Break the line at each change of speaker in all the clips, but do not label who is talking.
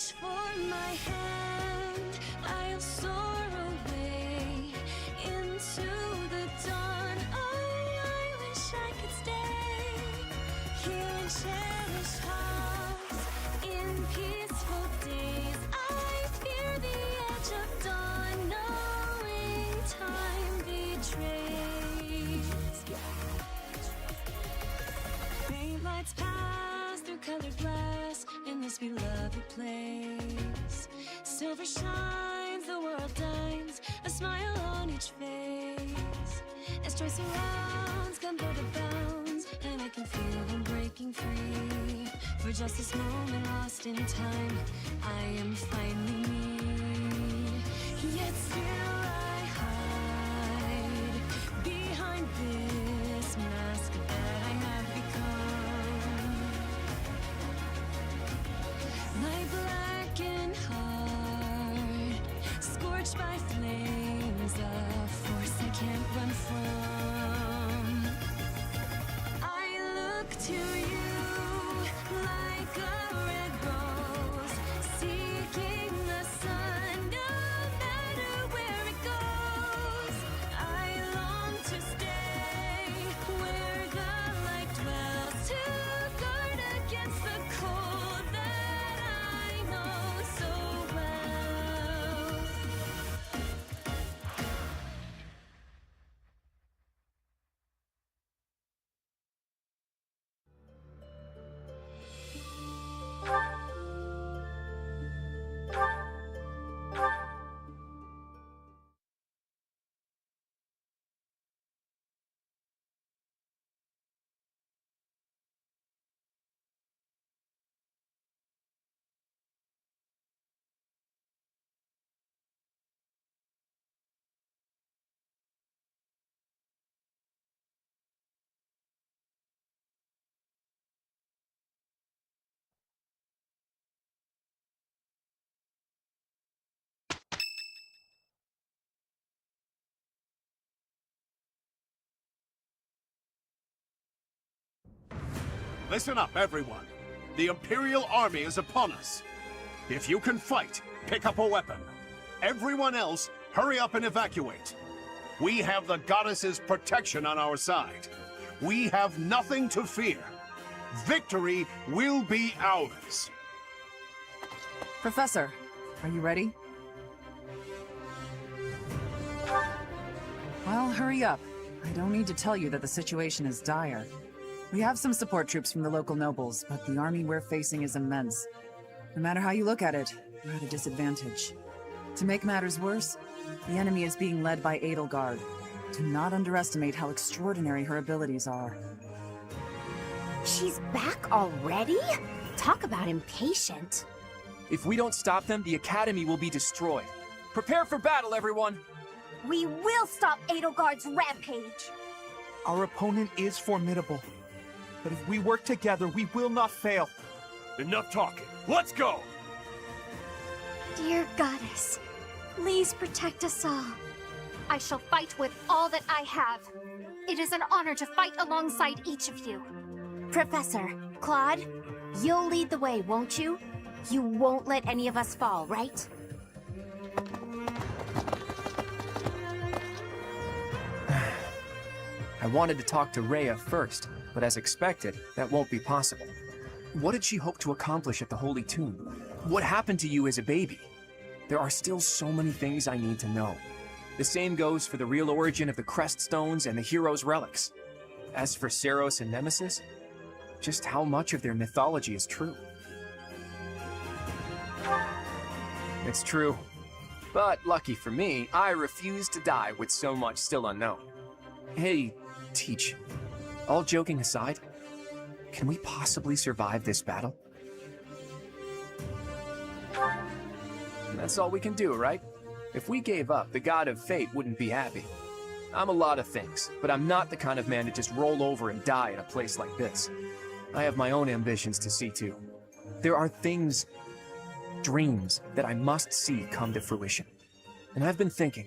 reach for my hand, I'll soar away into the dawn. Oh, I wish I could stay here and cherish hearts in peaceful days. I fear the edge of dawn, knowing time betrays. Faint lights pass through colored glass in this beloved place. Silver shines, the world dines, a smile on each face. As joy surrounds, come go to bounds, and I can feel them breaking free. For just this moment lost in time, I am finally me. Yet still I hide behind this mask that I have become. My blackened heart, scorched by flames, a force I can't run from. I look to you like a red rose, seeking the sun, no matter where it goes. I long to stay where the light dwells, to guard against the cold that I know so well.
Listen up, everyone. The Imperial Army is upon us. If you can fight, pick up a weapon. Everyone else, hurry up and evacuate. We have the goddess's protection on our side. We have nothing to fear. Victory will be ours.
Professor, are you ready? Well, hurry up. I don't need to tell you that the situation is dire. We have some support troops from the local nobles, but the army we're facing is immense. No matter how you look at it, we're at a disadvantage. To make matters worse, the enemy is being led by Edelgard. Do not underestimate how extraordinary her abilities are.
She's back already? Talk about impatient.
If we don't stop them, the Academy will be destroyed. Prepare for battle, everyone!
We will stop Edelgard's rampage!
Our opponent is formidable. But if we work together, we will not fail.
Enough talking. Let's go!
Dear Goddess, please protect us all. I shall fight with all that I have. It is an honor to fight alongside each of you. Professor, Claude, you'll lead the way, won't you? You won't let any of us fall, right?
I wanted to talk to Rhea first, but as expected, that won't be possible. What did she hope to accomplish at the Holy Tomb? What happened to you as a baby? There are still so many things I need to know. The same goes for the real origin of the Crest Stones and the Hero's Relics. As for Seros and Nemesis, just how much of their mythology is true? It's true. But lucky for me, I refuse to die with so much still unknown. Hey, Teach, all joking aside, can we possibly survive this battle? That's all we can do, right? If we gave up, the God of Fate wouldn't be happy. I'm a lot of things, but I'm not the kind of man to just roll over and die in a place like this. I have my own ambitions to see to. There are things, dreams, that I must see come to fruition. And I've been thinking,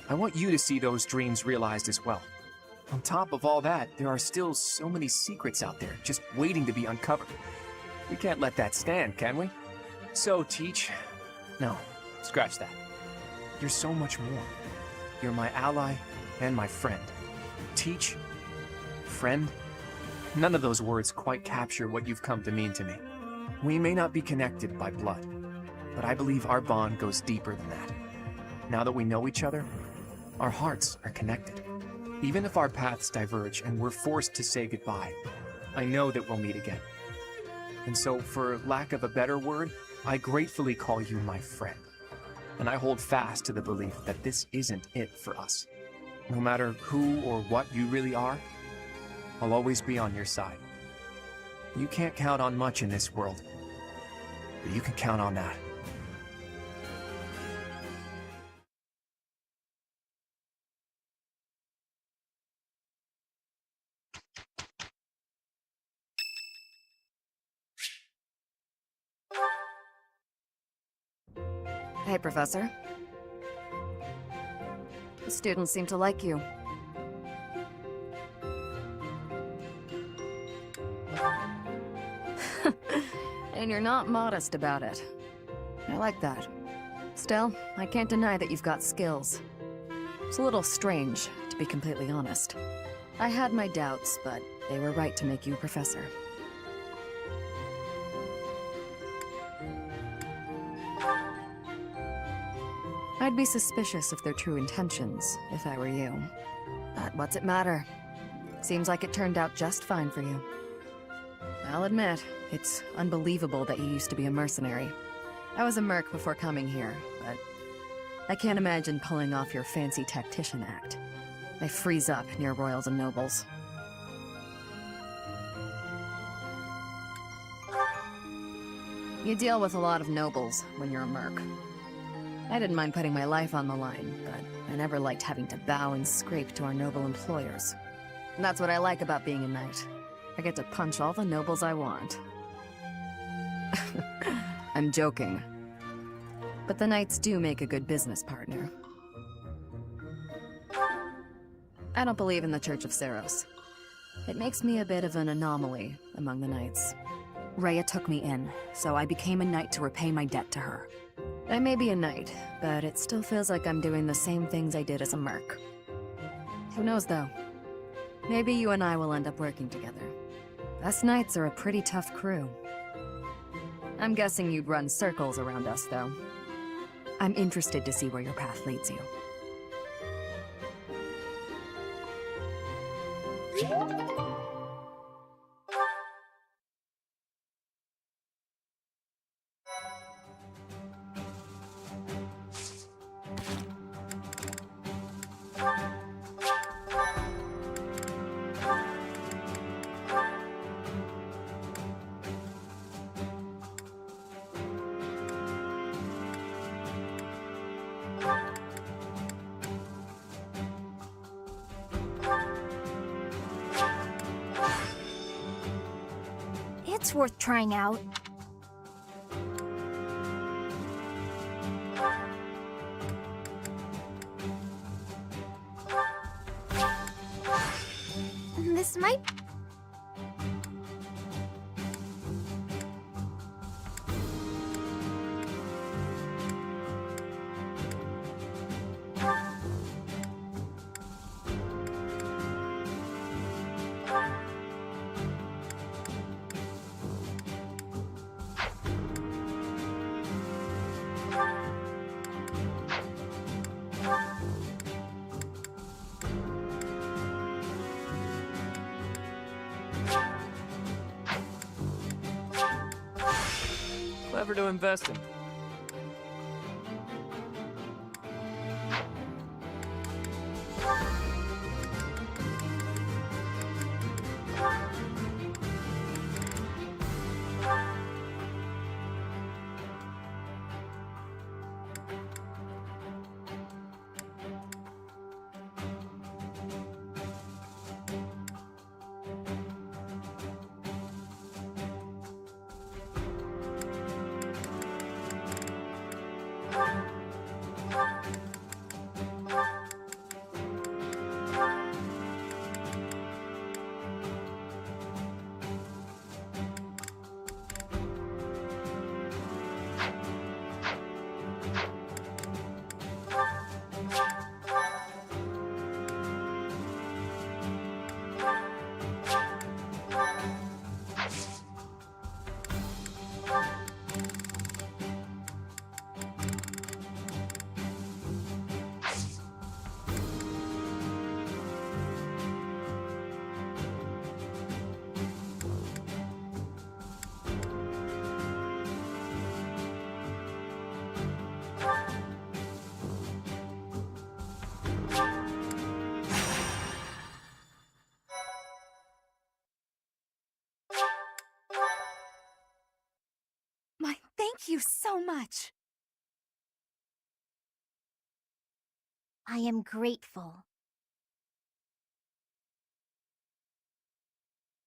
I want you to see those dreams realized as well. On top of all that, there are still so many secrets out there just waiting to be uncovered. We can't let that stand, can we? So, Teach... No, scratch that. You're so much more. You're my ally and my friend. Teach... friend... None of those words quite capture what you've come to mean to me. We may not be connected by blood, but I believe our bond goes deeper than that. Now that we know each other, our hearts are connected. Even if our paths diverge and we're forced to say goodbye, I know that we'll meet again. And so, for lack of a better word, I gratefully call you my friend. And I hold fast to the belief that this isn't it for us. No matter who or what you really are, I'll always be on your side. You can't count on much in this world, but you can count on that.
Hey, Professor. The students seem to like you. And you're not modest about it. I like that. Still, I can't deny that you've got skills. It's a little strange, to be completely honest. I had my doubts, but they were right to make you a professor. I'd be suspicious of their true intentions, if I were you. But what's it matter? Seems like it turned out just fine for you. I'll admit, it's unbelievable that you used to be a mercenary. I was a merc before coming here, but I can't imagine pulling off your fancy tactician act. I freeze up near royals and nobles. You deal with a lot of nobles when you're a merc. I didn't mind putting my life on the line, but I never liked having to bow and scrape to our noble employers. And that's what I like about being a knight. I get to punch all the nobles I want. I'm joking. But the knights do make a good business partner. I don't believe in the Church of Seros. It makes me a bit of an anomaly among the knights. Rhea took me in, so I became a knight to repay my debt to her. I may be a knight, but it still feels like I'm doing the same things I did as a merc. Who knows, though? Maybe you and I will end up working together. Us knights are a pretty tough crew. I'm guessing you'd run circles around us, though. I'm interested to see where your path leads you.
It's worth trying out. This might...
Clever to invest in.
Thank you so much. I am grateful.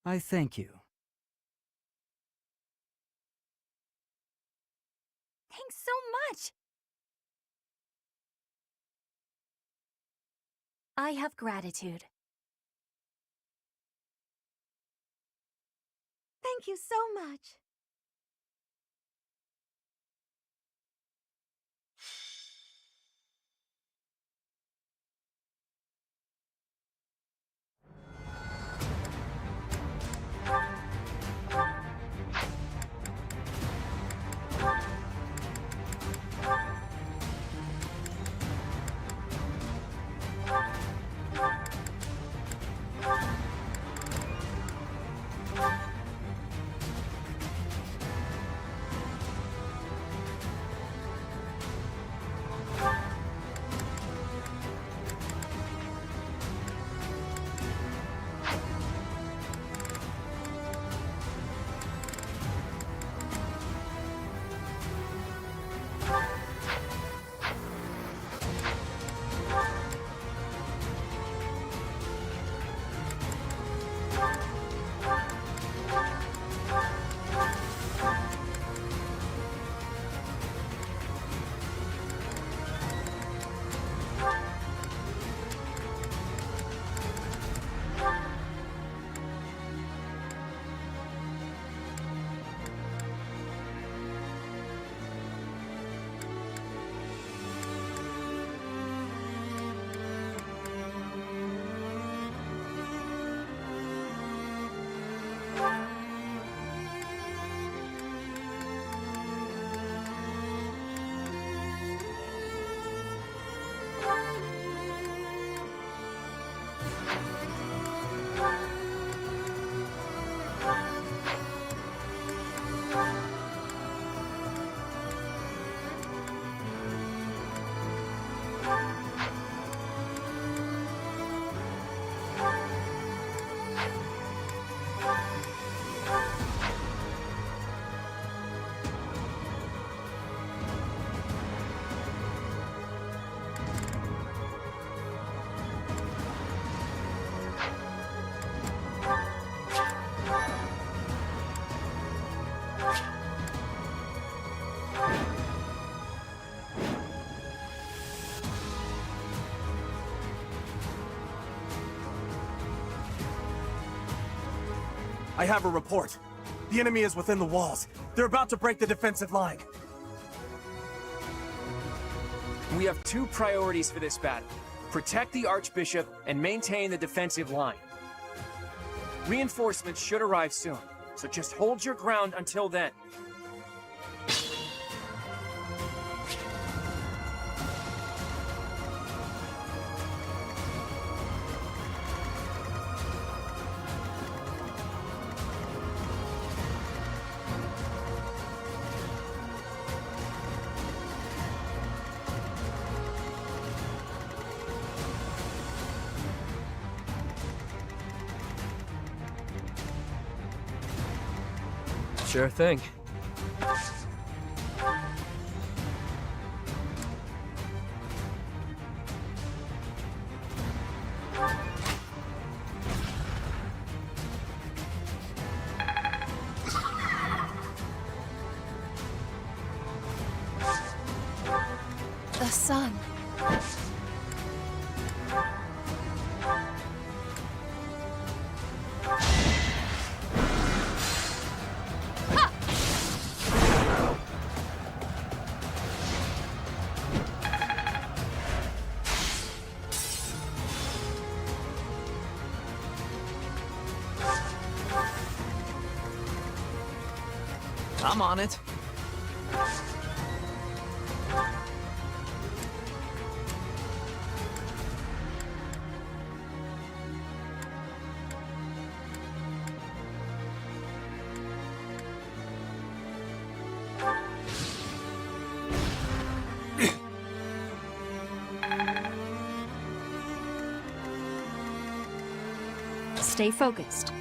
I thank you.
Thanks so much. I have gratitude. Thank you so much.
I have a report. The enemy is within the walls. They're about to break the defensive line.
We have two priorities for this battle. Protect the Archbishop and maintain the defensive line. Reinforcements should arrive soon, so just hold your ground until then.
Sure thing.
The sun.
I'm on it.
Stay focused.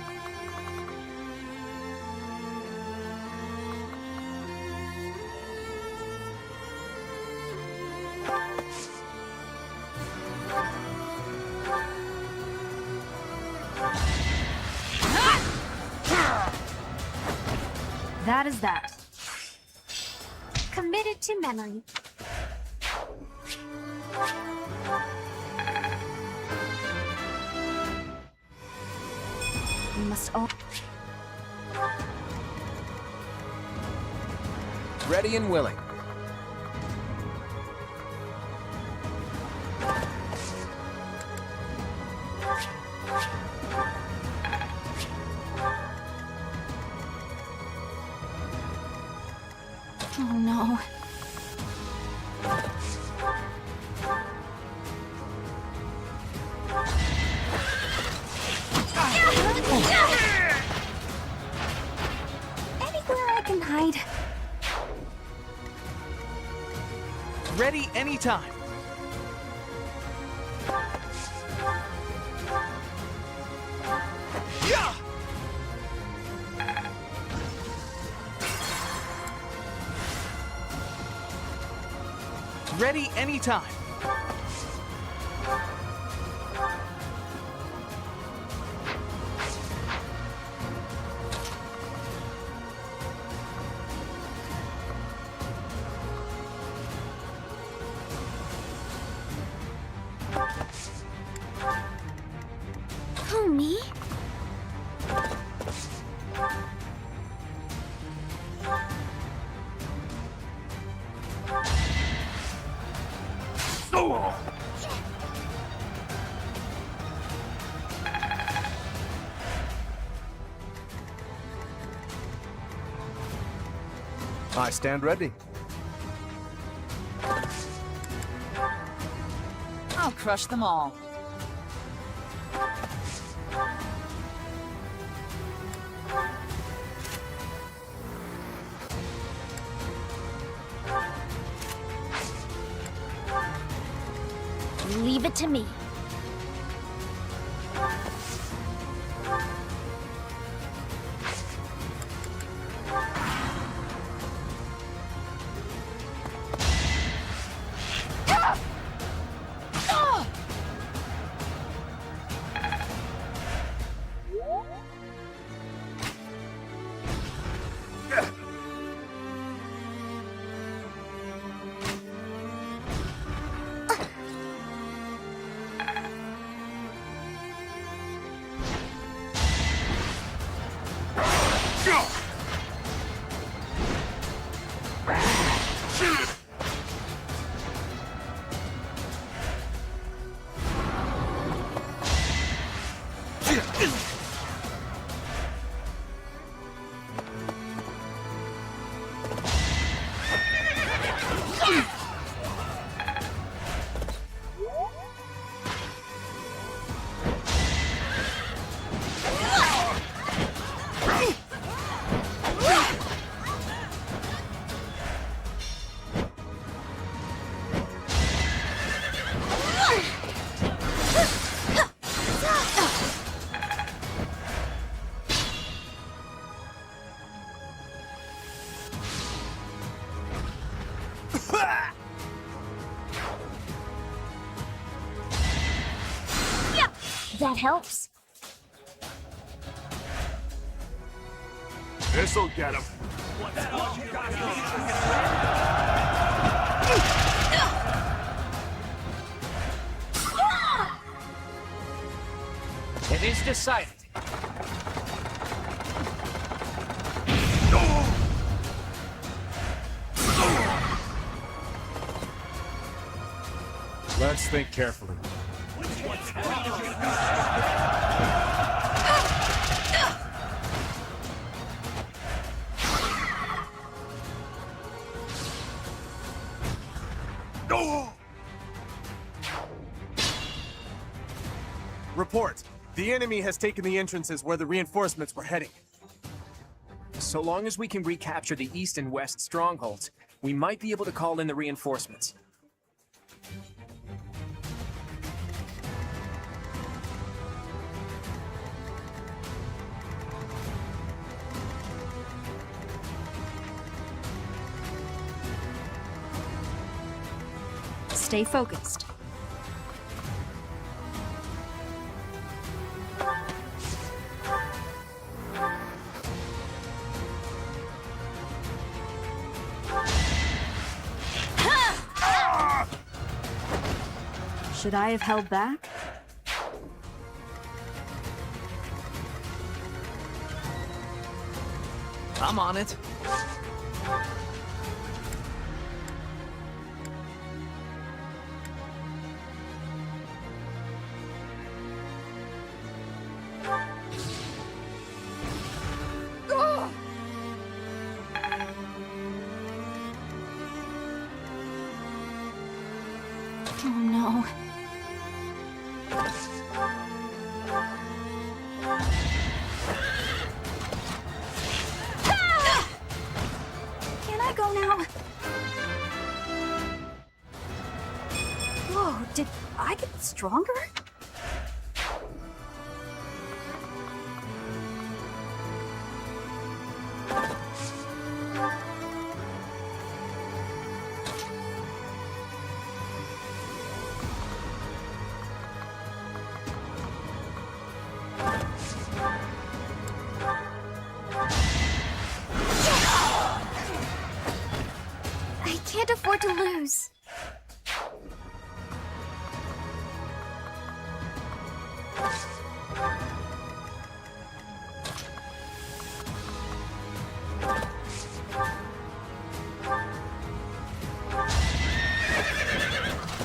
that is that. Committed to memory. We must all...
Ready and willing.
Oh no. Anywhere I can hide.
Ready anytime. Yeah! Ready anytime.
Who, me?
I stand ready.
I'll crush them all.
Leave it to me. That helps.
This'll get him.
It is decided.
Let's think carefully.
Report. The enemy has taken the entrances where the reinforcements were heading.
So long as we can recapture the east and west strongholds, we might be able to call in the reinforcements.
Stay focused.
Should I have held back?
I'm on it.
Oh no. Can I go now? Whoa, did I get stronger? I can't afford to lose.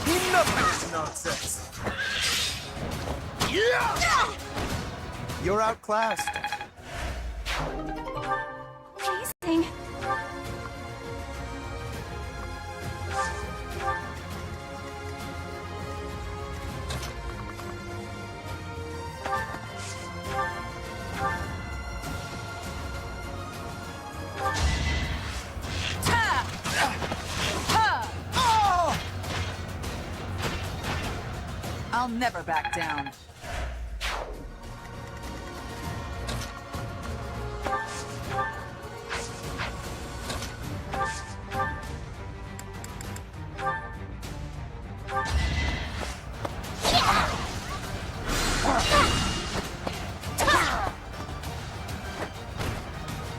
Enough of this nonsense! Yeah! You're outclassed.
Amazing.
I'll never back down.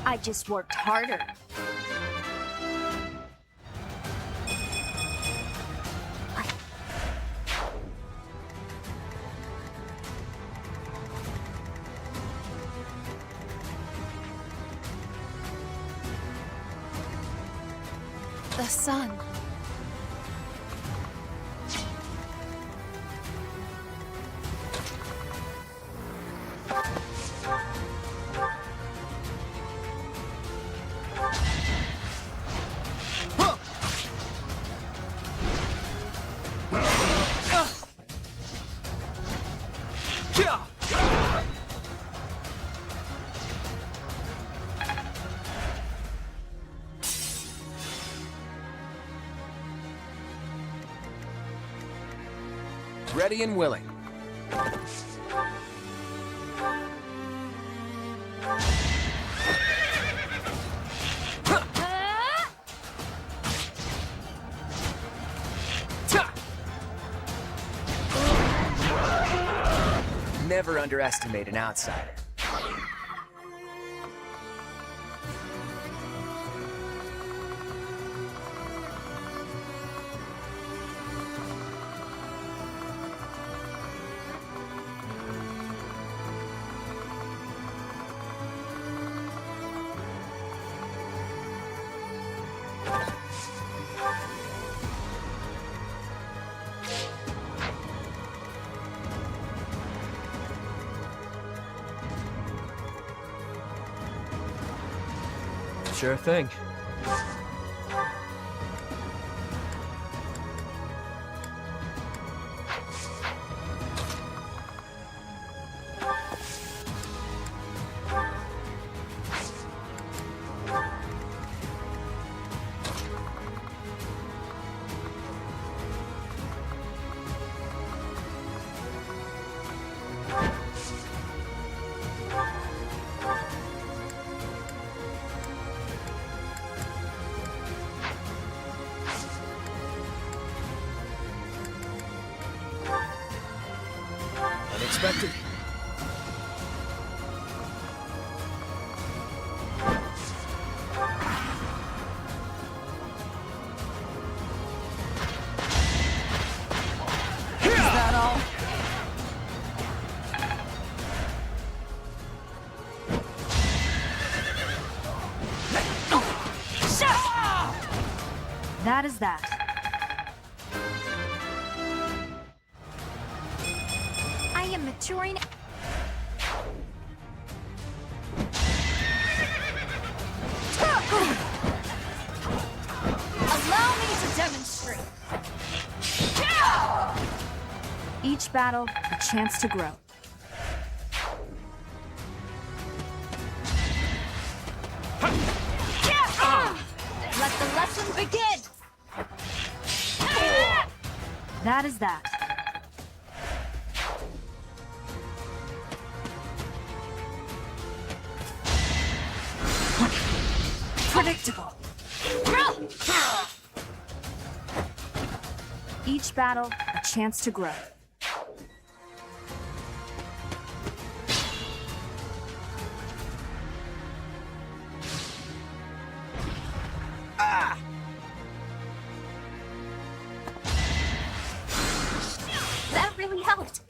I just worked harder.
The sun.
Ready and willing. Never underestimate an outsider.
Sure thing. Unexpected.
Is
that.
I am maturing.
Allow me to demonstrate.
Each battle, a chance to grow.
Let the lesson begin.
That is that. Predictable. Each battle, a chance to grow.
That really helped.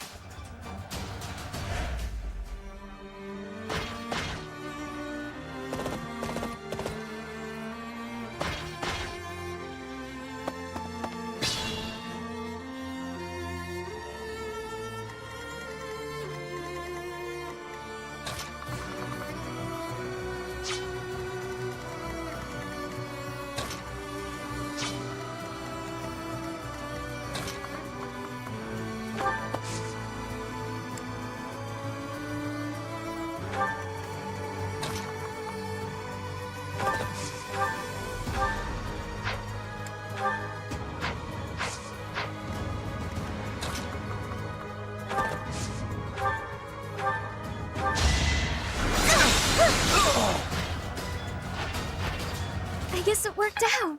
I guess it worked out.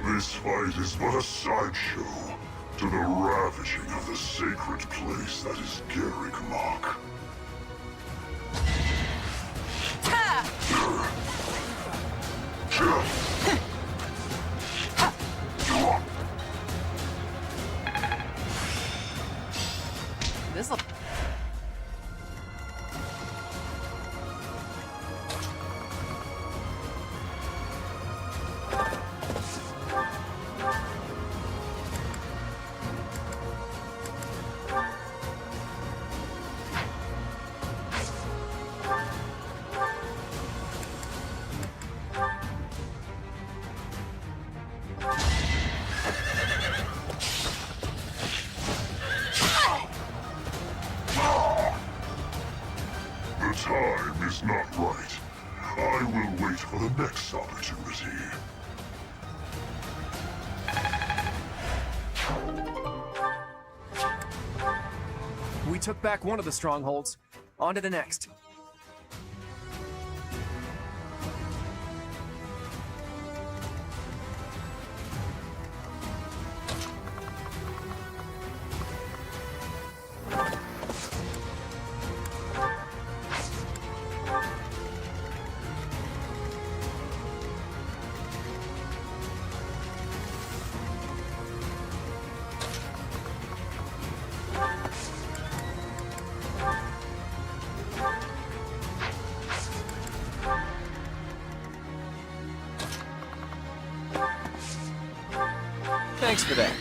This fight is but a sideshow to the ravaging of the sacred place that is Garreg Mach.
This'll...
The time is not right. I will wait for the next opportunity.
We took back one of the strongholds. On to the next. Thanks for that.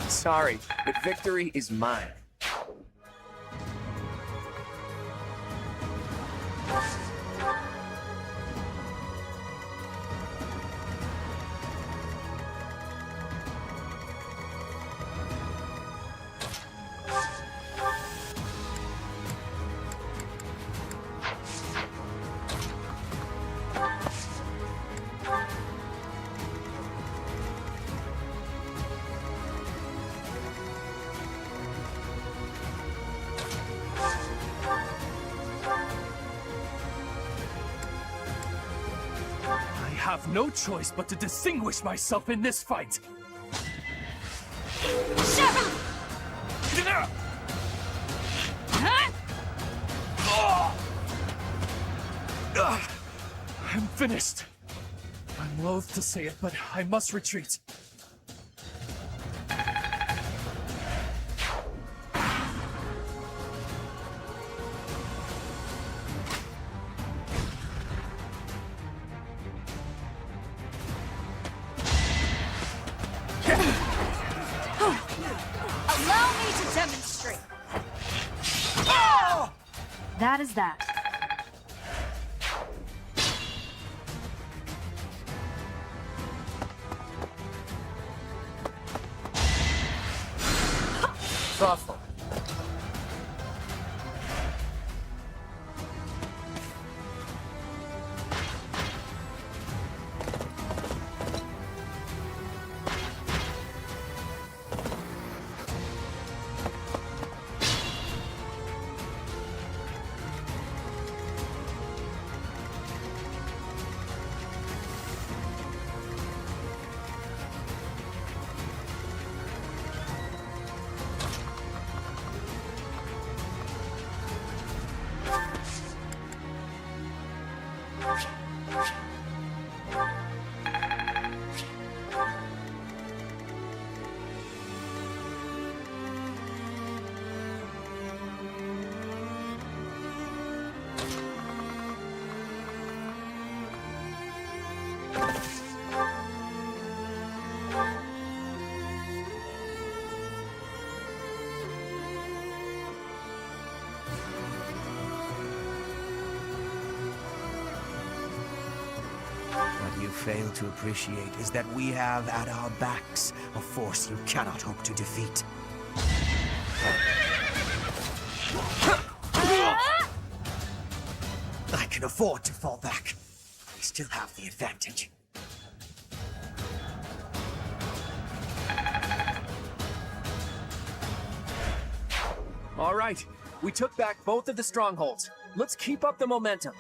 Sorry, but victory is mine.
have no choice but to distinguish myself in this fight.
Shut up!
I'm finished. I'm loath to say it, but I must retreat.
Allow me to demonstrate.
That is that.
Thoughtful.
What you fail to appreciate is that we have at our backs a force you cannot hope to defeat. I can afford to fall back. We still have the advantage.
All right, we took back both of the strongholds. Let's keep up the momentum.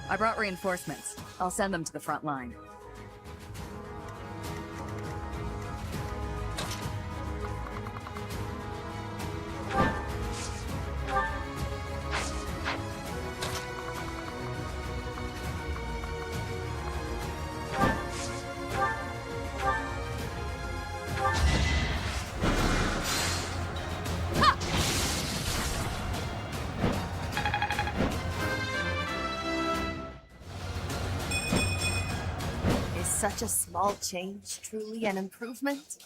I brought reinforcements. I'll send them to the front line.
Such a small change, truly an improvement?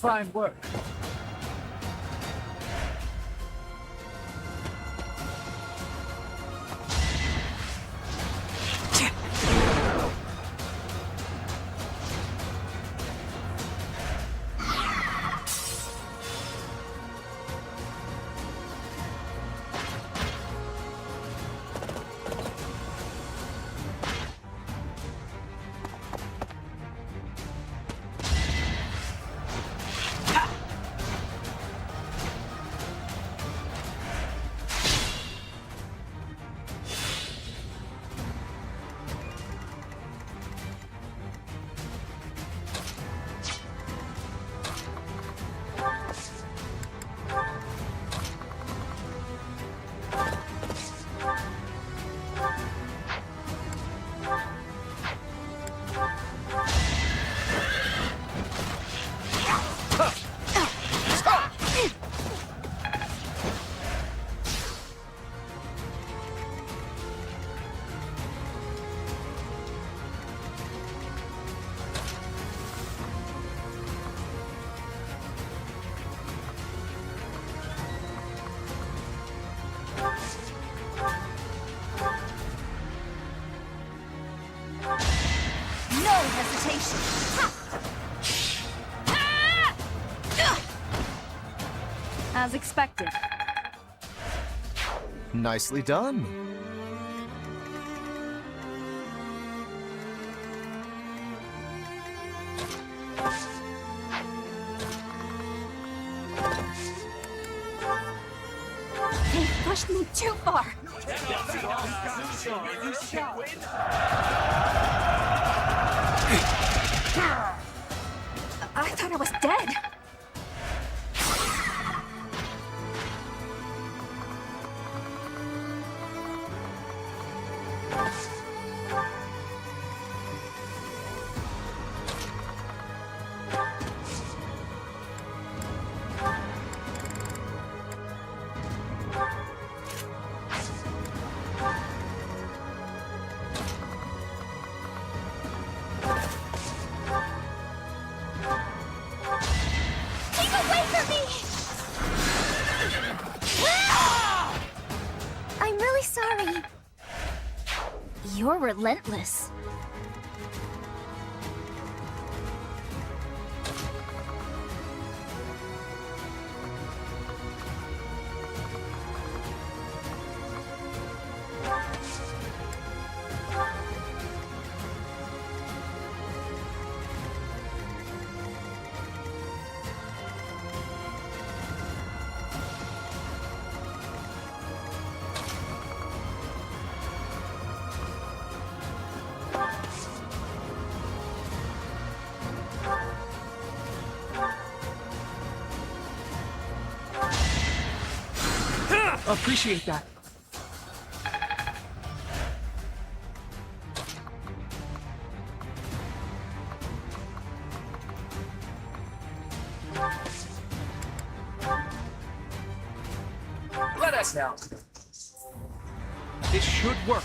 Fine work.
As expected.
Nicely done.
They pushed me too far. I thought I was dead. I'm really sorry. You're relentless.
Appreciate that. Let us know.
This should work.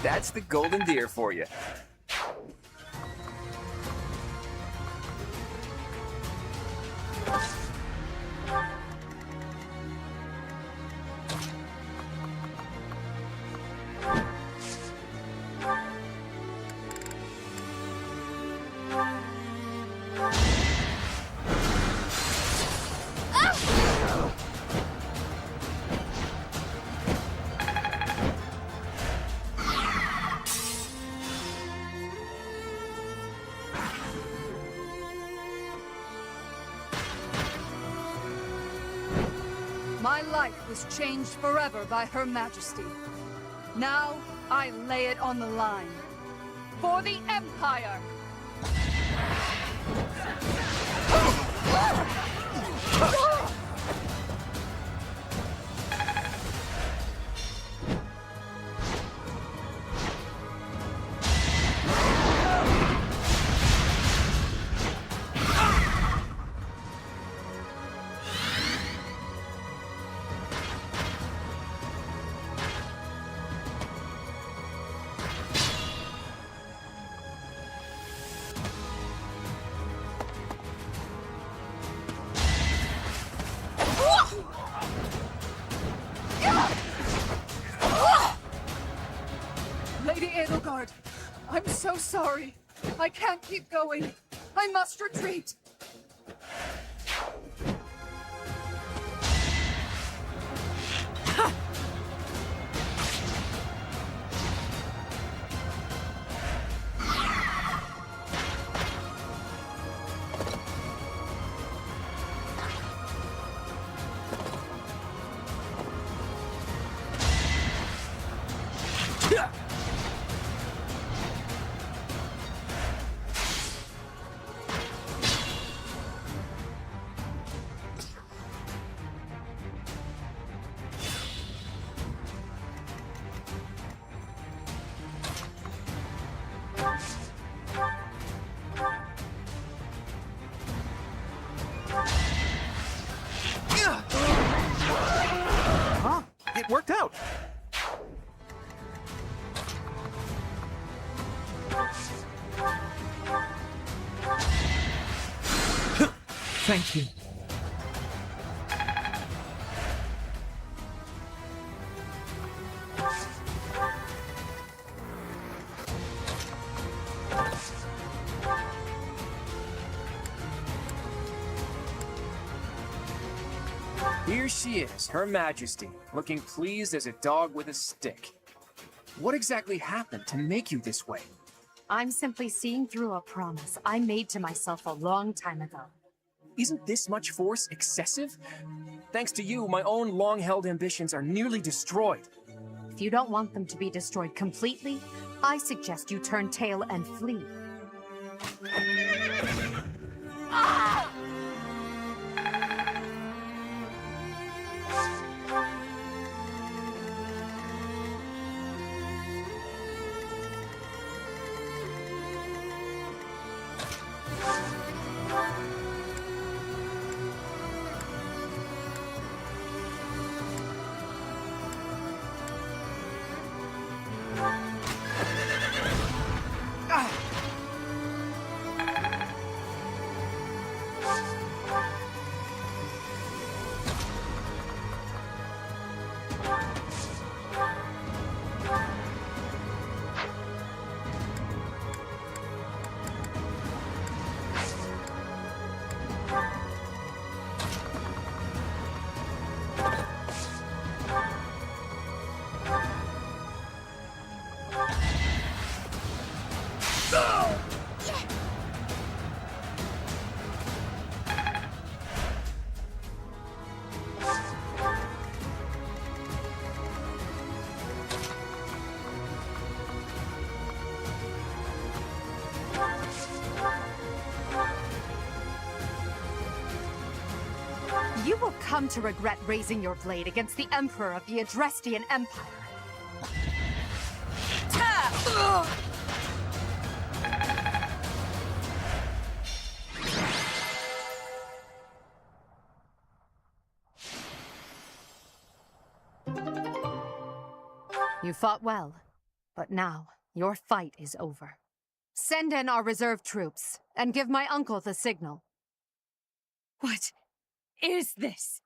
That's the golden deer for you.
My life was changed forever by Her Majesty. Now, I lay it on the line.
For the Empire!
Lady Edelgard, I'm so sorry. I can't keep going. I must retreat.
Huh? It worked out. Thank you.
Here she is, Her Majesty, looking pleased as a dog with a stick. What exactly happened to make you this way?
I'm simply seeing through a promise I made to myself a long time ago.
Isn't this much force excessive? Thanks to you, my own long-held ambitions are nearly destroyed.
If you don't want them to be destroyed completely, I suggest you turn tail and flee. You will come to regret raising your blade against the Emperor of the Adrestian Empire. You fought well, but now your fight is over. Send in our reserve troops, and give my uncle the signal.
What is this?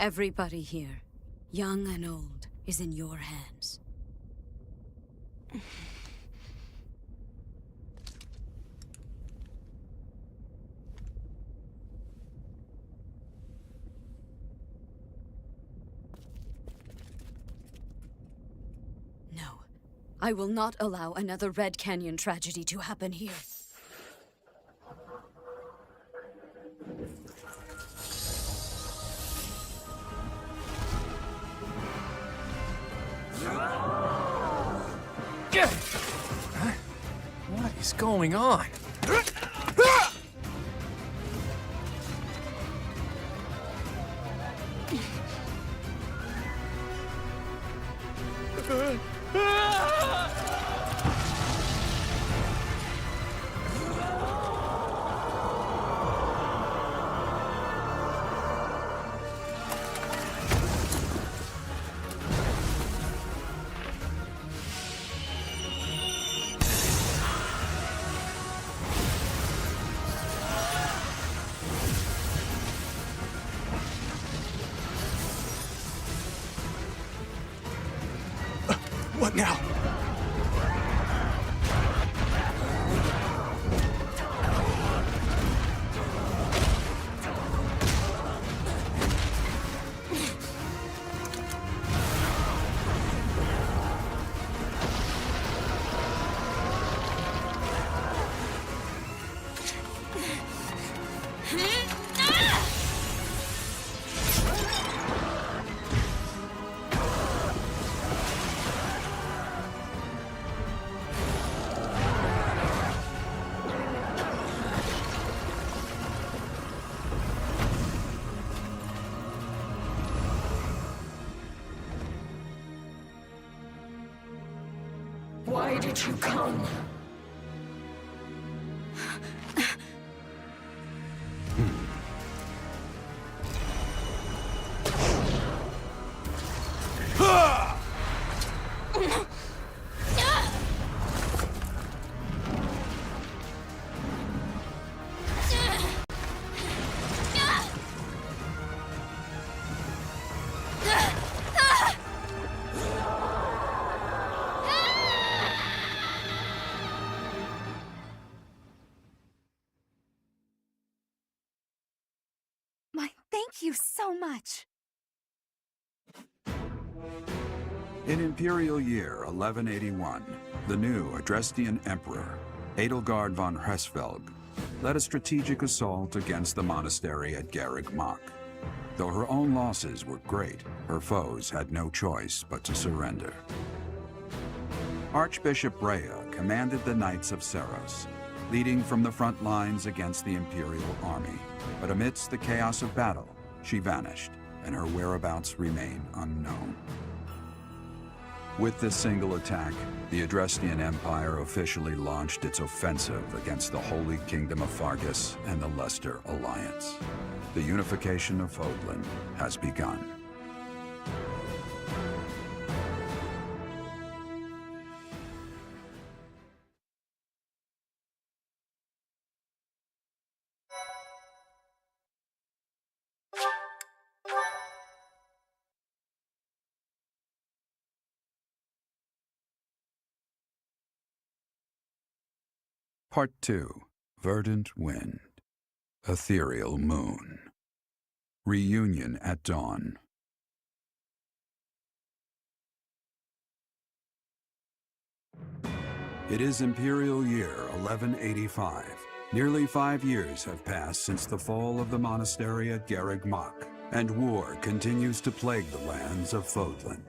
Everybody here, young and old, is in your hands. No, I will not allow another Red Canyon tragedy to happen here.
What is going on?
What now?
Why did you come?
Thank you so much.
In Imperial Year 1181, the new Adrestian Emperor, Edelgard von Hresvelg, led a strategic assault against the monastery at Garreg Mach. Though her own losses were great, her foes had no choice but to surrender. Archbishop Rhea commanded the Knights of Seros, leading from the front lines against the Imperial army. But amidst the chaos of battle, she vanished, and her whereabouts remain unknown. With this single attack, the Adrestian Empire officially launched its offensive against the Holy Kingdom of Fargus and the Leicester Alliance. The unification of Fódlan has begun. Part 2. Verdant Wind. Ethereal Moon. Reunion at Dawn. It is Imperial Year 1185. Nearly 5 years have passed since the fall of the monastery at Garreg Mach, and war continues to plague the lands of Fódlan.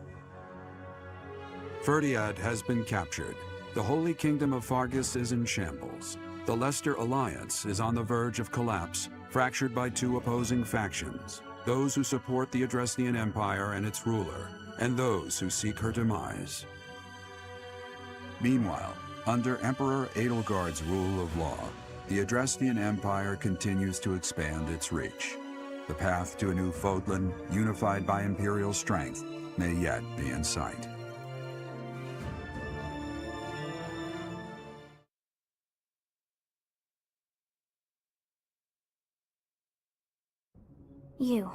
Ferdiad has been captured. The Holy Kingdom of Fargus is in shambles. The Leicester Alliance is on the verge of collapse, fractured by two opposing factions, those who support the Adrestian Empire and its ruler, and those who seek her demise. Meanwhile, under Emperor Edelgard's rule of law, the Adrestian Empire continues to expand its reach. The path to a new Fódlan, unified by Imperial strength, may yet be in sight.
You.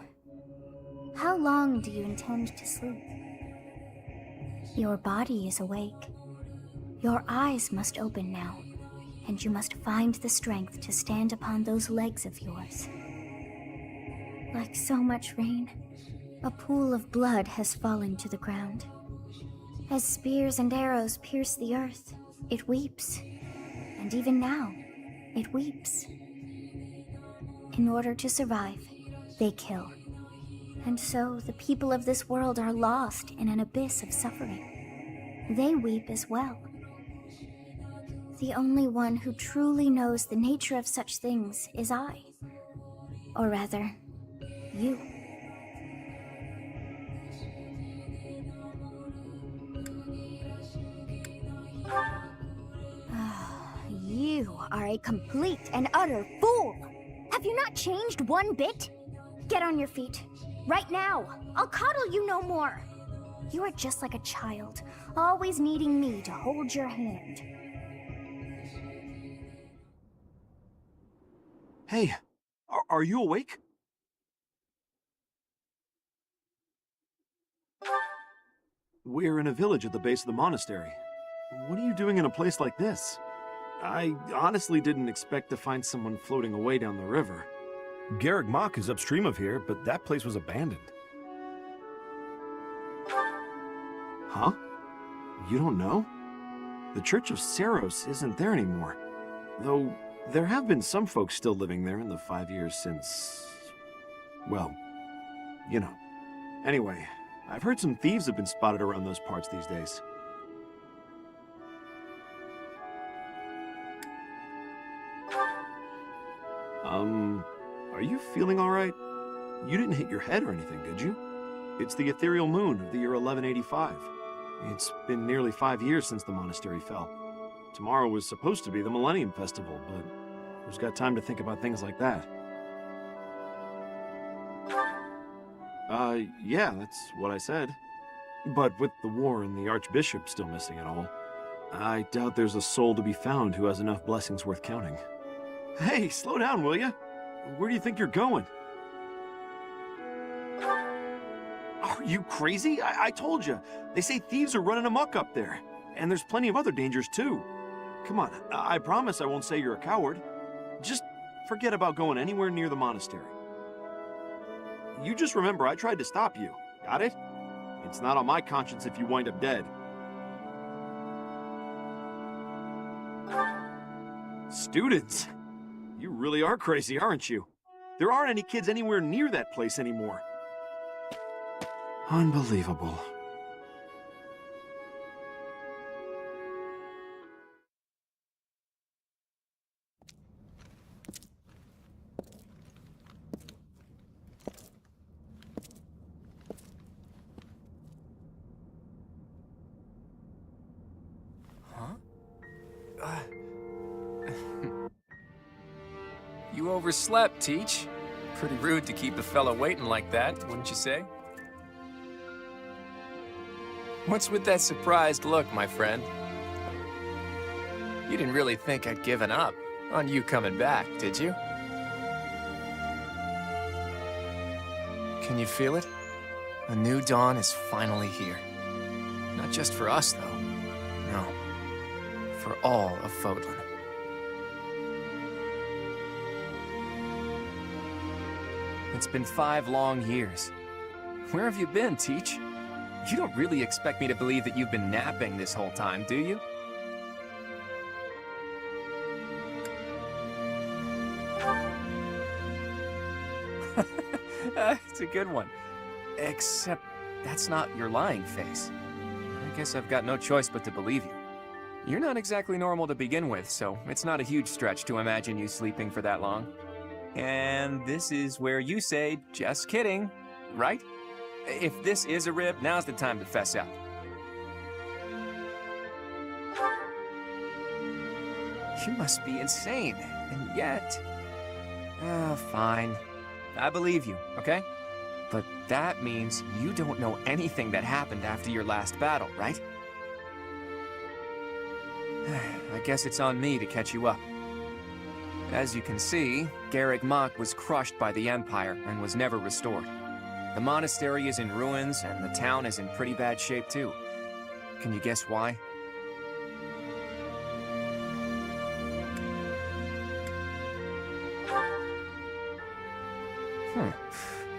How long do you intend to sleep? Your body is awake. Your eyes must open now, and you must find the strength to stand upon those legs of yours. Like so much rain, a pool of blood has fallen to the ground. As spears and arrows pierce the earth, it weeps. And even now, it weeps. In order to survive, they kill. And so the people of this world are lost in an abyss of suffering. They weep as well. The only one who truly knows the nature of such things is I. Or rather, you. You are a complete and utter fool! Have you not changed one bit? Get on your feet. Right now! I'll coddle you no more! You are just like a child, always needing me to hold your hand.
Hey, are you awake? We're in a village at the base of the monastery. What are you doing in a place like this? I honestly didn't expect to find someone floating away down the river.
Garreg Mach is upstream of here, but that place was abandoned.
Huh? You don't know? The Church of Seros isn't there anymore. Though, there have been some folks still living there in the 5 years since... well, you know. Anyway, I've heard some thieves have been spotted around those parts these days. Are you feeling alright? You didn't hit your head or anything, did you? It's the ethereal moon of the year 1185. It's been nearly 5 years since the monastery fell. Tomorrow was supposed to be the Millennium Festival, but who's got time to think about things like that? Yeah, that's what I said. But with the war and the Archbishop still missing it all, I doubt there's a soul to be found who has enough blessings worth counting. Hey, slow down, will ya? Where do you think you're going? Are you crazy? I told you. They say thieves are running amok up there. And there's plenty of other dangers, too. Come on, I promise I won't say you're a coward. Just forget about going anywhere near the monastery. You just remember I tried to stop you. Got it? It's not on my conscience if you wind up dead. Students? You really are crazy, aren't you? There aren't any kids anywhere near that place anymore. Unbelievable.
You overslept, Teach. Pretty rude to keep a fella waiting like that, wouldn't you say? What's with that surprised look, my friend? You didn't really think I'd given up on you coming back, did you? Can you feel it? A new dawn is finally here. Not just for us, though. No. For all of Fódlan. It's been 5 long years. Where have you been, Teach? You don't really expect me to believe that you've been napping this whole time, do you? It's a good one. Except that's not your lying face. I guess I've got no choice but to believe you. You're not exactly normal to begin with, so it's not a huge stretch to imagine you sleeping for that long. And this is where you say, just kidding, right? If this is a rib, now's the time to fess up. You must be insane, and yet... fine. I believe you, okay? But that means you don't know anything that happened after your last battle, right? I guess it's on me to catch you up. As you can see, Garreg Mach was crushed by the Empire and was never restored. The monastery is in ruins, and the town is in pretty bad shape too. Can you guess why?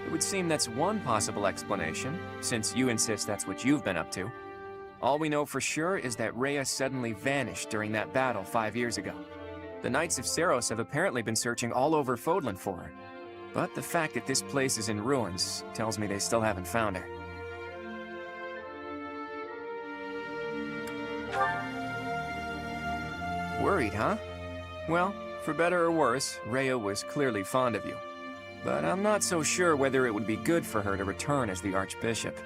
It would seem that's one possible explanation, since you insist that's what you've been up to. All we know for sure is that Rhea suddenly vanished during that battle 5 years ago. The Knights of Seiros have apparently been searching all over Fódlan for her. But the fact that this place is in ruins tells me they still haven't found her. Worried, huh? Well, for better or worse, Rhea was clearly fond of you. But I'm not so sure whether it would be good for her to return as the Archbishop.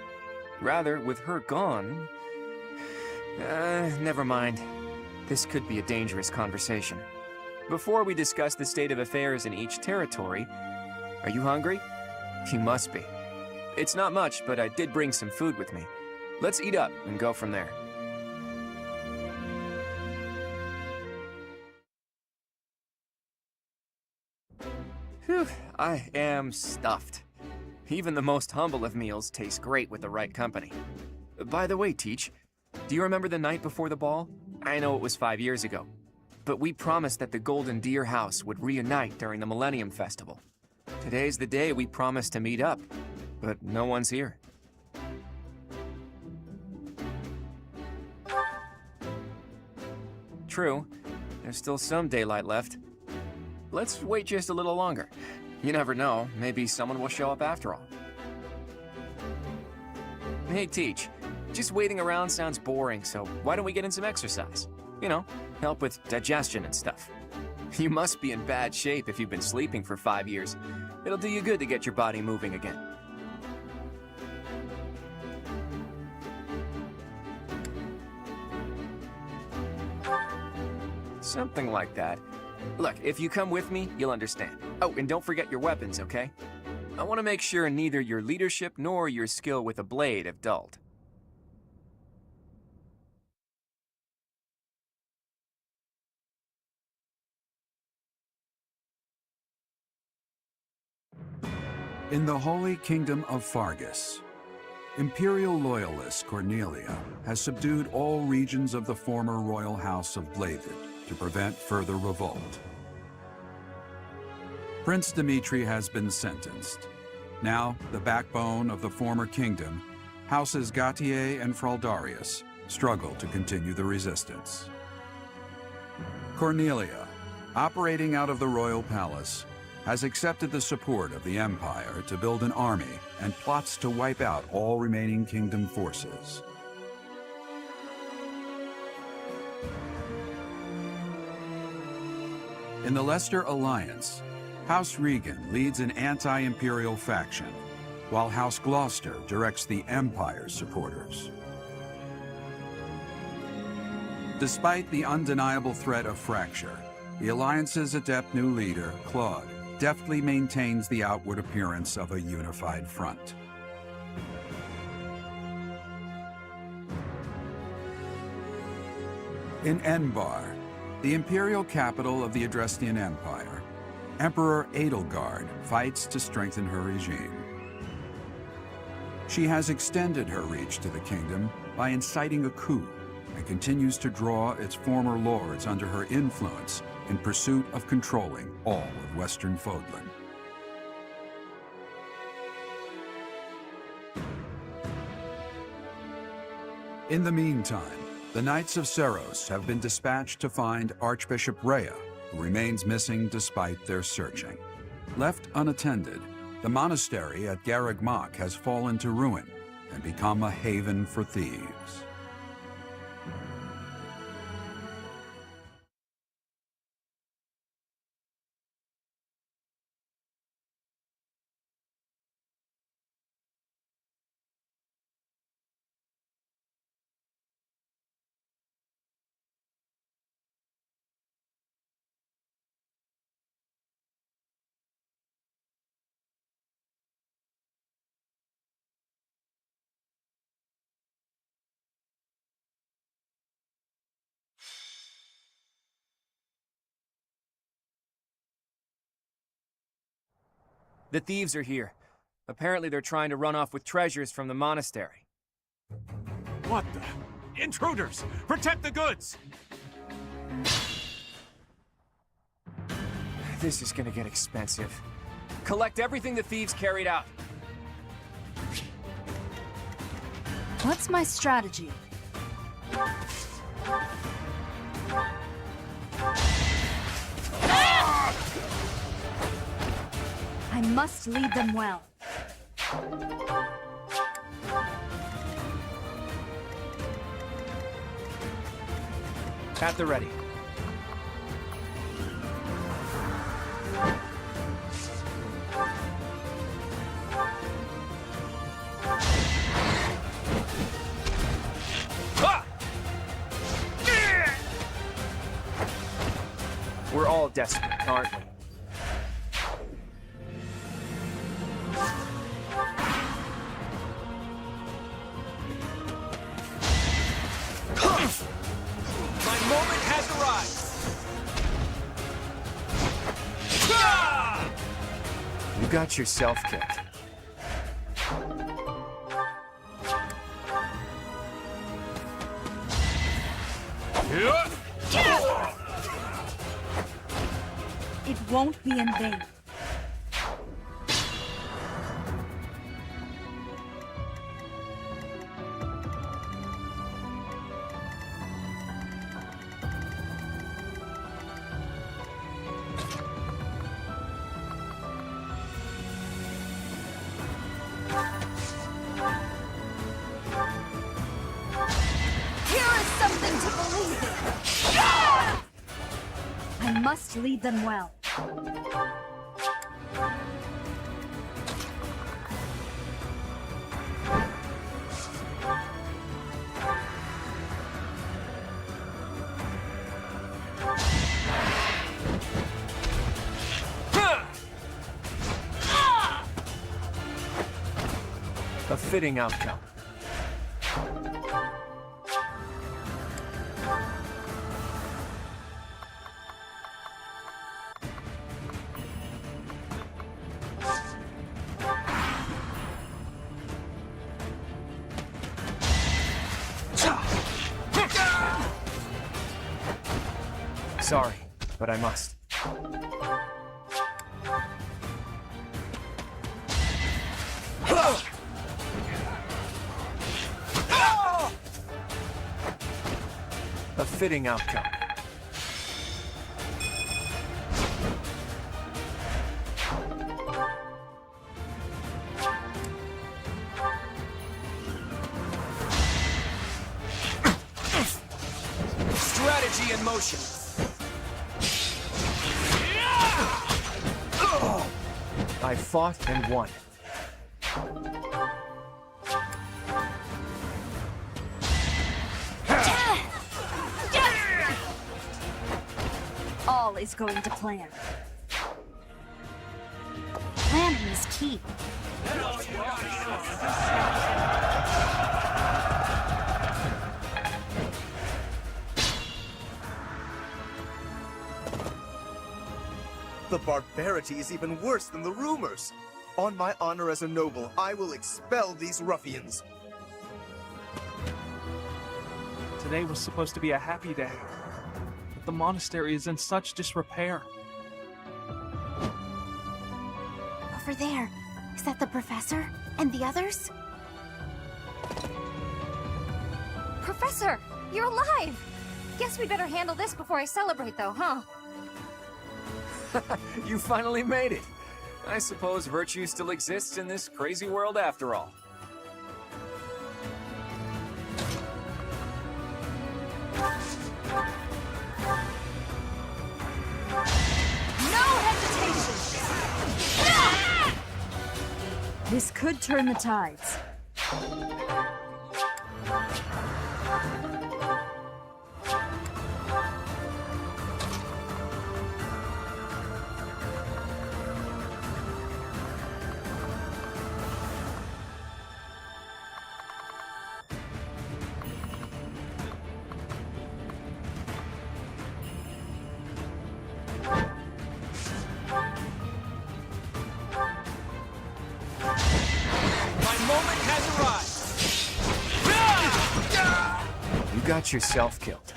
Rather, with her gone... never mind. This could be a dangerous conversation. Before we discuss the state of affairs in each territory, are you hungry? You must be. It's not much, but I did bring some food with me. Let's eat up and go from there. Whew, I am stuffed. Even the most humble of meals taste great with the right company. By the way, Teach, do you remember the night before the ball? I know it was 5 years ago, but we promised that the Golden Deer House would reunite during the Millennium Festival. Today's the day we promised to meet up, but no one's here. True, there's still some daylight left. Let's wait just a little longer. You never know, maybe someone will show up after all. Hey, Teach, just waiting around sounds boring, so why don't we get in some exercise? You know, help with digestion and stuff. You must be in bad shape if you've been sleeping for 5 years. It'll do you good to get your body moving again. Something like that. Look, if you come with me, you'll understand. Oh, and don't forget your weapons, okay? I want to make sure neither your leadership nor your skill with a blade have dulled.
In the Holy Kingdom of Fargus, Imperial loyalist Cornelia has subdued all regions of the former royal house of Byleth to prevent further revolt. Prince Dimitri has been sentenced. Now, the backbone of the former kingdom, Houses Gautier and Fraldarius, struggle to continue the resistance. Cornelia, operating out of the royal palace, has accepted the support of the Empire to build an army and plots to wipe out all remaining kingdom forces. In the Leicester Alliance, House Regan leads an anti-imperial faction, while House Gloucester directs the Empire's supporters. Despite the undeniable threat of fracture, the Alliance's adept new leader, Claude, deftly maintains the outward appearance of a unified front. In Enbar, the imperial capital of the Adrestian Empire, Emperor Edelgard fights to strengthen her regime. She has extended her reach to the kingdom by inciting a coup and continues to draw its former lords under her influence in pursuit of controlling all of Western Fódlan. In the meantime, the Knights of Seiros have been dispatched to find Archbishop Rhea, who remains missing despite their searching. Left unattended, the monastery at Garreg Mach has fallen to ruin and become a haven for thieves.
The thieves are here. Apparently they're trying to run off with treasures from the monastery.
What the? Intruders! Protect the goods!
This is gonna get expensive. Collect everything the thieves carried out.
What's my strategy? I must lead them well.
At the ready. We're all desperate, aren't we?
My moment has arrived!
You got yourself killed.
It won't be in vain. I must lead them well.
A fitting outcome. Sorry, but I must. A fitting outcome.
Strategy in motion.
I fought and won.
All is going to plan. Planning is key.
The barbarity is even worse than the rumors. On my honor as a noble, I will expel these ruffians.
Today was supposed to be a happy day, but the monastery is in such disrepair.
Over there. Is that the professor? And the others?
Professor, you're alive! Guess we better handle this before I celebrate, though, huh?
You finally made it. I suppose virtue still exists in this crazy world after all.
No hesitation! This could turn the tides.
moment has arrived!
You got yourself killed.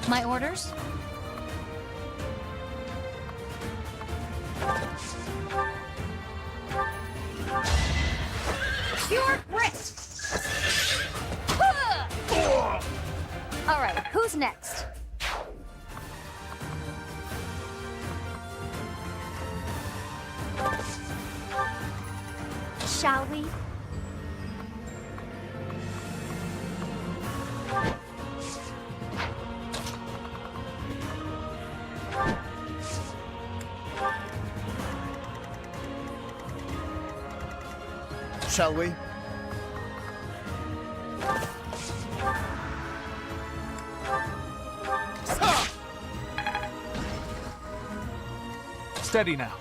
My orders?
Pure grit! All right, who's next? Shall we?
Shall we?
Steady now.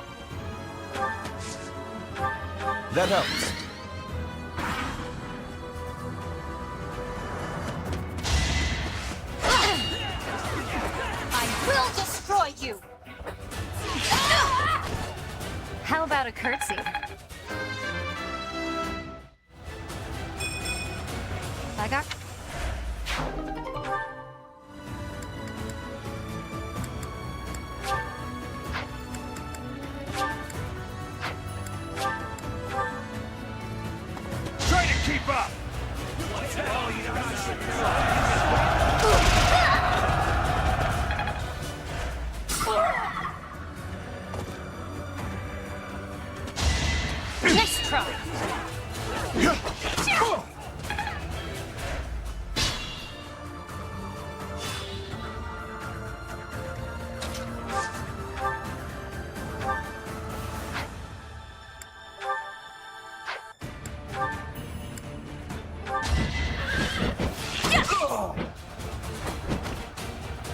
That helps.
I will destroy you!
How about a curtsy? I got...
Try to keep up!
Nice try!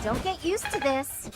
Don't get used to this.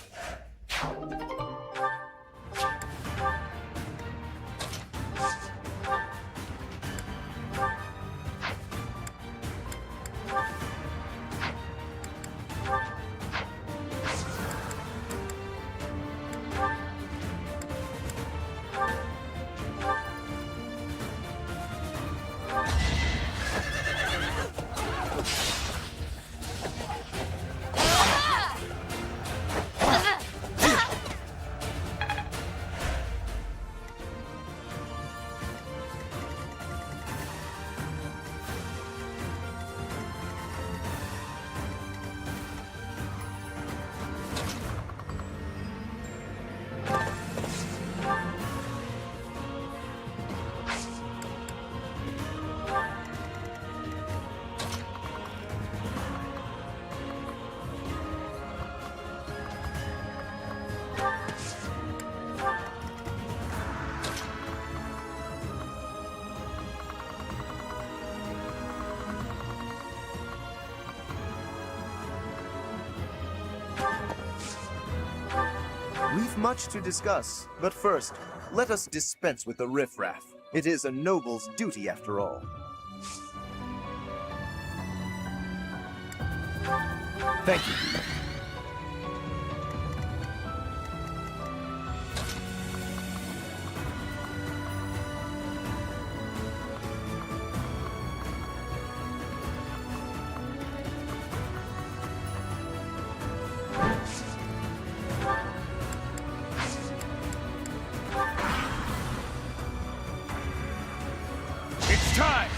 We've much to discuss, but first, let us dispense with the riffraff. It is a noble's duty, after all.
Thank you.
It's time!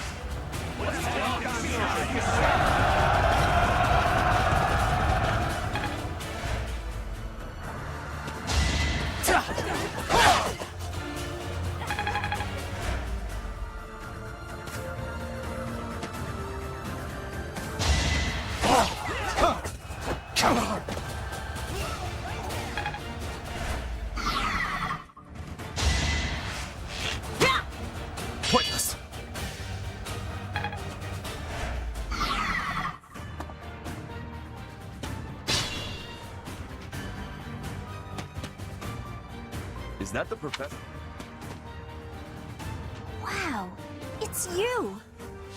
Pointless.
Is that the professor?
Wow, it's you!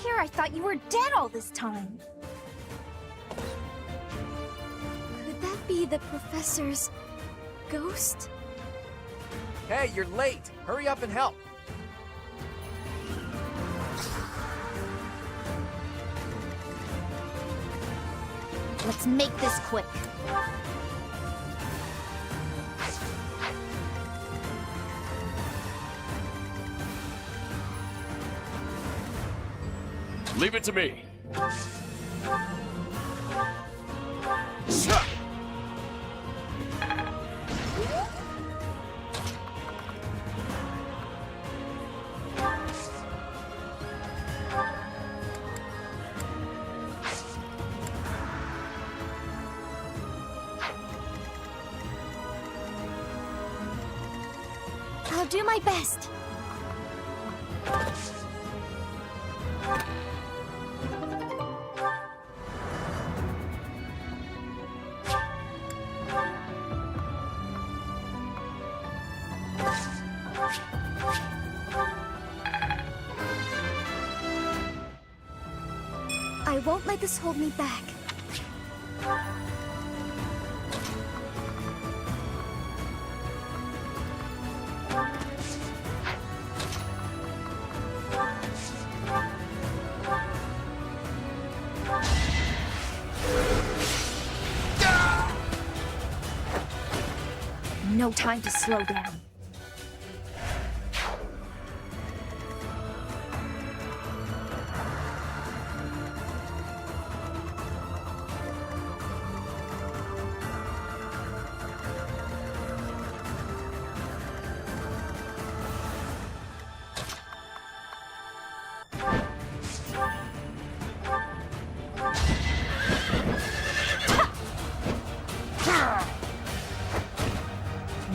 Here I thought you were dead all this time. be the professor's ghost?
Hey, you're late. Hurry up and help.
Let's make this quick.
Leave it to me.
I'll do my best. I won't let this hold me back. No time to slow down.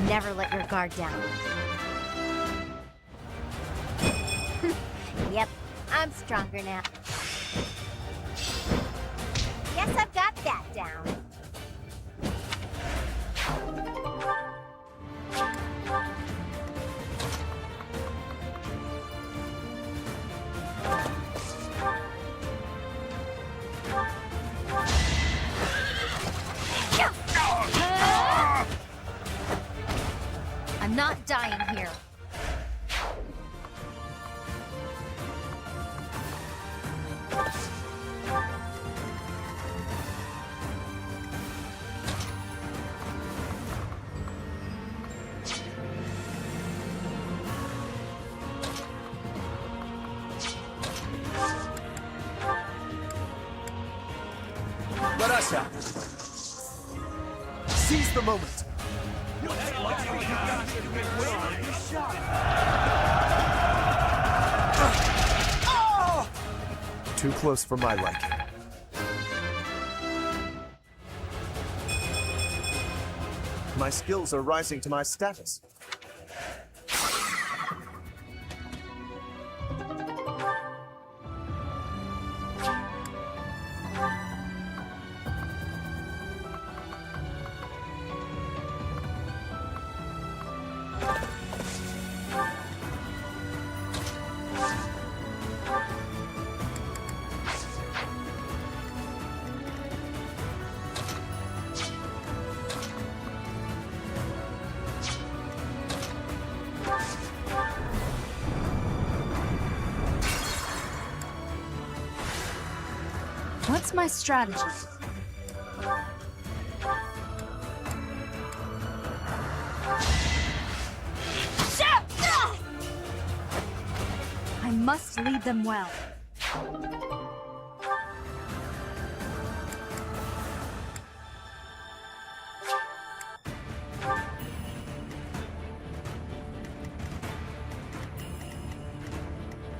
Never let your guard down. Yep, I'm stronger now. Guess I've got that down. I'm not dying here.
Let us out. Seize the moment. Too close for my liking. My skills are rising to my status.
What's my strategy? I must lead them well.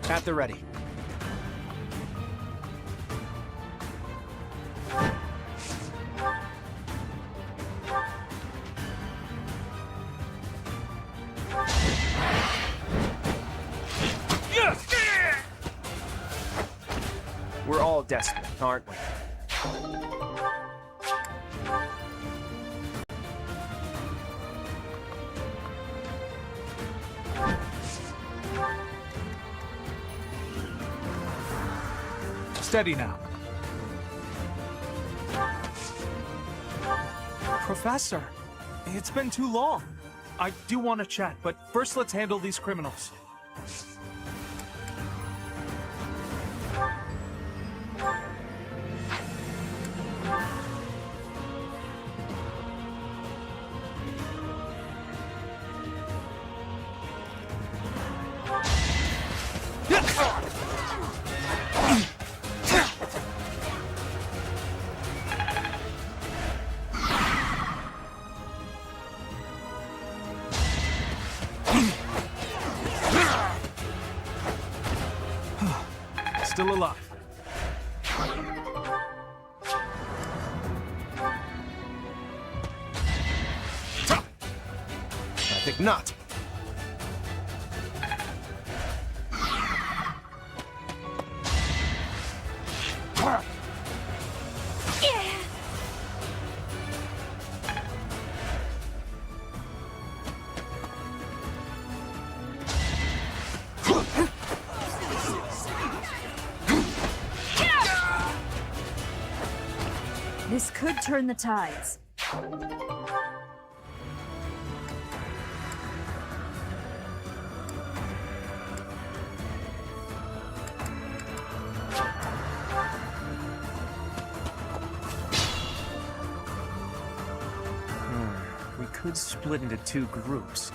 At the ready. We're all desperate, aren't we?
Steady now. Professor, it's been too long. I do want to chat, but first let's handle these criminals. Still alive.
I think not.
This could turn the tides.
We could split into two groups.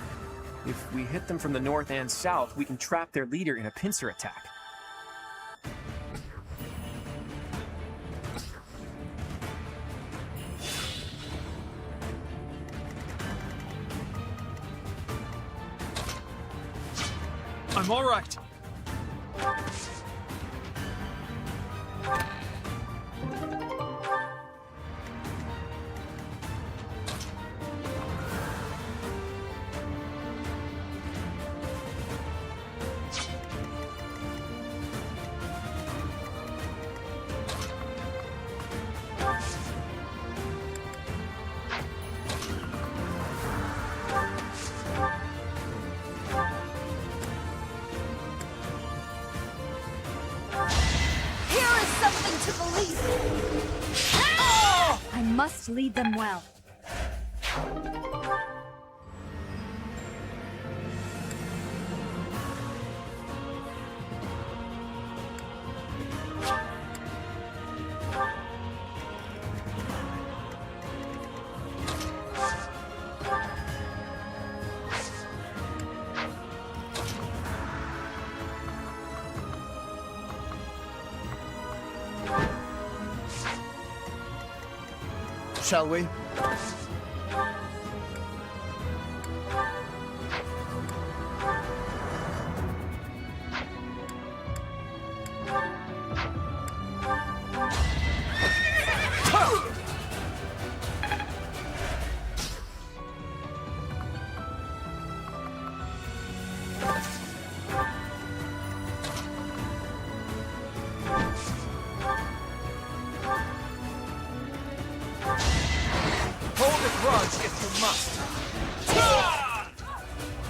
If we hit them from the north and south, we can trap their leader in a pincer attack.
I'm all right.
I must lead them well.
Shall we?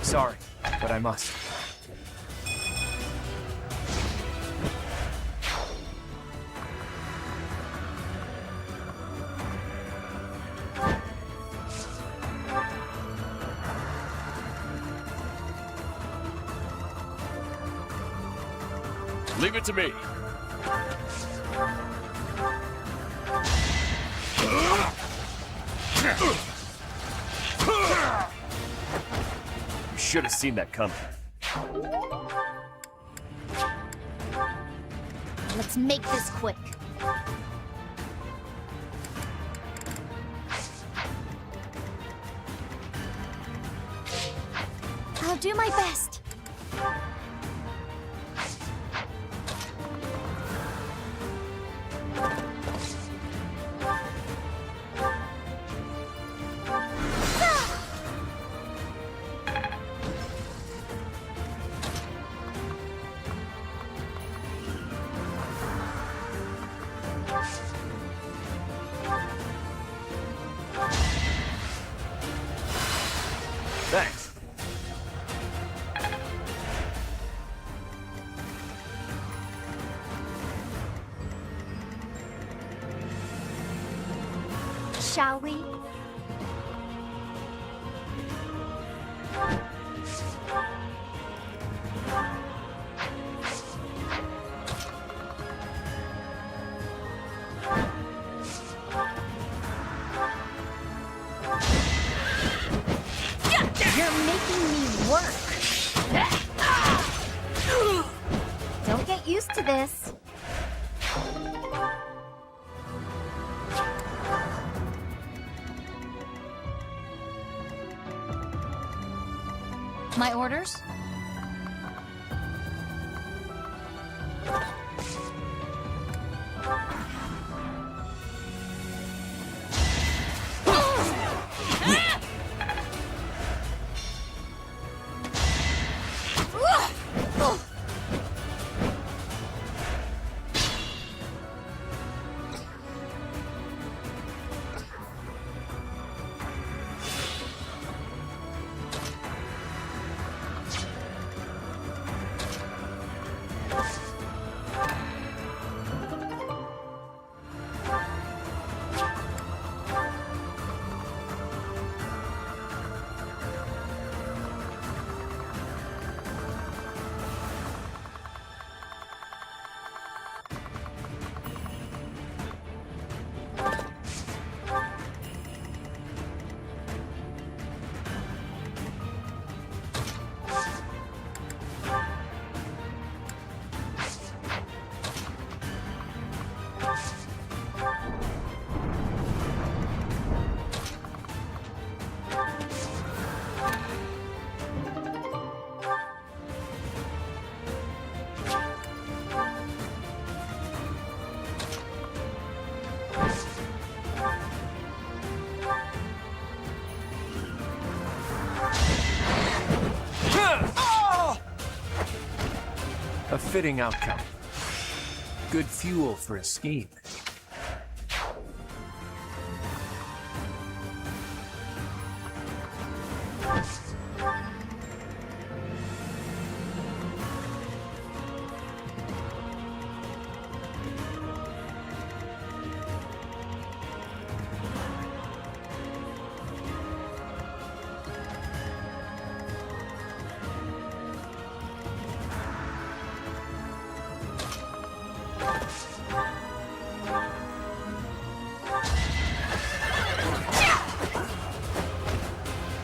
Sorry, but I must.
Leave it to me.
You should have seen that coming.
Let's make this quick. I'll do my best.
Thanks.
Shall we?
this.
My orders?
A fitting outcome. Good fuel for a scheme.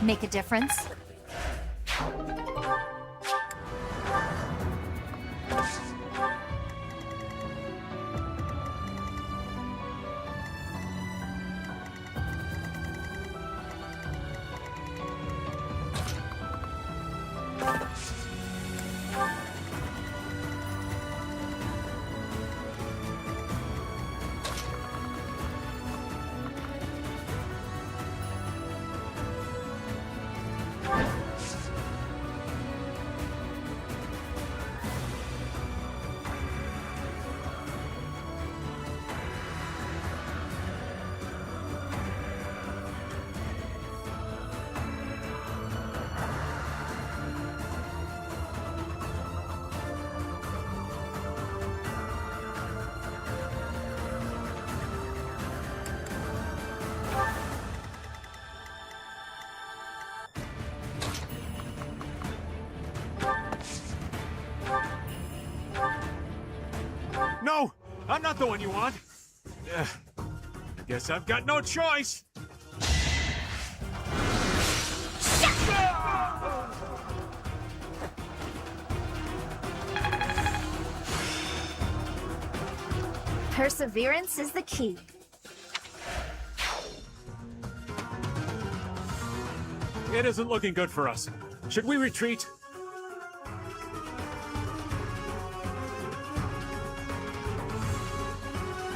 Make a difference?
No! I'm not the one you want! Guess I've got no choice!
Perseverance is the key.
It isn't looking good for us. Should we retreat?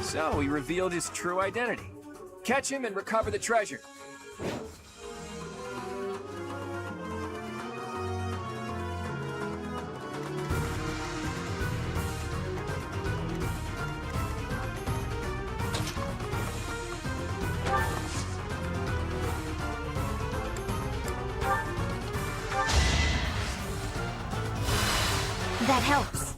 So, he revealed his true identity. Catch him and recover the treasure.
That helps.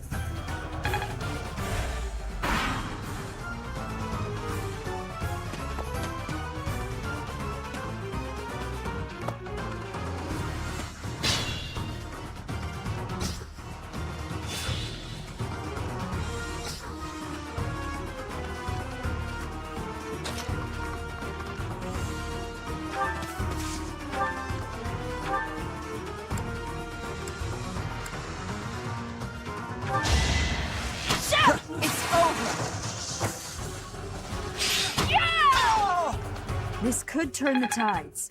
could turn the tides.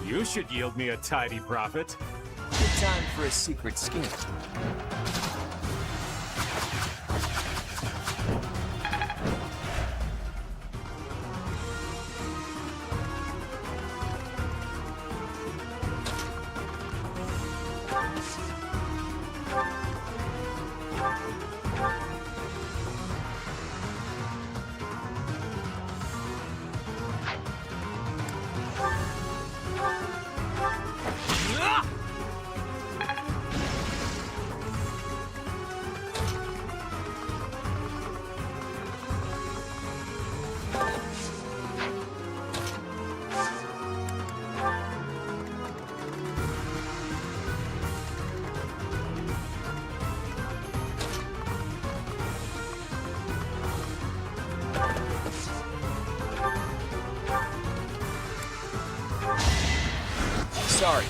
You should yield me a tidy profit.
Good time for a secret scheme. Sorry.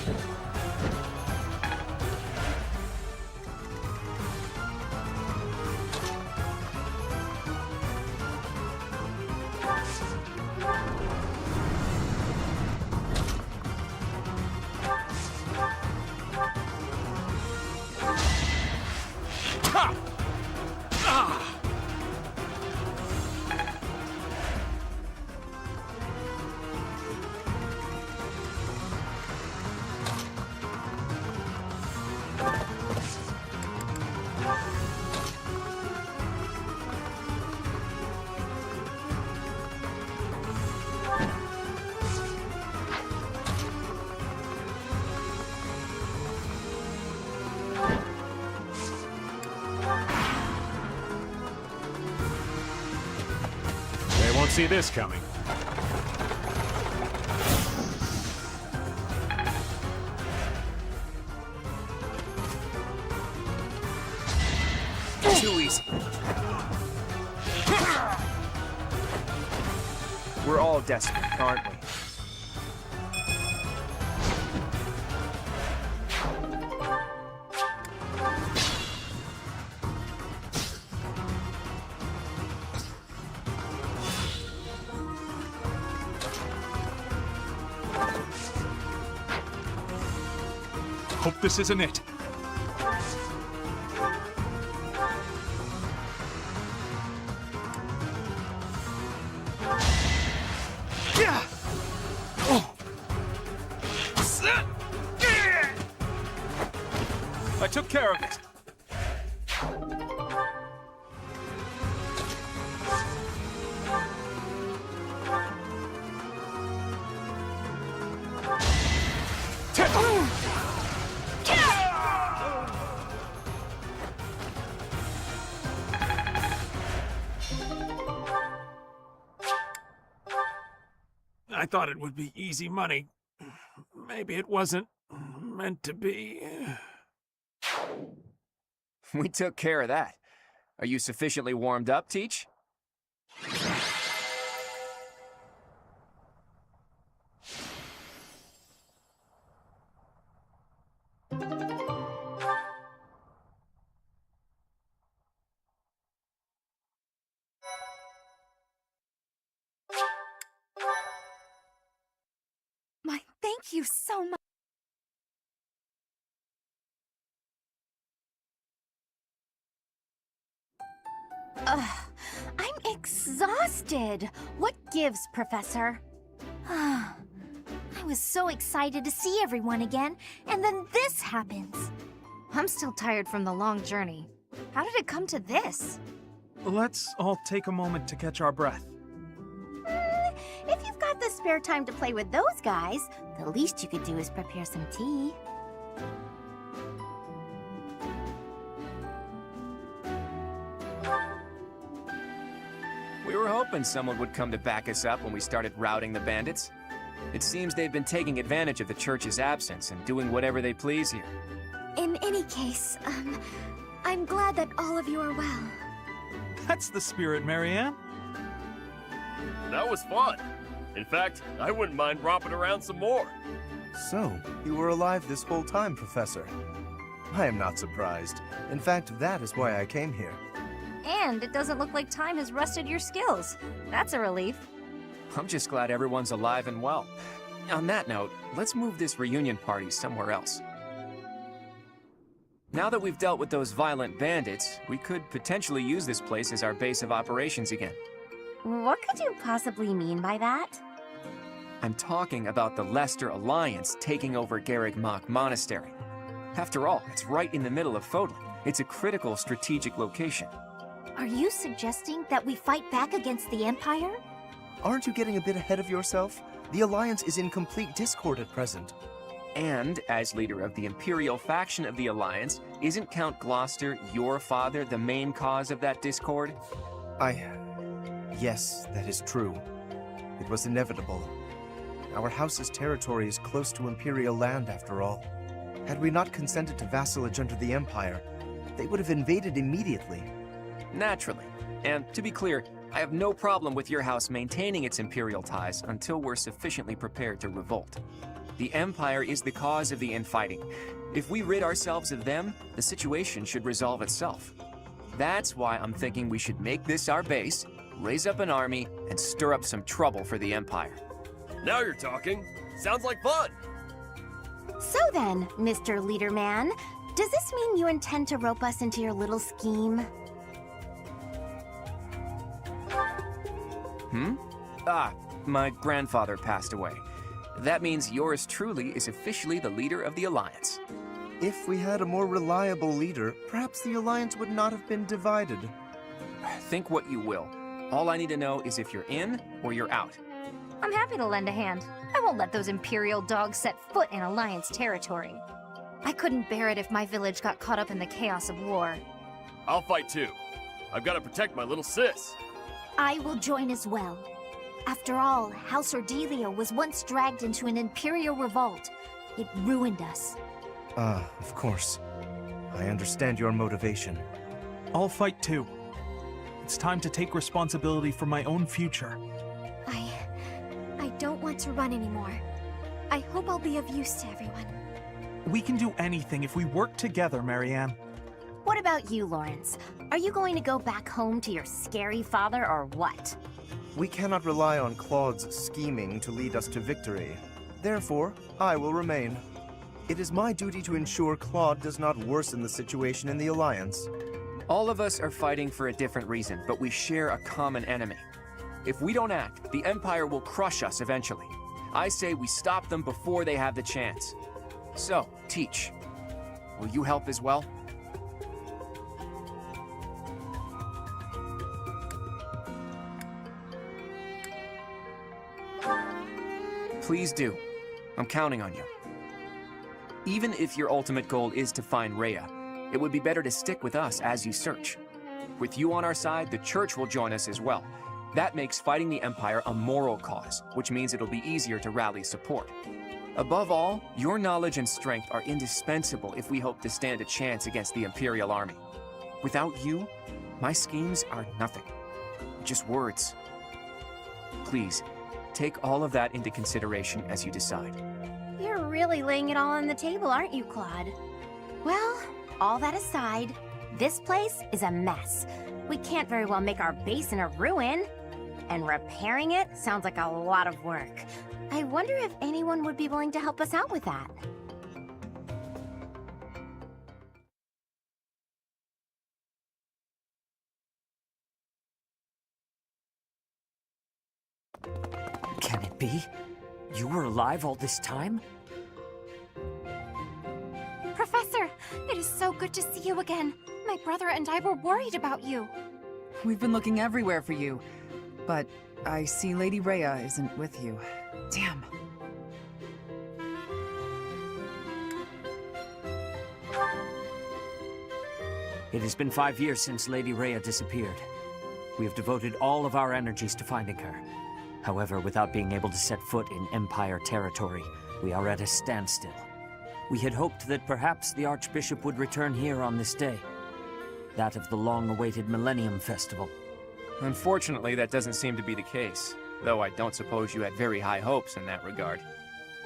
They won't see this coming.
Too easy. We're all desperate, aren't we?
Hope this isn't it. I took care of it. I thought it would be easy money. Maybe it wasn't meant to be.
We took care of that. Are you sufficiently warmed up, Teach?
Thank you so much. I'm exhausted. What gives, Professor? I was so excited to see everyone again, and then this happens.
I'm still tired from the long journey. How did it come to this?
Let's all take a moment to catch our breath.
If you've got the spare time to play with those guys, the least you could do is prepare some tea.
We were hoping someone would come to back us up when we started routing the bandits. It seems they've been taking advantage of the church's absence and doing whatever they please here.
In any case, I'm glad that all of you are well.
That's the spirit, Marianne.
That was fun. In fact, I wouldn't mind romping around some more.
So, you were alive this whole time, Professor. I am not surprised. In fact, that is why I came here.
And it doesn't look like time has rusted your skills. That's a relief.
I'm just glad everyone's alive and well. On that note, let's move this reunion party somewhere else. Now that we've dealt with those violent bandits, we could potentially use this place as our base of operations again.
What could you possibly mean by that?
I'm talking about the Leicester Alliance taking over Garreg Mach Monastery. After all, it's right in the middle of Fódlan. It's a critical strategic location.
Are you suggesting that we fight back against the Empire?
Aren't you getting a bit ahead of yourself? The Alliance is in complete discord at present.
And, as leader of the Imperial faction of the Alliance, isn't Count Gloucester, your father, the main cause of that discord?
Yes, that is true. It was inevitable. Our house's territory is close to Imperial land, after all. Had we not consented to vassalage under the Empire, they would have invaded immediately.
Naturally. And, to be clear, I have no problem with your house maintaining its Imperial ties until we're sufficiently prepared to revolt. The Empire is the cause of the infighting. If we rid ourselves of them, the situation should resolve itself. That's why I'm thinking we should make this our base, raise up an army, and stir up some trouble for the Empire.
Now you're talking. Sounds like fun.
So then, Mr. Leaderman, does this mean you intend to rope us into your little scheme?
My grandfather passed away. That means yours truly is officially the leader of the Alliance.
If we had a more reliable leader, perhaps the Alliance would not have been divided.
Think what you will. All I need to know is if you're in or you're out.
I'm happy to lend a hand. I won't let those Imperial dogs set foot in Alliance territory. I couldn't bear it if my village got caught up in the chaos of war.
I'll fight too. I've got to protect my little sis.
I will join as well. After all, House Ordelia was once dragged into an Imperial revolt. It ruined us.
Of course. I understand your motivation.
I'll fight too. It's time to take responsibility for my own future.
I don't want to run anymore. I hope I'll be of use to everyone.
We can do anything if we work together, Marianne.
What about you, Lawrence? Are you going to go back home to your scary father or what?
We cannot rely on Claude's scheming to lead us to victory. Therefore, I will remain. It is my duty to ensure Claude does not worsen the situation in the Alliance.
All of us are fighting for a different reason, but we share a common enemy. If we don't act, the Empire will crush us eventually. I say we stop them before they have the chance. So, Teach, will you help as well? Please do. I'm counting on you. Even if your ultimate goal is to find Rhea, it would be better to stick with us as you search. With you on our side, the Church will join us as well. That makes fighting the Empire a moral cause, which means it'll be easier to rally support. Above all, your knowledge and strength are indispensable if we hope to stand a chance against the Imperial Army. Without you, my schemes are nothing. Just words. Please, take all of that into consideration as you decide.
You're really laying it all on the table, aren't you, Claude? Well, all that aside, this place is a mess. We can't very well make our base in a ruin. And repairing it sounds like a lot of work. I wonder if anyone would be willing to help us out with that.
Can it be? You were alive all this time?
Professor, it is so good to see you again. My brother and I were worried about you.
We've been looking everywhere for you, but I see Lady Rhea isn't with you. Damn.
It has been 5 years since Lady Rhea disappeared. We have devoted all of our energies to finding her. However, without being able to set foot in Empire territory, we are at a standstill. We had hoped that perhaps the Archbishop would return here on this day. That of the long-awaited Millennium Festival.
Unfortunately, that doesn't seem to be the case, though I don't suppose you had very high hopes in that regard.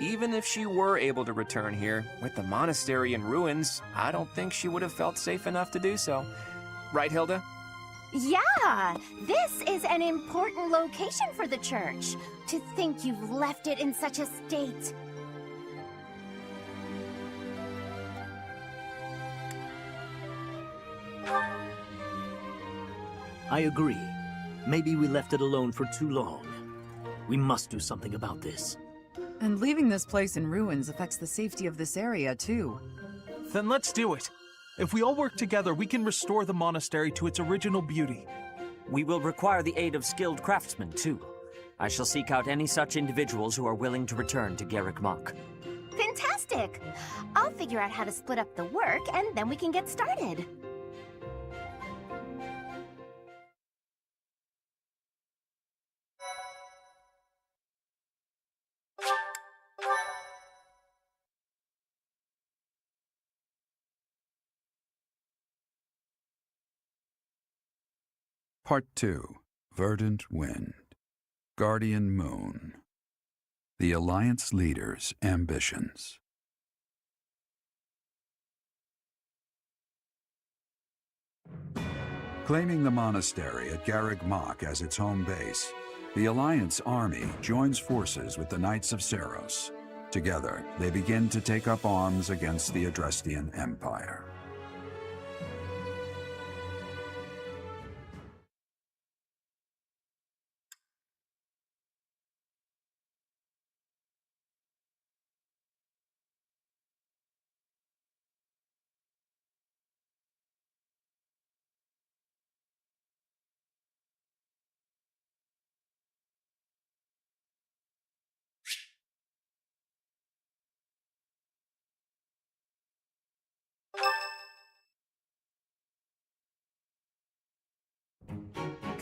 Even if she were able to return here, with the monastery in ruins, I don't think she would have felt safe enough to do so. Right, Hilda?
Yeah, this is an important location for the church. To think you've left it in such a state.
I agree. Maybe we left it alone for too long. We must do something about this.
And leaving this place in ruins affects the safety of this area, too.
Then let's do it. If we all work together, we can restore the monastery to its original beauty.
We will require the aid of skilled craftsmen, too. I shall seek out any such individuals who are willing to return to Garreg Mach.
Fantastic! I'll figure out how to split up the work, and then we can get started.
Part 2. Verdant Wind. Guardian Moon. The Alliance Leader's Ambitions. Claiming the monastery at Garreg Mach as its home base, the Alliance army joins forces with the Knights of Seiros. Together, they begin to take up arms against the Adrestian Empire.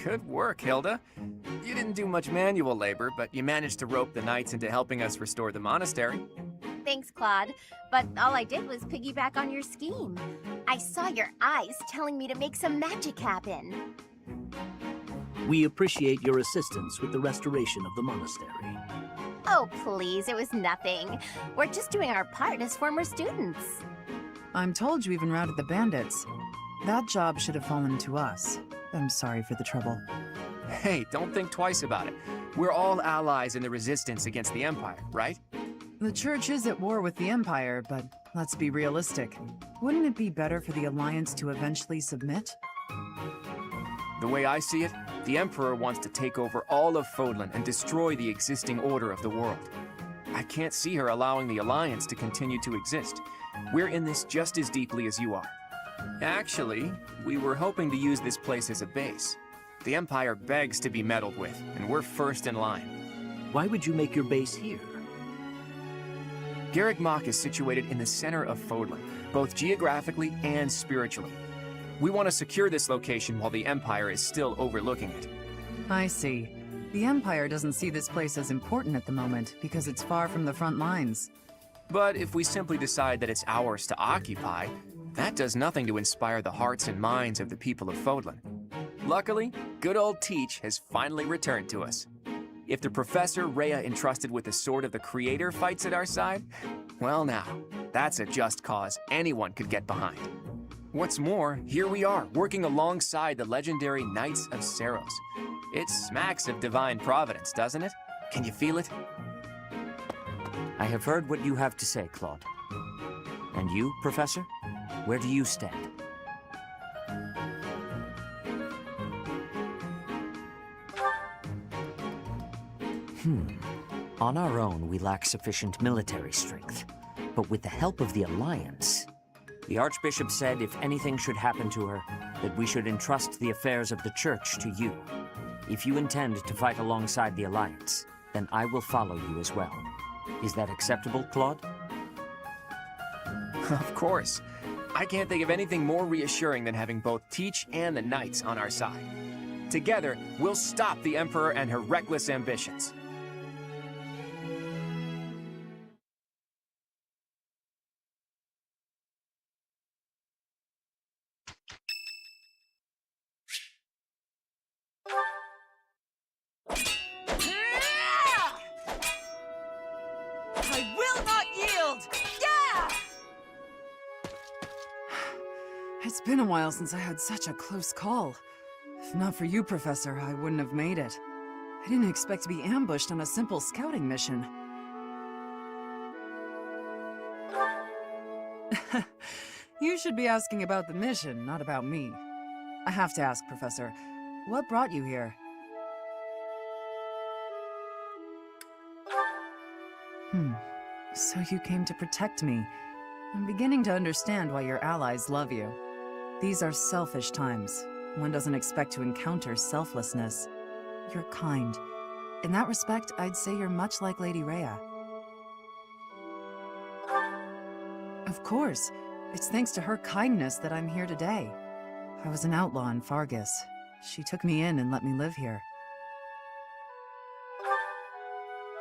Good work, Hilda. You didn't do much manual labor, but you managed to rope the knights into helping us restore the monastery.
Thanks, Claude. But all I did was piggyback on your scheme. I saw your eyes telling me to make some magic happen.
We appreciate your assistance with the restoration of the monastery.
Oh, please, it was nothing. We're just doing our part as former students.
I'm told you even routed the bandits. That job should have fallen to us. I'm sorry for the trouble.
Hey, don't think twice about it. We're all allies in the resistance against the Empire, right?
The Church is at war with the Empire, but let's be realistic. Wouldn't it be better for the Alliance to eventually submit?
The way I see it, the Emperor wants to take over all of Fódlan and destroy the existing order of the world. I can't see her allowing the Alliance to continue to exist. We're in this just as deeply as you are. Actually, we were hoping to use this place as a base. The Empire begs to be meddled with, and we're first in line.
Why would you make your base here?
Garreg Mach is situated in the center of Fódlan, both geographically and spiritually. We want to secure this location while the Empire is still overlooking it.
I see. The Empire doesn't see this place as important at the moment because it's far from the front lines.
But if we simply decide that it's ours to occupy, that does nothing to inspire the hearts and minds of the people of Fódlan. Luckily, good old Teach has finally returned to us. If the Professor Rhea entrusted with the Sword of the Creator fights at our side, well now, that's a just cause anyone could get behind. What's more, here we are, working alongside the legendary Knights of Seiros. It smacks of divine providence, doesn't it? Can you feel it?
I have heard what you have to say, Claude. And you, Professor? Where do you stand? On our own, we lack sufficient military strength. But with the help of the Alliance... The Archbishop said if anything should happen to her, that we should entrust the affairs of the Church to you. If you intend to fight alongside the Alliance, then I will follow you as well. Is that acceptable, Claude?
Of course. I can't think of anything more reassuring than having both Teach and the Knights on our side. Together, we'll stop the Emperor and her reckless ambitions.
I will not yield! Yeah! It's been a while since I had such a close call. If not for you, Professor, I wouldn't have made it. I didn't expect to be ambushed on a simple scouting mission. You should be asking about the mission, not about me. I have to ask, Professor, what brought you here? So you came to protect me. I'm beginning to understand why your allies love you. These are selfish times. One doesn't expect to encounter selflessness. You're kind. In that respect, I'd say you're much like Lady Rhea. Of course. It's thanks to her kindness that I'm here today. I was an outlaw in Fargus. She took me in and let me live here.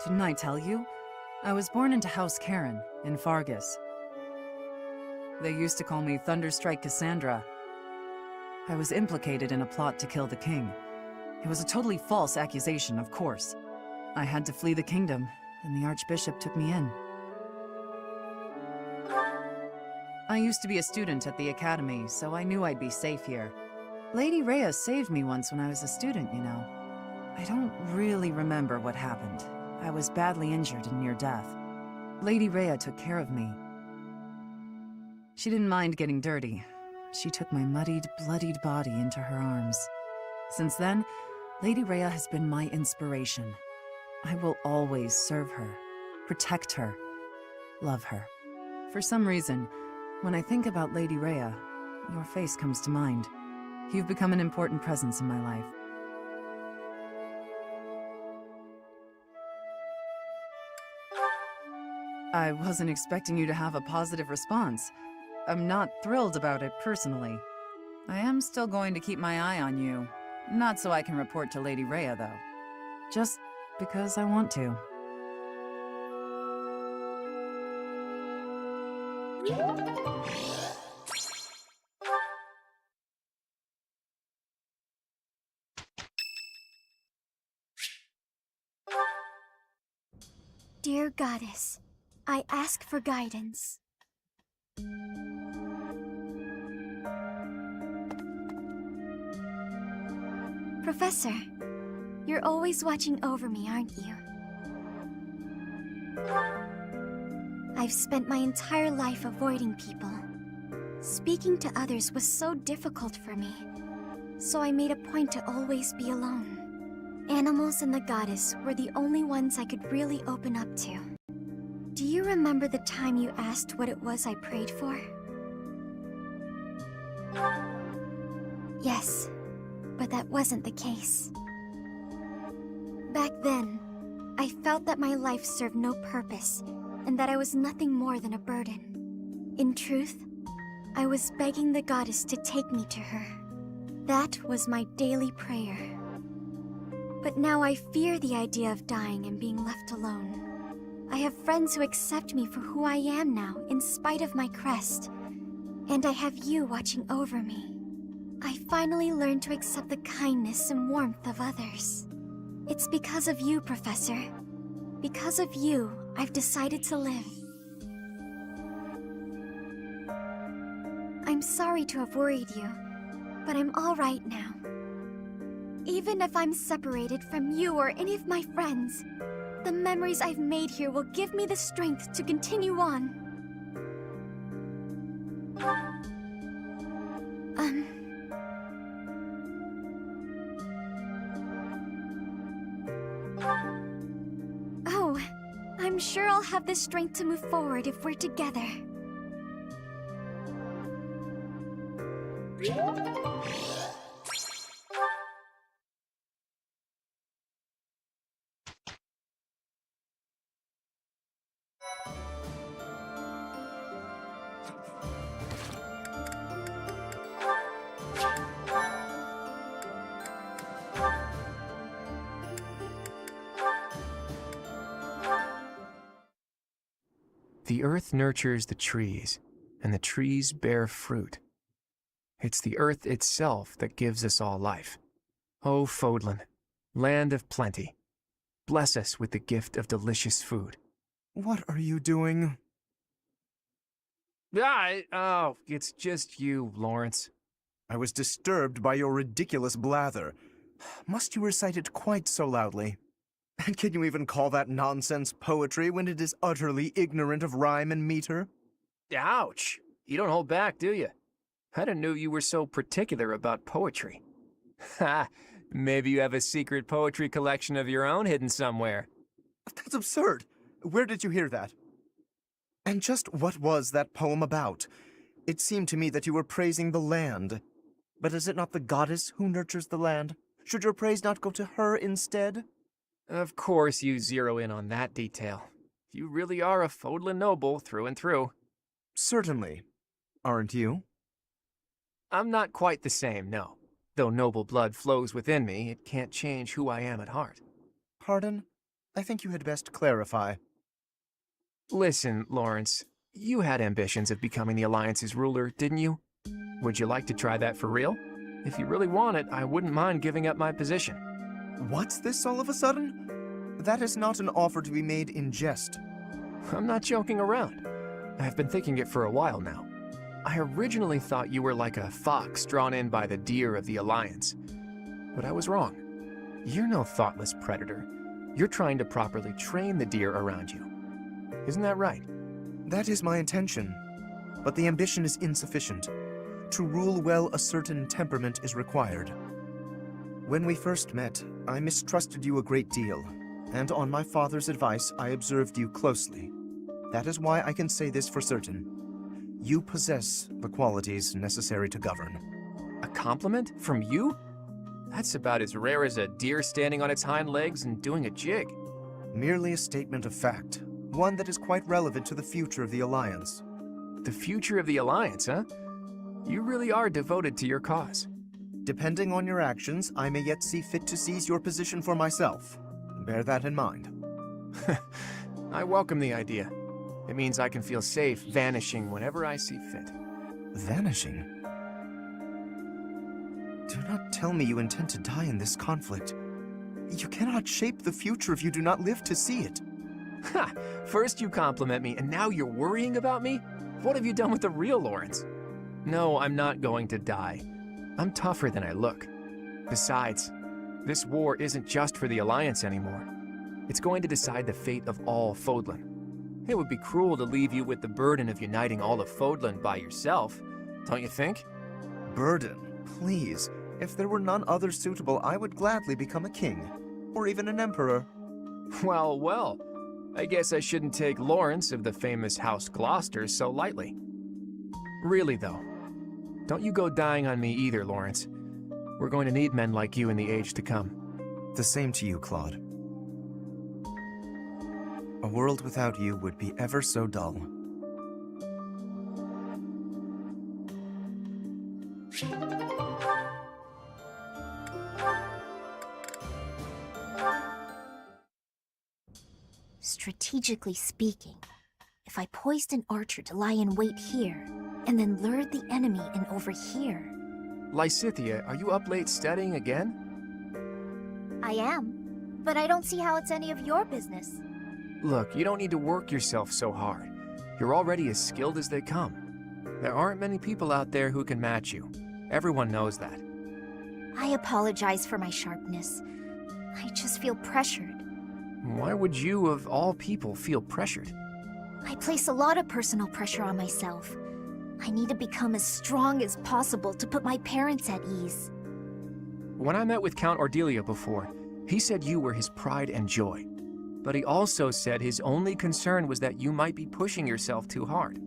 Didn't I tell you? I was born into House Karen, in Fargus. They used to call me Thunderstrike Cassandra. I was implicated in a plot to kill the king. It was a totally false accusation, of course. I had to flee the kingdom, and the Archbishop took me in. I used to be a student at the academy, so I knew I'd be safe here. Lady Rhea saved me once when I was a student, you know. I don't really remember what happened. I was badly injured and near death. Lady Rhea took care of me. She didn't mind getting dirty. She took my muddied, bloodied body into her arms. Since then, Lady Rhea has been my inspiration. I will always serve her, protect her, love her. For some reason, when I think about Lady Rhea, your face comes to mind. You've become an important presence in my life. I wasn't expecting you to have a positive response. I'm not thrilled about it personally. I am still going to keep my eye on you. Not so I can report to Lady Rhea, though. Just because I want to.
Dear Goddess, I ask for guidance. Professor, you're always watching over me, aren't you? I've spent my entire life avoiding people. Speaking to others was so difficult for me, so I made a point to always be alone. Animals and the goddess were the only ones I could really open up to. Do you remember the time you asked what it was I prayed for? Yes, but that wasn't the case. Back then, I felt that my life served no purpose, and that I was nothing more than a burden. In truth, I was begging the goddess to take me to her. That was my daily prayer. But now I fear the idea of dying and being left alone. I have friends who accept me for who I am now, in spite of my crest. And I have you watching over me. I finally learned to accept the kindness and warmth of others. It's because of you, Professor. Because of you, I've decided to live. I'm sorry to have worried you, but I'm all right now. Even if I'm separated from you or any of my friends, the memories I've made here will give me the strength to continue on. Oh, I'm sure I'll have the strength to move forward if we're together.
The earth nurtures the trees, and the trees bear fruit. It's the earth itself that gives us all life. O Fódlan, land of plenty, bless us with the gift of delicious food.
What are you doing?
Oh, it's just you, Lawrence.
I was disturbed by your ridiculous blather. Must you recite it quite so loudly? And can you even call that nonsense poetry when it is utterly ignorant of rhyme and meter?
Ouch! You don't hold back, do you? I didn't know you were so particular about poetry. Ha! Maybe you have a secret poetry collection of your own hidden somewhere.
That's absurd. Where did you hear that? And just what was that poem about? It seemed to me that you were praising the land. But is it not the goddess who nurtures the land? Should your praise not go to her instead?
Of course you zero in on that detail. You really are a Fódlan noble through and through.
Certainly. Aren't you?
I'm not quite the same, no. Though noble blood flows within me, it can't change who I am at heart.
Pardon? I think you had best clarify.
Listen, Lawrence, you had ambitions of becoming the Alliance's ruler, didn't you? Would you like to try that for real? If you really want it, I wouldn't mind giving up my position.
What's this all of a sudden? That is not an offer to be made in jest.
I'm not joking around. I've been thinking it for a while now. I originally thought you were like a fox drawn in by the deer of the Alliance. But I was wrong. You're no thoughtless predator. You're trying to properly train the deer around you. Isn't that right?
That is my intention. But the ambition is insufficient. To rule well, a certain temperament is required. When we first met, I mistrusted you a great deal, and on my father's advice, I observed you closely. That is why I can say this for certain. You possess the qualities necessary to govern.
A compliment? From you? That's about as rare as a deer standing on its hind legs and doing a jig.
Merely a statement of fact, one that is quite relevant to the future of the Alliance.
The future of the Alliance, huh? You really are devoted to your cause.
Depending on your actions, I may yet see fit to seize your position for myself. Bear that in mind.
I welcome the idea. It means I can feel safe vanishing whenever I see fit.
Vanishing? Do not tell me you intend to die in this conflict. You cannot shape the future if you do not live to see it.
Ha! First you compliment me, and now you're worrying about me? What have you done with the real Lawrence? No, I'm not going to die. I'm tougher than I look. Besides, this war isn't just for the Alliance anymore. It's going to decide the fate of all Fódlan. It would be cruel to leave you with the burden of uniting all of Fódlan by yourself, don't you think?
Burden? Please. If there were none other suitable, I would gladly become a king. Or even an emperor.
Well, well. I guess I shouldn't take Lawrence of the famous House Gloucester so lightly. Really, though. Don't you go dying on me either, Lawrence. We're going to need men like you in the age to come.
The same to you, Claude. A world without you would be ever so dull.
Strategically speaking, if I poised an archer to lie in wait here, and then lured the enemy in over here...
Lysithea, are you up late studying again?
I am, but I don't see how it's any of your business.
Look, you don't need to work yourself so hard. You're already as skilled as they come. There aren't many people out there who can match you. Everyone knows that.
I apologize for my sharpness. I just feel pressured.
Why would you, of all people, feel pressured?
I place a lot of personal pressure on myself. I need to become as strong as possible to put my parents at ease.
When I met with Count Ordelia before, he said you were his pride and joy. But he also said his only concern was that you might be pushing yourself too hard.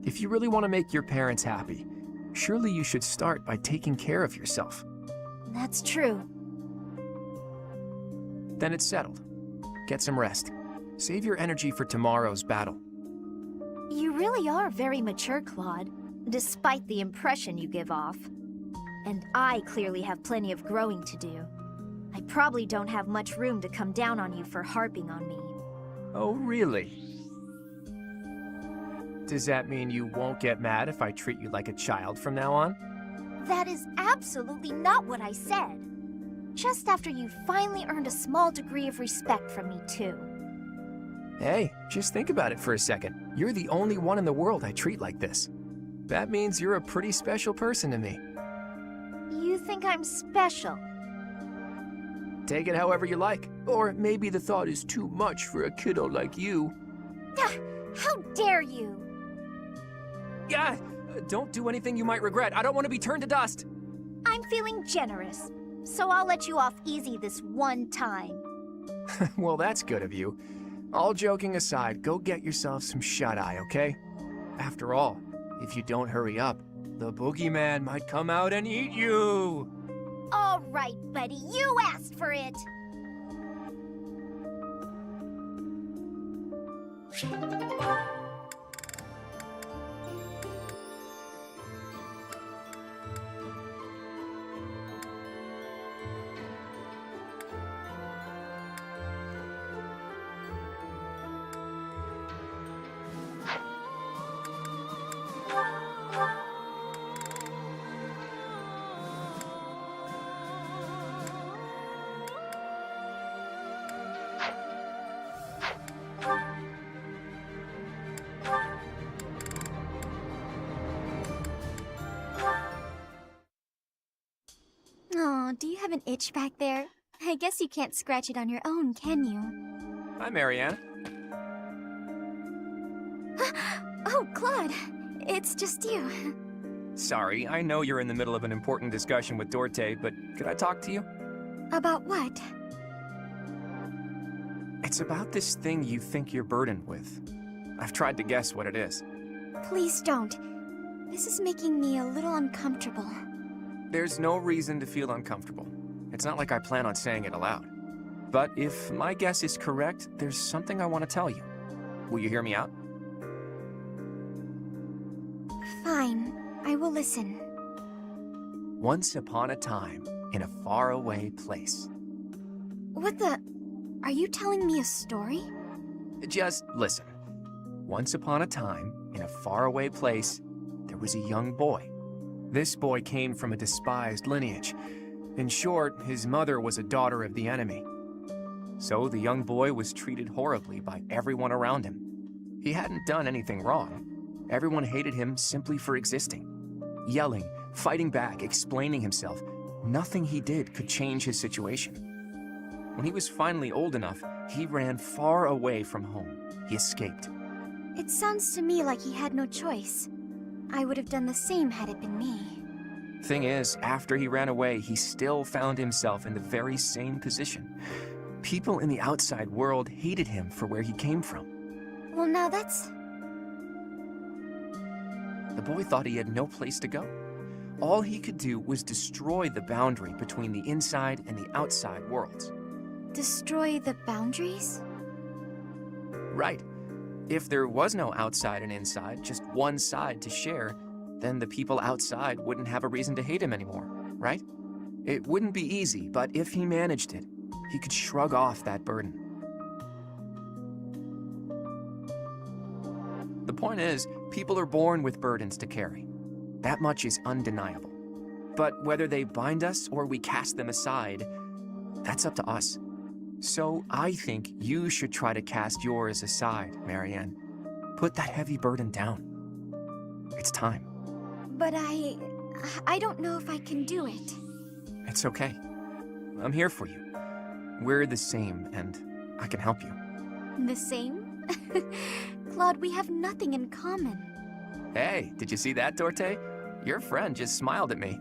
If you really want to make your parents happy, surely you should start by taking care of yourself.
That's true.
Then it's settled. Get some rest. Save your energy for tomorrow's battle.
You really are very mature, Claude, despite the impression you give off. And I clearly have plenty of growing to do. I probably don't have much room to come down on you for harping on me.
Oh, really? Does that mean you won't get mad if I treat you like a child from now on?
That is absolutely not what I said. Just after you finally earned a small degree of respect from me, too.
Hey, just think about it for a second. You're the only one in the world I treat like this. That means you're a pretty special person to me.
You think I'm special?
Take it however you like. Or maybe the thought is too much for a kiddo like you.
How dare you!
Yeah, don't do anything you might regret. I don't want to be turned to dust.
I'm feeling generous, so I'll let you off easy this one time.
Well, that's good of you. All joking aside, go get yourself some shut-eye, okay? After all, if you don't hurry up, the boogeyman might come out and eat you!
All right, buddy, you asked for it! Oh, do you have an itch back there? I guess you can't scratch it on your own, can you?
Hi, Marianne.
Oh, Claude. It's just you.
Sorry, I know you're in the middle of an important discussion with Dorte, but could I talk to you?
About what?
It's about this thing you think you're burdened with. I've tried to guess what it is.
Please don't. This is making me a little uncomfortable.
There's no reason to feel uncomfortable. It's not like I plan on saying it aloud. But if my guess is correct, there's something I want to tell you. Will you hear me out?
Fine. I will listen.
Once upon a time, in a faraway place.
What the... Are you telling me a story?
Just listen. Once upon a time, in a faraway place, there was a young boy. This boy came from a despised lineage. In short, his mother was a daughter of the enemy. So the young boy was treated horribly by everyone around him. He hadn't done anything wrong. Everyone hated him simply for existing. Yelling, fighting back, explaining himself. Nothing he did could change his situation. When he was finally old enough, he ran far away from home. He escaped.
It sounds to me like he had no choice. I would have done the same had it been me.
Thing is, after he ran away, he still found himself in the very same position. People in the outside world hated him for where he came from.
Well, now that's...
The boy thought he had no place to go. All he could do was destroy the boundary between the inside and the outside worlds.
Destroy the boundaries?
Right. If there was no outside and inside, just one side to share, then the people outside wouldn't have a reason to hate him anymore, right? It wouldn't be easy, but if he managed it, he could shrug off that burden. The point is, people are born with burdens to carry. That much is undeniable. But whether they bind us or we cast them aside, that's up to us. So I think you should try to cast yours aside, Marianne. Put that heavy burden down. It's time.
But I don't know if I can do it.
It's okay. I'm here for you. We're the same, and I can help you.
The same? Claude, we have nothing in common.
Hey, did you see that, Dorte? Your friend just smiled at me.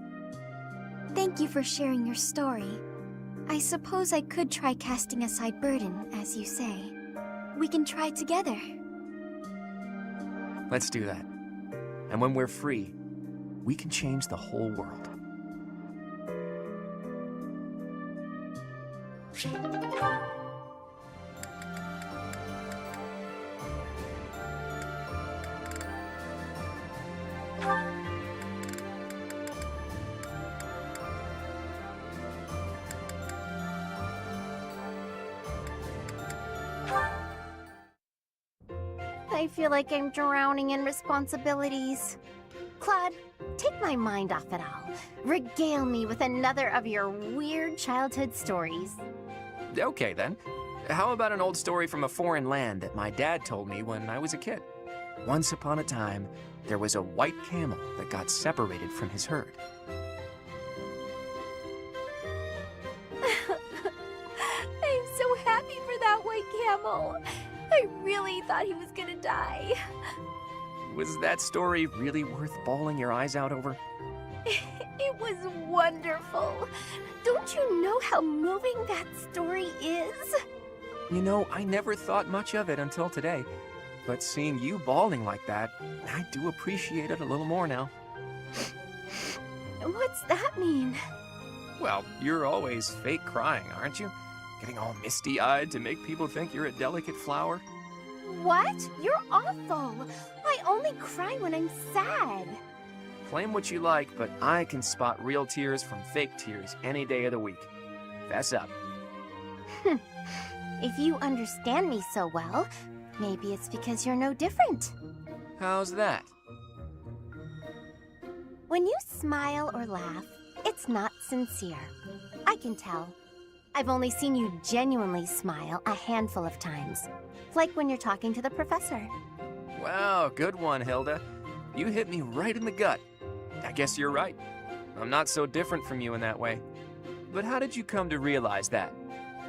Thank you for sharing your story. I suppose I could try casting aside burden, as you say. We can try together.
Let's do that. And when we're free, we can change the whole world.
I feel like I'm drowning in responsibilities. Claude, take my mind off it all. Regale me with another of your weird childhood stories.
Okay, then. How about an old story from a foreign land that my dad told me when I was a kid? Once upon a time, there was a white camel that got separated from his herd.
I'm so happy for that white camel. I really thought he was gonna die.
Was that story really worth bawling your eyes out over?
It was wonderful. Don't you know how moving that story is?
You know, I never thought much of it until today. But seeing you bawling like that, I do appreciate it a little more now.
What's that mean?
Well, you're always fake crying, aren't you? Getting all misty-eyed to make people think you're a delicate flower?
What? You're awful. I only cry when I'm sad.
Claim what you like, but I can spot real tears from fake tears any day of the week. Fess up.
If you understand me so well, maybe it's because you're no different.
How's that?
When you smile or laugh, it's not sincere. I can tell. I've only seen you genuinely smile a handful of times. Like when you're talking to the professor.
Wow, good one, Hilda. You hit me right in the gut. I guess you're right. I'm not so different from you in that way. But how did you come to realize that?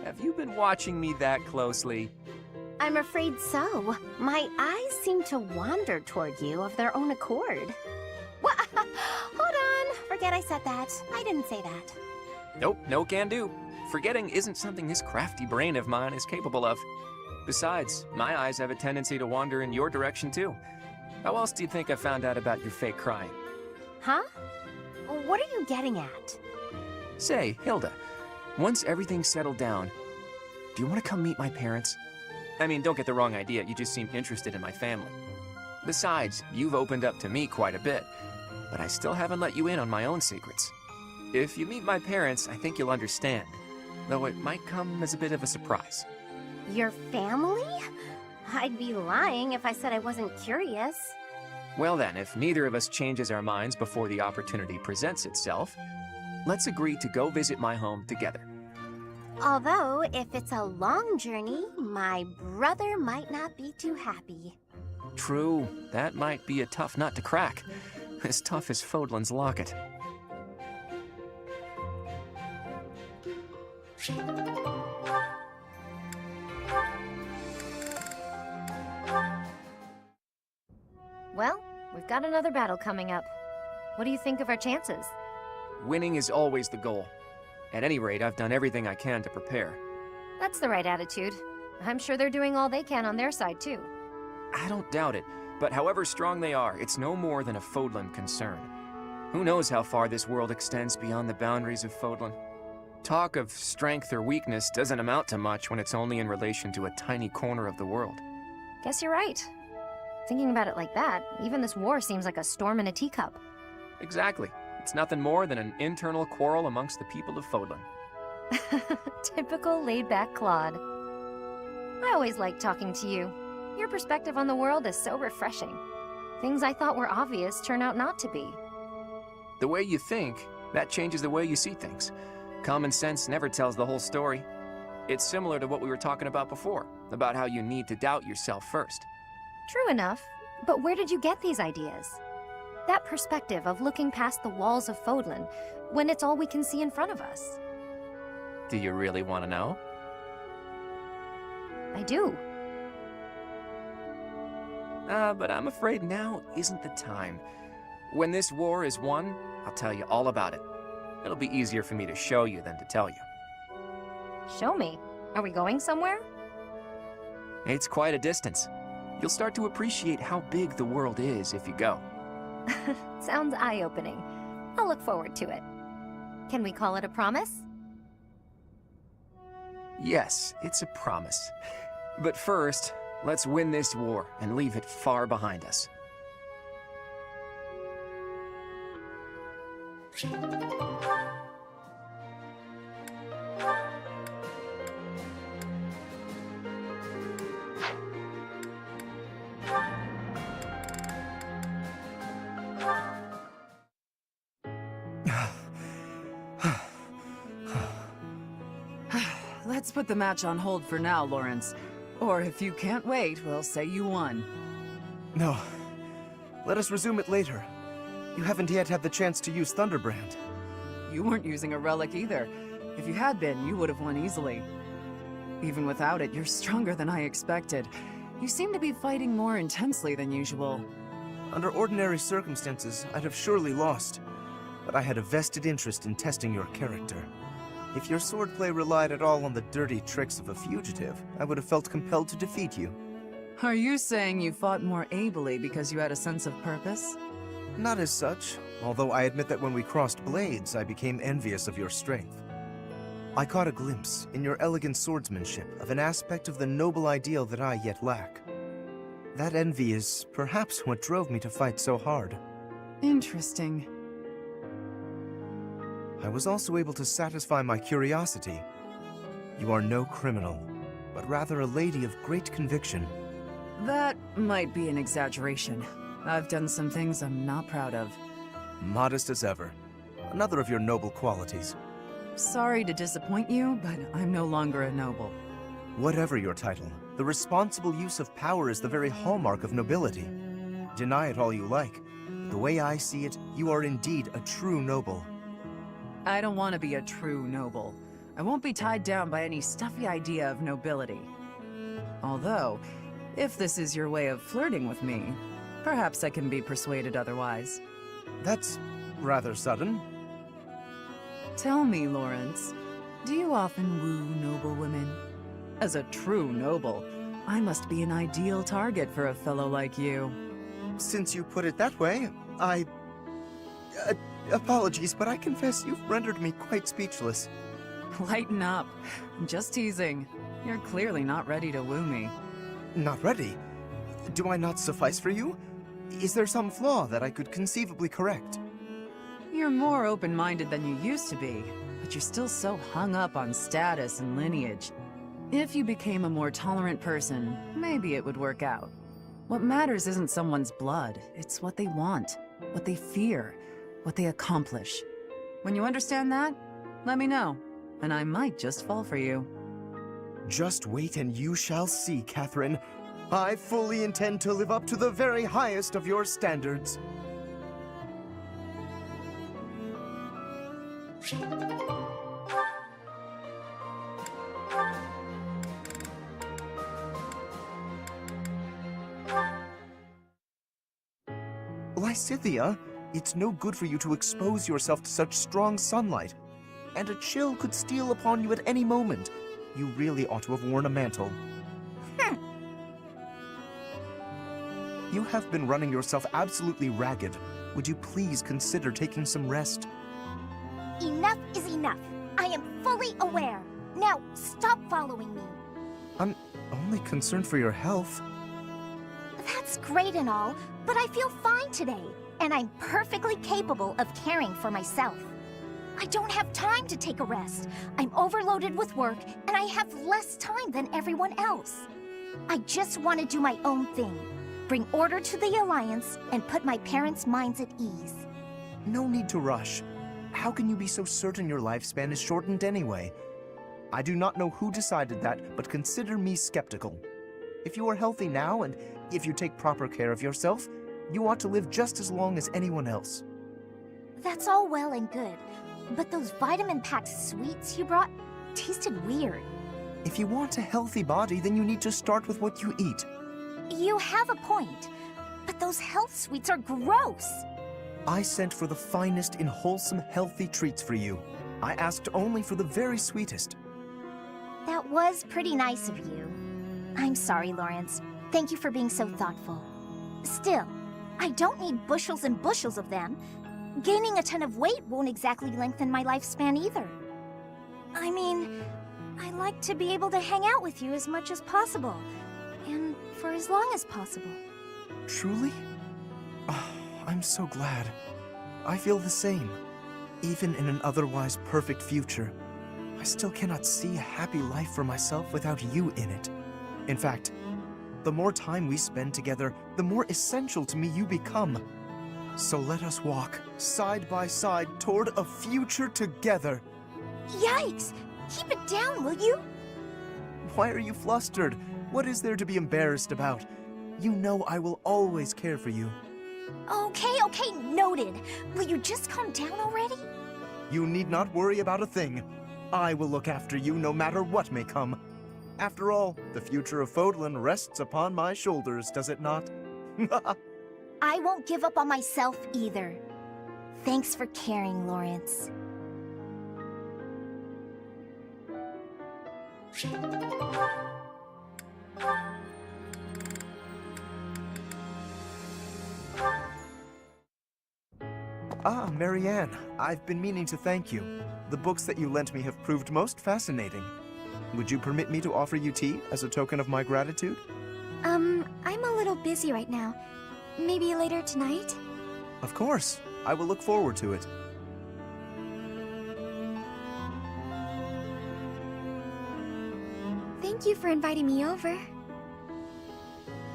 Have you been watching me that closely?
I'm afraid so. My eyes seem to wander toward you of their own accord. What? Hold on. Forget I said that. I didn't say that.
Nope, no can do. Forgetting isn't something this crafty brain of mine is capable of. Besides, my eyes have a tendency to wander in your direction too. How else do you think I found out about your fake crying?
Huh? What are you getting at?
Say, Hilda, once everything's settled down, do you want to come meet my parents? I mean, don't get the wrong idea, you just seem interested in my family. Besides, you've opened up to me quite a bit, but I still haven't let you in on my own secrets. If you meet my parents, I think you'll understand, though it might come as a bit of a surprise.
Your family? I'd be lying if I said I wasn't curious.
Well then, if neither of us changes our minds before the opportunity presents itself, let's agree to go visit my home together.
Although, if it's a long journey, my brother might not be too happy.
True, that might be a tough nut to crack. As tough as Fódlan's locket.
Well, we've got another battle coming up. What do you think of our chances?
Winning is always the goal. At any rate, I've done everything I can to prepare.
That's the right attitude. I'm sure they're doing all they can on their side, too.
I don't doubt it, but however strong they are, it's no more than a Fódlan concern. Who knows how far this world extends beyond the boundaries of Fódlan? Talk of strength or weakness doesn't amount to much when it's only in relation to a tiny corner of the world.
Guess you're right. Thinking about it like that, even this war seems like a storm in a teacup.
Exactly. It's nothing more than an internal quarrel amongst the people of Fódlan.
Typical laid-back Claude. I always like talking to you. Your perspective on the world is so refreshing. Things I thought were obvious turn out not to be.
The way you think, that changes the way you see things. Common sense never tells the whole story. It's similar to what we were talking about before, about how you need to doubt yourself first.
True enough, but where did you get these ideas? That perspective of looking past the walls of Fódlan, when it's all we can see in front of us.
Do you really want to know?
I do.
But I'm afraid now isn't the time. When this war is won, I'll tell you all about it. It'll be easier for me to show you than to tell you.
Show me. Are we going somewhere?
It's quite a distance. You'll start to appreciate how big the world is if you go.
Sounds eye-opening. I'll look forward to it. Can we call it a promise?
Yes, it's a promise. But first, let's win this war and leave it far behind us.
Let's put the match on hold for now, Lawrence. Or if you can't wait, we'll say you won.
No. Let us resume it later. You haven't yet had the chance to use Thunderbrand.
You weren't using a relic either. If you had been, you would have won easily. Even without it, you're stronger than I expected. You seem to be fighting more intensely than usual.
Under ordinary circumstances, I'd have surely lost. But I had a vested interest in testing your character. If your swordplay relied at all on the dirty tricks of a fugitive, I would have felt compelled to defeat you.
Are you saying you fought more ably because you had a sense of purpose?
Not as such, although I admit that when we crossed blades, I became envious of your strength. I caught a glimpse, in your elegant swordsmanship, of an aspect of the noble ideal that I yet lack. That envy is perhaps what drove me to fight so hard.
Interesting.
I was also able to satisfy my curiosity. You are no criminal, but rather a lady of great conviction.
That might be an exaggeration. I've done some things I'm not proud of.
Modest as ever. Another of your noble qualities.
Sorry to disappoint you, but I'm no longer a noble.
Whatever your title, the responsible use of power is the very hallmark of nobility. Deny it all you like. The way I see it, you are indeed a true noble.
I don't want to be a true noble. I won't be tied down by any stuffy idea of nobility. Although, if this is your way of flirting with me, perhaps I can be persuaded otherwise.
That's rather sudden.
Tell me, Lawrence, do you often woo noble women? As a true noble, I must be an ideal target for a fellow like you.
Since you put it that way, apologies, but I confess you've rendered me quite speechless.
Lighten up. I'm just teasing. You're clearly not ready to woo me.
Not ready? Do I not suffice for you? Is there some flaw that I could conceivably correct?
You're more open-minded than you used to be, but you're still so hung up on status and lineage. If you became a more tolerant person, maybe it would work out. What matters isn't someone's blood, it's what they want, what they fear, what they accomplish. When you understand that, let me know, and I might just fall for you.
Just wait and you shall see, Catherine. I fully intend to live up to the very highest of your standards. Lysithea, it's no good for you to expose yourself to such strong sunlight. And a chill could steal upon you at any moment. You really ought to have worn a mantle. You have been running yourself absolutely ragged. Would you please consider taking some rest?
Enough is enough. I am fully aware. Now, stop following me.
I'm only concerned for your health.
That's great and all, but I feel fine today, and I'm perfectly capable of caring for myself. I don't have time to take a rest. I'm overloaded with work, and I have less time than everyone else. I just want to do my own thing. Bring order to the Alliance, and put my parents' minds at ease.
No need to rush. How can you be so certain your lifespan is shortened anyway? I do not know who decided that, but consider me skeptical. If you are healthy now, and if you take proper care of yourself, you ought to live just as long as anyone else.
That's all well and good, but those vitamin-packed sweets you brought tasted weird.
If you want a healthy body, then you need to start with what you eat.
You have a point, but those health sweets are gross.
I sent for the finest in wholesome, healthy treats for you. I asked only for the very sweetest.
That was pretty nice of you. I'm sorry, Lawrence. Thank you for being so thoughtful. Still, I don't need bushels and bushels of them. Gaining a ton of weight won't exactly lengthen my lifespan either. I mean, I like to be able to hang out with you as much as possible, and for as long as possible.
Truly? Oh, I'm so glad. I feel the same. Even in an otherwise perfect future, I still cannot see a happy life for myself without you in it. In fact, the more time we spend together, the more essential to me you become. So let us walk, side by side, toward a future together.
Yikes! Keep it down, will you?
Why are you flustered? What is there to be embarrassed about? You know I will always care for you.
Okay, noted. Will you just calm down already?
You need not worry about a thing. I will look after you no matter what may come. After all, the future of Fódlan rests upon my shoulders, does it not?
I won't give up on myself either. Thanks for caring, Lawrence.
Ah, Marianne, I've been meaning to thank you. The books that you lent me have proved most fascinating. Would you permit me to offer you tea as a token of my gratitude?
I'm a little busy right now. Maybe later tonight?
Of course. I will look forward to it.
Thank you for inviting me over.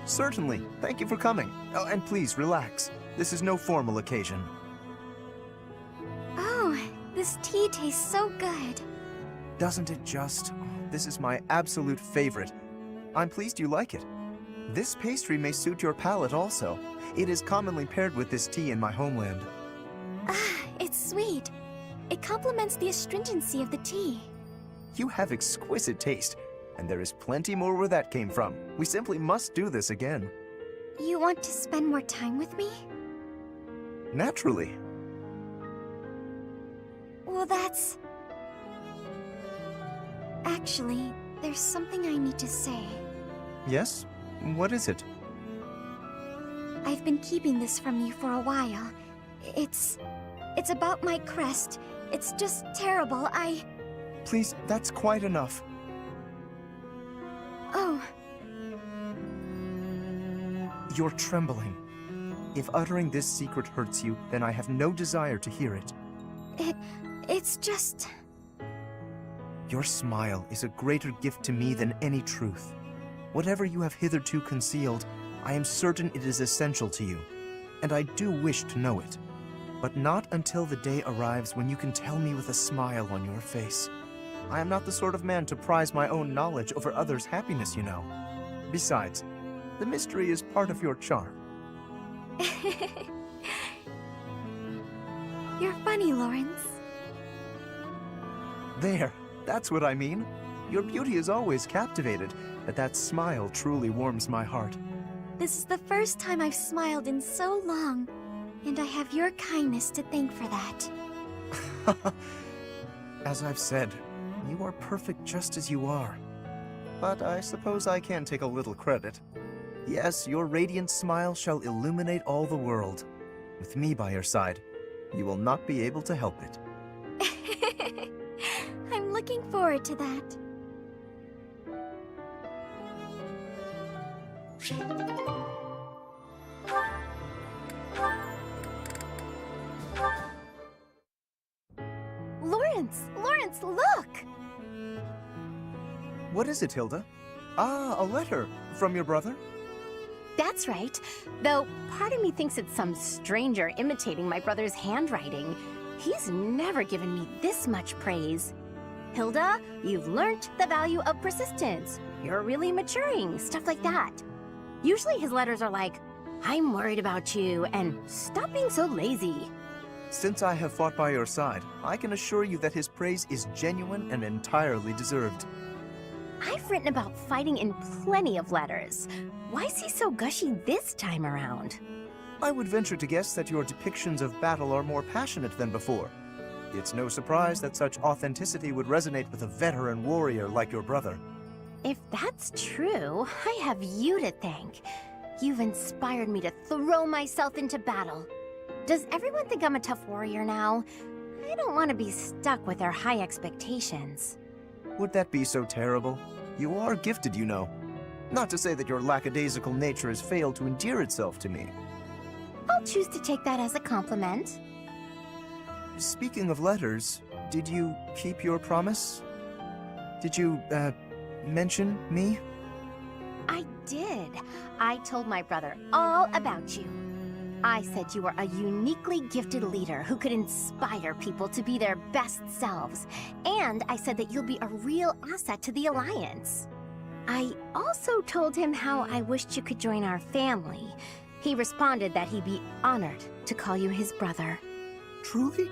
Certainly. Thank you for coming. Oh, and please, relax. This is no formal occasion.
Oh, this tea tastes so good.
Doesn't it just? This is my absolute favorite. I'm pleased you like it. This pastry may suit your palate also. It is commonly paired with this tea in my homeland.
Ah, it's sweet. It complements the astringency of the tea.
You have exquisite taste, and there is plenty more where that came from. We simply must do this again.
You want to spend more time with me?
Naturally.
Well, that's... Actually, there's something I need to say.
Yes? What is it?
I've been keeping this from you for a while. It's about my crest. It's just terrible.
Please, that's quite enough.
Oh.
You're trembling. If uttering this secret hurts you, then I have no desire to hear it.
It's just...
Your smile is a greater gift to me than any truth. Whatever you have hitherto concealed, I am certain it is essential to you, and I do wish to know it. But not until the day arrives when you can tell me with a smile on your face. I am not the sort of man to prize my own knowledge over others' happiness, you know. Besides, the mystery is part of your charm.
You're funny, Lawrence.
There, that's what I mean. Your beauty is always captivated, but that smile truly warms my heart.
This is the first time I've smiled in so long, and I have your kindness to thank for that.
As I've said, you are perfect just as you are. But I suppose I can take a little credit. Yes, your radiant smile shall illuminate all the world. With me by your side, you will not be able to help it.
I'm looking forward to that.
Lawrence, look!
What is it, Hilda? Ah, a letter. From your brother?
That's right. Though part of me thinks it's some stranger imitating my brother's handwriting. He's never given me this much praise. Hilda, you've learnt the value of persistence. You're really maturing, stuff like that. Usually his letters are like, I'm worried about you, and stop being so lazy.
Since I have fought by your side, I can assure you that his praise is genuine and entirely deserved.
I've written about fighting in plenty of letters. Why is he so gushy this time around?
I would venture to guess that your depictions of battle are more passionate than before. It's no surprise that such authenticity would resonate with a veteran warrior like your brother.
If that's true, I have you to thank. You've inspired me to throw myself into battle. Does everyone think I'm a tough warrior now? I don't want to be stuck with their high expectations.
Would that be so terrible? You are gifted, you know. Not to say that your lackadaisical nature has failed to endear itself to me.
I'll choose to take that as a compliment.
Speaking of letters, did you keep your promise? Did you, mention me?
I did. I told my brother all about you. I said you were a uniquely gifted leader who could inspire people to be their best selves. And I said that you'll be a real asset to the Alliance. I also told him how I wished you could join our family. He responded that he'd be honored to call you his brother.
Truly?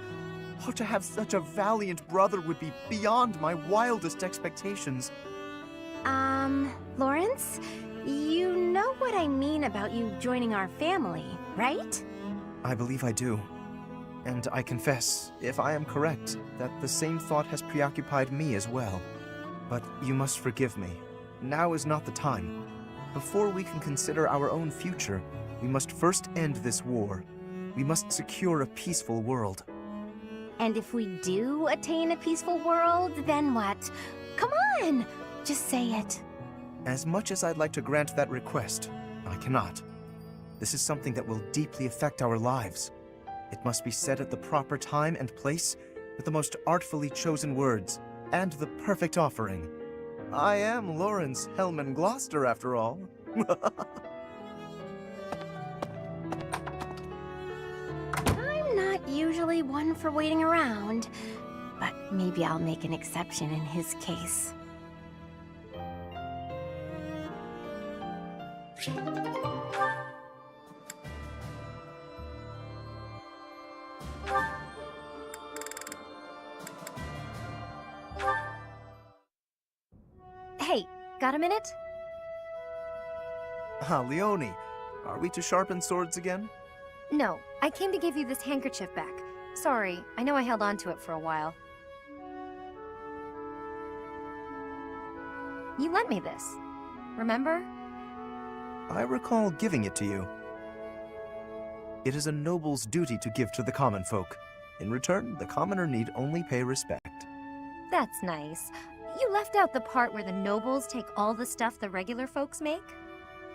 Oh, to have such a valiant brother would be beyond my wildest expectations.
Lawrence? You know what I mean about you joining our family, right?
I believe I do. And I confess, if I am correct, that the same thought has preoccupied me as well. But you must forgive me. Now is not the time. Before we can consider our own future, we must first end this war. We must secure a peaceful world.
And if we do attain a peaceful world, then what? Come on! Just say it.
As much as I'd like to grant that request, I cannot. This is something that will deeply affect our lives. It must be said at the proper time and place, with the most artfully chosen words, and the perfect offering. I am Lawrence Hellman Gloucester, after all.
I'm not usually one for waiting around, but maybe I'll make an exception in his case. Hey, got a minute?
Ah, Leone, are we to sharpen swords again?
No, I came to give you this handkerchief back. Sorry, I know I held on to it for a while. You lent me this, remember?
I recall giving it to you. It is a noble's duty to give to the common folk. In return, the commoner need only pay respect.
That's nice. You left out the part where the nobles take all the stuff the regular folks make?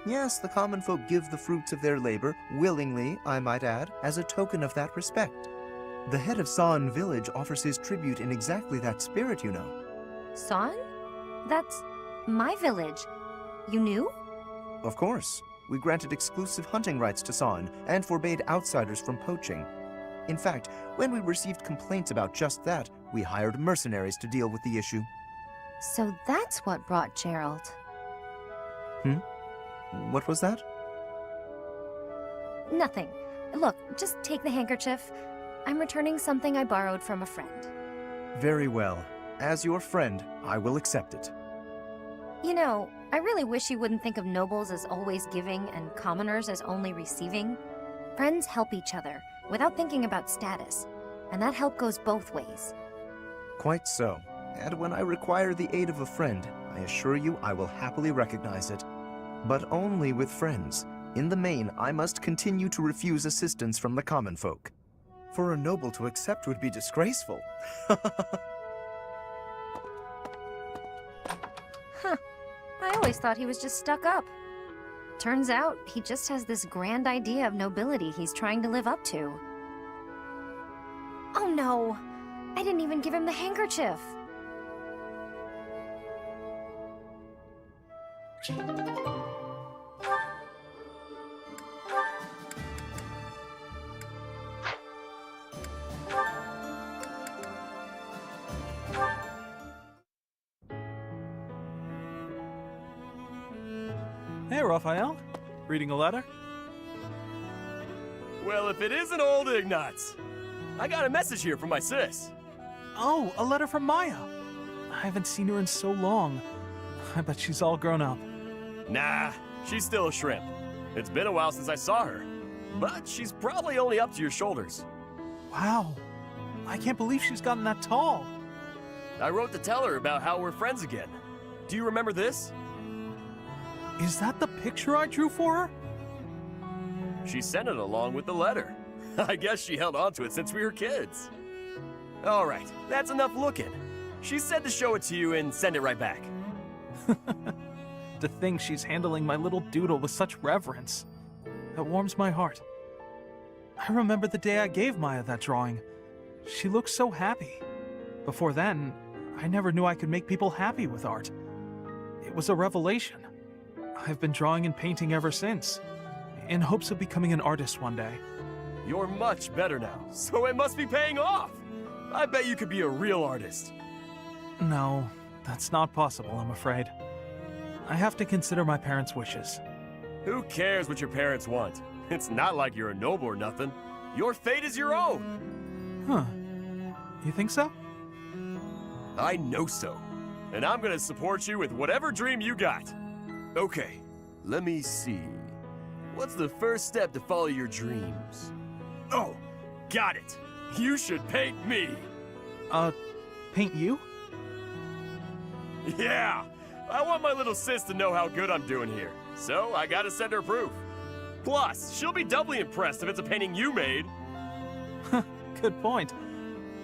Yes, the common folk give the fruits of their labor, willingly, I might add, as a token of that respect. The head of San village offers his tribute in exactly that spirit, you know.
San? That's my village. You knew?
Of course. We granted exclusive hunting rights to San and forbade outsiders from poaching. In fact, when we received complaints about just that, we hired mercenaries to deal with the issue.
So that's what brought Gerald.
What was that?
Nothing. Look, just take the handkerchief. I'm returning something I borrowed from a friend.
Very well. As your friend, I will accept it.
You know, I really wish you wouldn't think of nobles as always giving and commoners as only receiving. Friends help each other, without thinking about status. And that help goes both ways.
Quite so. And when I require the aid of a friend, I assure you I will happily recognize it. But only with friends. In the main, I must continue to refuse assistance from the common folk. For a noble to accept would be disgraceful.
Huh. I always thought he was just stuck up. Turns out, he just has this grand idea of nobility he's trying to live up to. Oh no! I didn't even give him the handkerchief!
Hey, Raphael. Reading a letter?
Well, if it isn't old Ignatz. I got a message here from my sis.
Oh, a letter from Maya. I haven't seen her in so long. I bet she's all grown up.
Nah, she's still a shrimp. It's been a while since I saw her. But she's probably only up to your shoulders.
Wow. I can't believe she's gotten that tall.
I wrote to tell her about how we're friends again. Do you remember this?
Is that the picture I drew for her?
She sent it along with the letter. I guess she held on to it since we were kids. All right, that's enough looking. She said to show it to you and send it right back.
To think she's handling my little doodle with such reverence. That warms my heart. I remember the day I gave Maya that drawing. She looked so happy. Before then, I never knew I could make people happy with art. It was a revelation. I've been drawing and painting ever since, in hopes of becoming an artist one day.
You're much better now, so it must be paying off. I bet you could be a real artist.
No, that's not possible, I'm afraid. I have to consider my parents' wishes.
Who cares what your parents want? It's not like you're a noble or nothing. Your fate is your own.
Huh. You think so?
I know so. And I'm gonna support you with whatever dream you got. Okay, let me see. What's the first step to follow your dreams? Oh, got it. You should paint me.
Paint you?
Yeah, I want my little sis to know how good I'm doing here. So I gotta send her proof. Plus, she'll be doubly impressed if it's a painting you made.
Good point.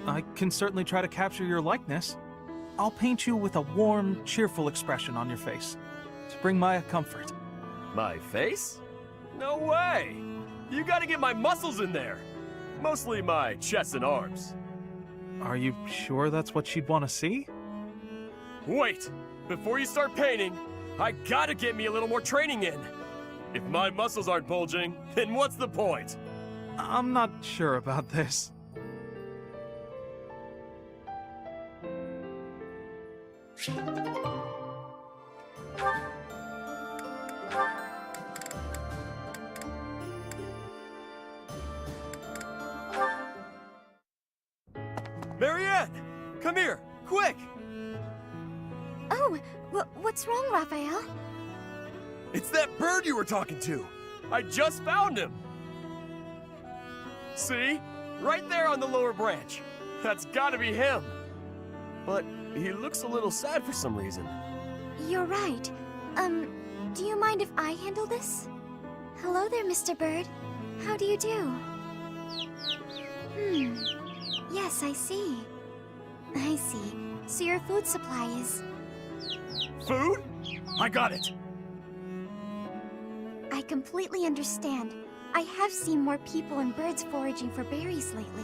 I can certainly try to capture your likeness. I'll paint you with a warm, cheerful expression on your face to bring Maya comfort.
My face? No way! You gotta get my muscles in there. Mostly my chest and arms.
Are you sure that's what she'd want to see?
Wait! Before you start painting, I gotta get me a little more training in. If my muscles aren't bulging, then what's the point?
I'm not sure about this.
Marianne! Come here, quick!
Oh, what's wrong, Raphael?
It's that bird you were talking to! I just found him! See? Right there on the lower branch. That's gotta be him. But he looks a little sad for some reason.
You're right. Do you mind if I handle this? Hello there, Mr. Bird. How do you do? Yes, I see. I see. So your food supply is...
Food? I got it!
I completely understand. I have seen more people and birds foraging for berries lately.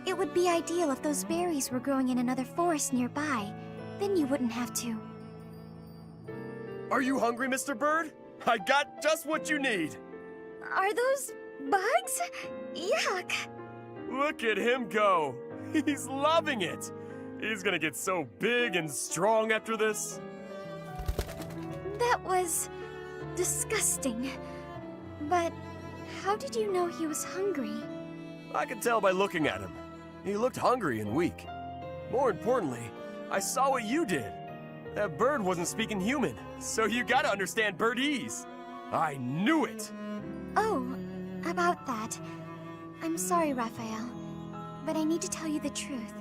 It would be ideal if those berries were growing in another forest nearby. Then you wouldn't have to.
Are you hungry, Mr. Bird? I got just what you need.
Are those bugs? Yuck!
Look at him go. He's loving it. He's gonna get so big and strong after this.
That was... disgusting. But how did you know he was hungry?
I could tell by looking at him. He looked hungry and weak. More importantly, I saw what you did. That bird wasn't speaking human, so you gotta understand birdese. I knew it!
Oh, about that. I'm sorry, Raphael, but I need to tell you the truth.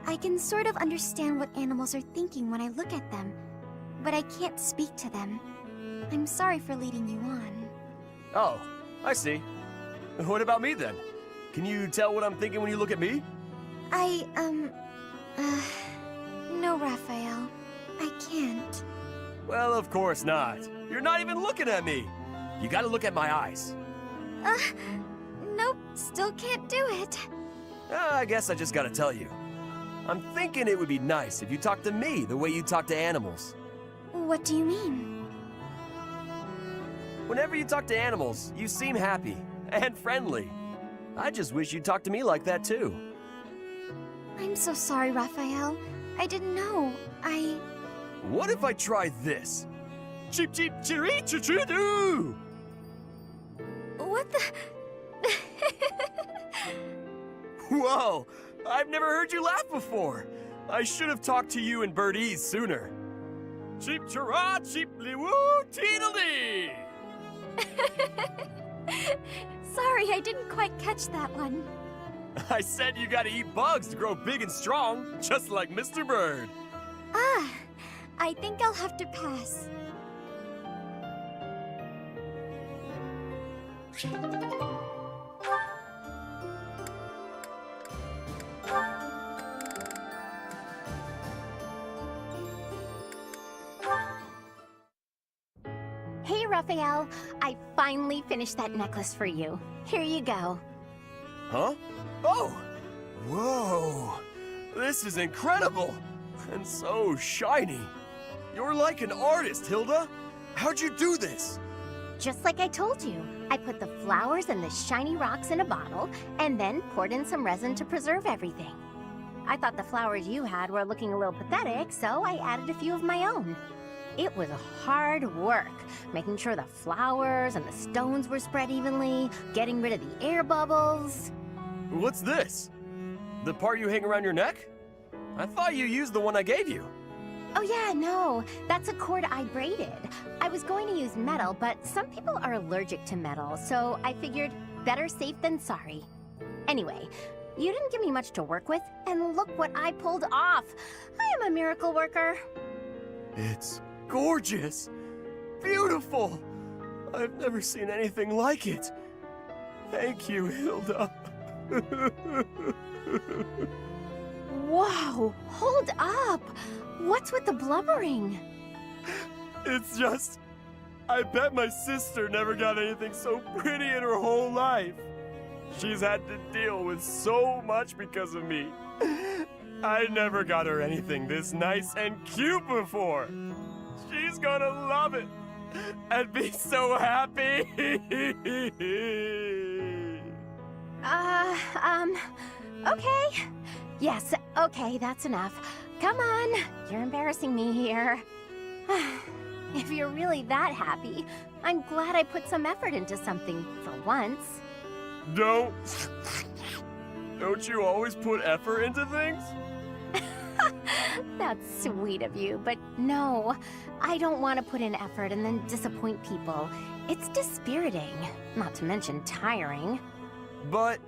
I can sort of understand what animals are thinking when I look at them, but I can't speak to them. I'm sorry for leading you on.
Oh, I see. What about me then? Can you tell what I'm thinking when you look at me?
No, Raphael. I can't.
Well, of course not. You're not even looking at me. You gotta look at my eyes.
Nope, still can't do it.
I guess I just gotta tell you. I'm thinking it would be nice if you talked to me the way you talk to animals.
What do you mean?
Whenever you talk to animals, you seem happy and friendly. I just wish you'd talk to me like that too.
I'm so sorry, Raphael. I didn't know.
What if I try this? Cheep cheep chiri chiri doo!
What the...
Whoa! I've never heard you laugh before. I should have talked to you in birdese sooner. Cheep chira cheeply woo teedledee!
Sorry, I didn't quite catch that one.
I said you gotta eat bugs to grow big and strong, just like Mr. Bird.
I think I'll have to pass.
Hey, Raphael. I finally finished that necklace for you. Here you go.
Huh? Oh! Whoa! This is incredible! And so shiny. You're like an artist, Hilda. How'd you do this?
Just like I told you. I put the flowers and the shiny rocks in a bottle, and then poured in some resin to preserve everything. I thought the flowers you had were looking a little pathetic, so I added a few of my own. It was hard work, making sure the flowers and the stones were spread evenly, getting rid of the air bubbles.
What's this? The part you hang around your neck? I thought you used the one I gave you.
Oh yeah, no, that's a cord I braided. I was going to use metal, but some people are allergic to metal, so I figured better safe than sorry. Anyway, you didn't give me much to work with, and look what I pulled off. I am a miracle worker.
It's gorgeous! Beautiful! I've never seen anything like it. Thank you, Hilda.
Whoa, hold up! What's with the blubbering?
It's just... I bet my sister never got anything so pretty in her whole life. She's had to deal with so much because of me. I never got her anything this nice and cute before. She's gonna love it and be so happy.
Okay. Yes, okay, that's enough. Come on, you're embarrassing me here. If you're really that happy, I'm glad I put some effort into something for once.
Don't you always put effort into things?
That's sweet of you, but no. I don't want to put in effort and then disappoint people. It's dispiriting, not to mention tiring.
But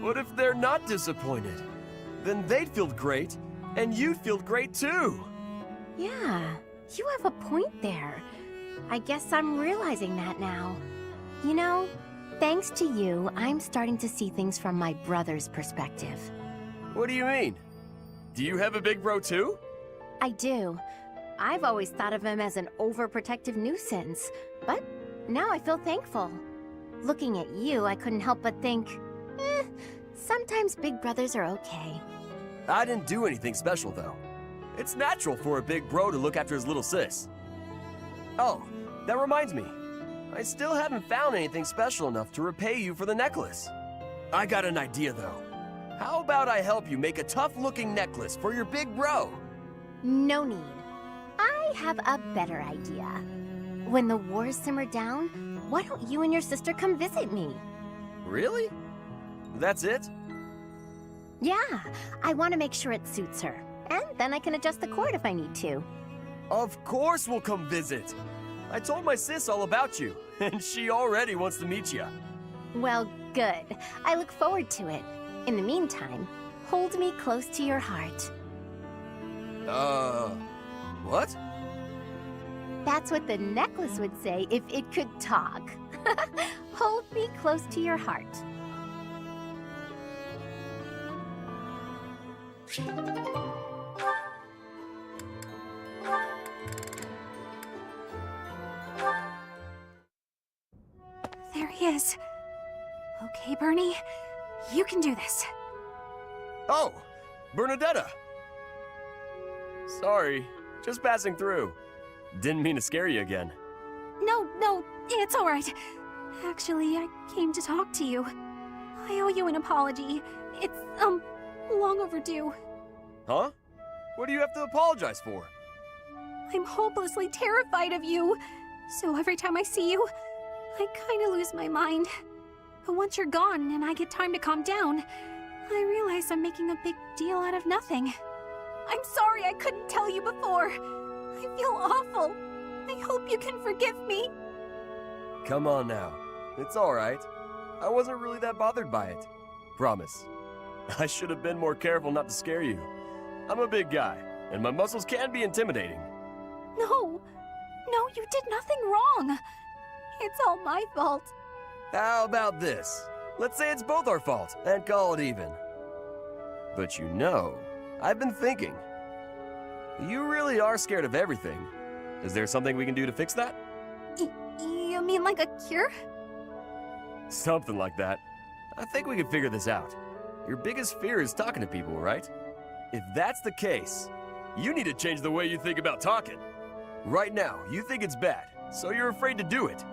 what if they're not disappointed? Then they'd feel great, and you'd feel great too.
Yeah, you have a point there. I guess I'm realizing that now. You know, thanks to you, I'm starting to see things from my brother's perspective.
What do you mean? Do you have a big bro too?
I do. I've always thought of him as an overprotective nuisance, but now I feel thankful. Looking at you, I couldn't help but think, sometimes big brothers are okay.
I didn't do anything special though. It's natural for a big bro to look after his little sis. Oh, that reminds me. I still haven't found anything special enough to repay you for the necklace. I got an idea though. How about I help you make a tough-looking necklace for your big bro?
No need. I have a better idea. When the wars simmer down, why don't you and your sister come visit me?
Really? That's it?
Yeah, I want to make sure it suits her. And then I can adjust the cord if I need to.
Of course we'll come visit. I told my sis all about you, and she already wants to meet you.
Well, good. I look forward to it. In the meantime, hold me close to your heart.
What?
That's what the necklace would say if it could talk. Hold me close to your heart.
There he is. Okay, Bernie, you can do this.
Oh, Bernadetta! Sorry, just passing through. Didn't mean to scare you again.
No, it's all right. Actually, I came to talk to you. I owe you an apology. It's, long overdue.
Huh? What do you have to apologize for?
I'm hopelessly terrified of you. So every time I see you, I kinda lose my mind. But once you're gone and I get time to calm down, I realize I'm making a big deal out of nothing. I'm sorry I couldn't tell you before. I feel awful. I hope you can forgive me.
Come on now. It's alright. I wasn't really that bothered by it. Promise. I should have been more careful not to scare you. I'm a big guy, and my muscles can be intimidating.
No, you did nothing wrong. It's all my fault.
How about this? Let's say it's both our fault, and call it even. But you know, I've been thinking. You really are scared of everything. Is there something we can do to fix that?
You mean like a cure?
Something like that. I think we can figure this out. Your biggest fear is talking to people, right? If that's the case, you need to change the way you think about talking. Right now, you think it's bad, so you're afraid to do it.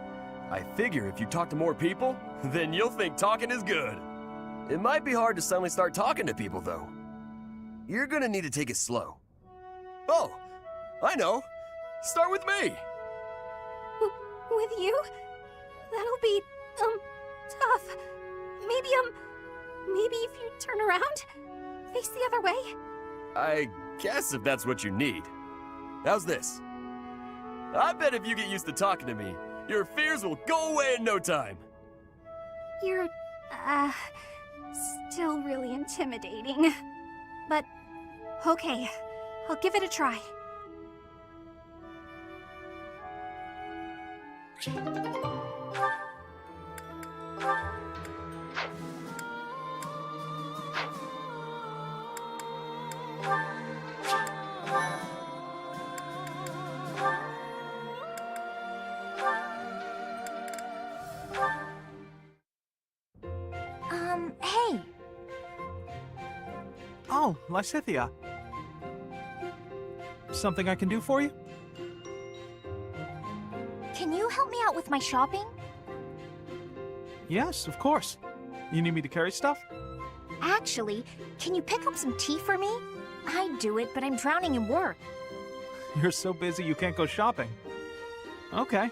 I figure if you talk to more people, then you'll think talking is good. It might be hard to suddenly start talking to people, though. You're gonna need to take it slow. Oh, I know. Start with me!
With you? That'll be, tough. Maybe if you turn around, face the other way?
I guess if that's what you need. How's this? I bet if you get used to talking to me, your fears will go away in no time.
You're, still really intimidating. But, okay, I'll give it a try.
Hey!
Oh, Lysithia. Something I can do for you?
Can you help me out with my shopping?
Yes, of course. You need me to carry stuff?
Actually, can you pick up some tea for me? I'd do it, but I'm drowning in work.
You're so busy you can't go shopping. Okay.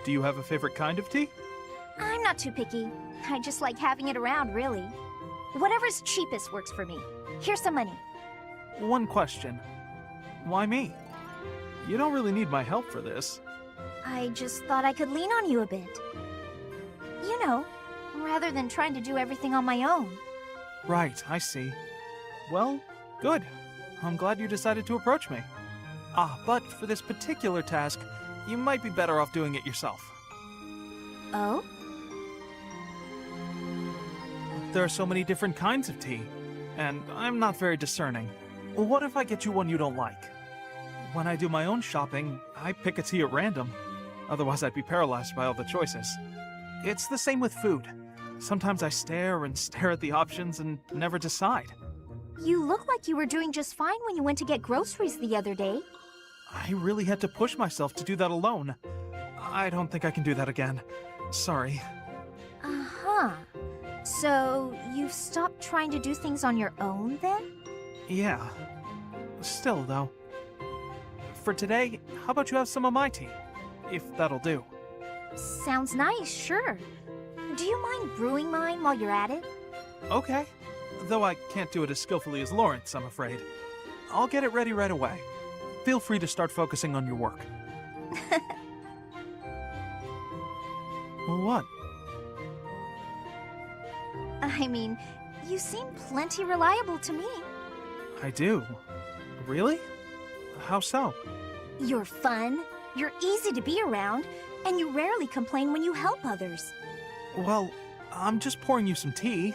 Do you have a favorite kind of tea?
I'm not too picky. I just like having it around, really. Whatever's cheapest works for me. Here's some money.
One question. Why me? You don't really need my help for this.
I just thought I could lean on you a bit. You know, rather than trying to do everything on my own.
Right, I see. Well, good. I'm glad you decided to approach me. But for this particular task, you might be better off doing it yourself.
Oh?
There are so many different kinds of tea, and I'm not very discerning. What if I get you one you don't like? When I do my own shopping, I pick a tea at random. Otherwise, I'd be paralyzed by all the choices. It's the same with food. Sometimes I stare and stare at the options and never decide.
You look like you were doing just fine when you went to get groceries the other day.
I really had to push myself to do that alone. I don't think I can do that again. Sorry.
Uh-huh. So, you've stopped trying to do things on your own, then?
Yeah. Still, though. For today, how about you have some of my tea? If that'll do.
Sounds nice, sure. Do you mind brewing mine while you're at it?
Okay. Though I can't do it as skillfully as Lawrence, I'm afraid. I'll get it ready right away. Feel free to start focusing on your work. What?
I mean, you seem plenty reliable to me.
I do. Really? How so?
You're fun, you're easy to be around, and you rarely complain when you help others.
Well, I'm just pouring you some tea.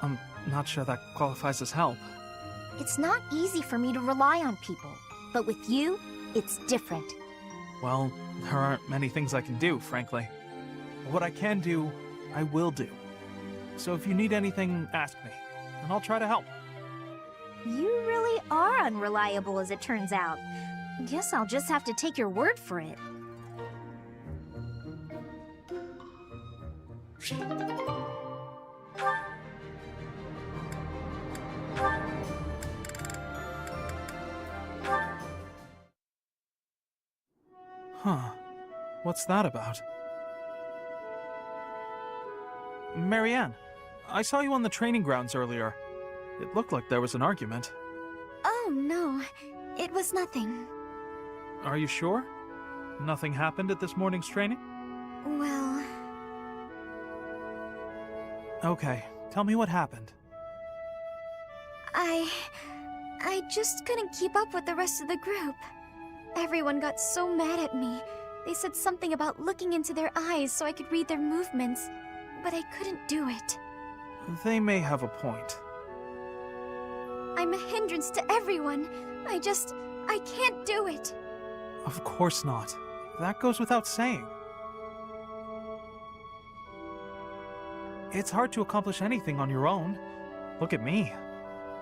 I'm not sure that qualifies as help.
It's not easy for me to rely on people, but with you, it's different.
Well, there aren't many things I can do, frankly. What I can do, I will do. So if you need anything, ask me, and I'll try to help.
You really are unreliable, as it turns out. Guess I'll just have to take your word for it.
Huh. What's that about? Marianne, I saw you on the training grounds earlier. It looked like there was an argument.
Oh, no. It was nothing.
Are you sure? Nothing happened at this morning's training?
Well...
Okay, tell me what happened.
I just couldn't keep up with the rest of the group. Everyone got so mad at me. They said something about looking into their eyes so I could read their movements, but I couldn't do it.
They may have a point.
I'm a hindrance to everyone. I can't do it.
Of course not. That goes without saying. It's hard to accomplish anything on your own. Look at me.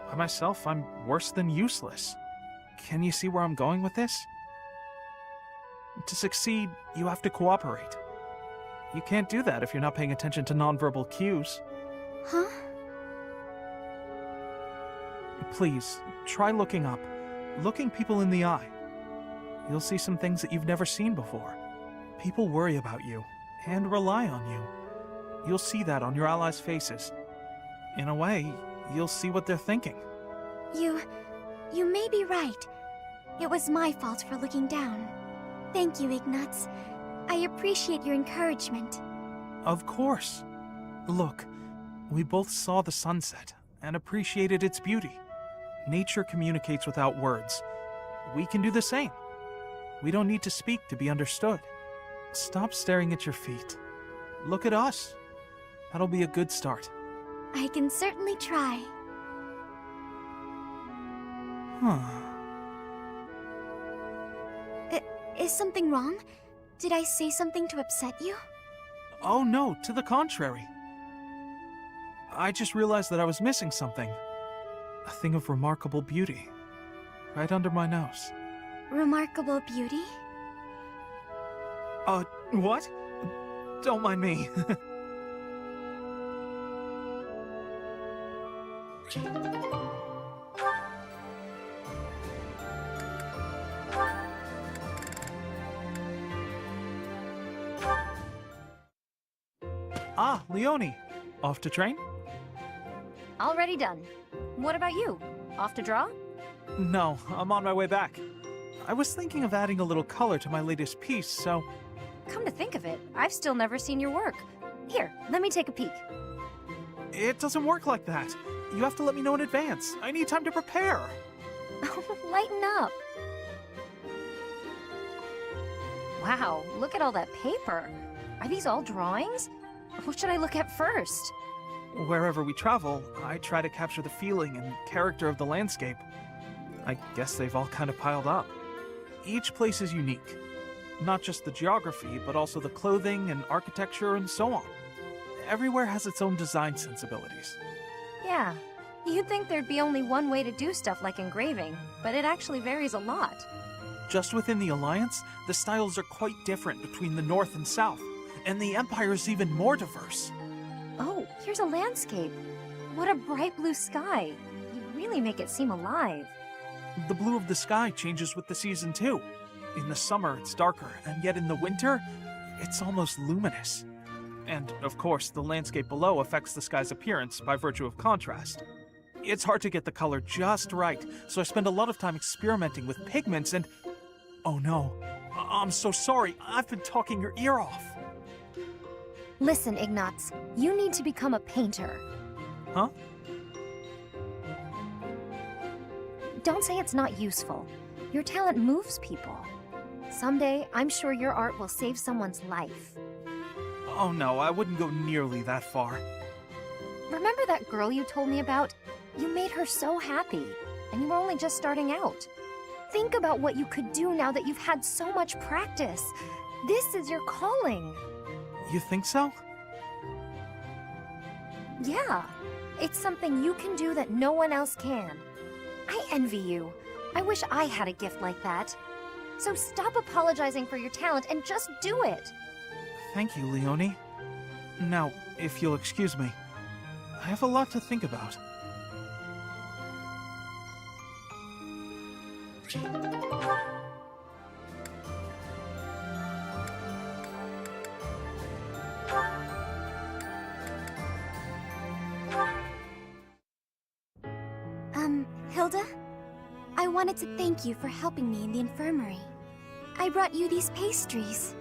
By myself, I'm worse than useless. Can you see where I'm going with this? To succeed, you have to cooperate. You can't do that if you're not paying attention to nonverbal cues.
Huh?
Please, try looking up. Looking people in the eye. you'll see some things that you've never seen before. People worry about you, and rely on you. You'll see that on your allies' faces. In a way, you'll see what they're thinking.
You may be right. It was my fault for looking down. Thank you, Ignatz. I appreciate your encouragement.
Of course. Look, we both saw the sunset and appreciated its beauty. Nature communicates without words. We can do the same. We don't need to speak to be understood. Stop staring at your feet. Look at us. That'll be a good start.
I can certainly try. Is something wrong? Did I say something to upset you?
Oh no, to the contrary. I just realized that I was missing something. A thing of remarkable beauty. Right under my nose.
Remarkable beauty?
What? Don't mind me. Ah, Leonie. Off to train?
Already done. What about you? Off to draw?
No, I'm on my way back. I was thinking of adding a little color to my latest piece, so...
Come to think of it, I've still never seen your work. Here, let me take a peek.
It doesn't work like that. You have to let me know in advance. I need time to prepare.
Lighten up. Wow, look at all that paper. Are these all drawings? What should I look at first?
Wherever we travel, I try to capture the feeling and character of the landscape. I guess they've all kind of piled up. Each place is unique. Not just the geography, but also the clothing and architecture and so on. Everywhere has its own design sensibilities.
Yeah, you'd think there'd be only one way to do stuff like engraving, but it actually varies a lot.
Just within the Alliance, the styles are quite different between the North and South, and the Empire is even more diverse.
Oh, here's a landscape. What a bright blue sky. You really make it seem alive.
The blue of the sky changes with the season too. In the summer, it's darker, and yet in the winter, it's almost luminous. And, of course, the landscape below affects the sky's appearance by virtue of contrast. It's hard to get the color just right, so I spend a lot of time experimenting with pigments and... Oh no, I'm so sorry, I've been talking your ear off.
Listen, Ignatz, you need to become a painter.
Huh?
Don't say it's not useful. Your talent moves people. Someday, I'm sure your art will save someone's life.
Oh no, I wouldn't go nearly that far.
Remember that girl you told me about? You made her so happy, and you were only just starting out. Think about what you could do now that you've had so much practice. This is your calling.
You think so?
Yeah, it's something you can do that no one else can. I envy you. I wish I had a gift like that. So stop apologizing for your talent and just do it.
Thank you, Leonie. Now, if you'll excuse me, I have a lot to think about.
Hilda? I wanted to thank you for helping me in the infirmary. I brought you these pastries.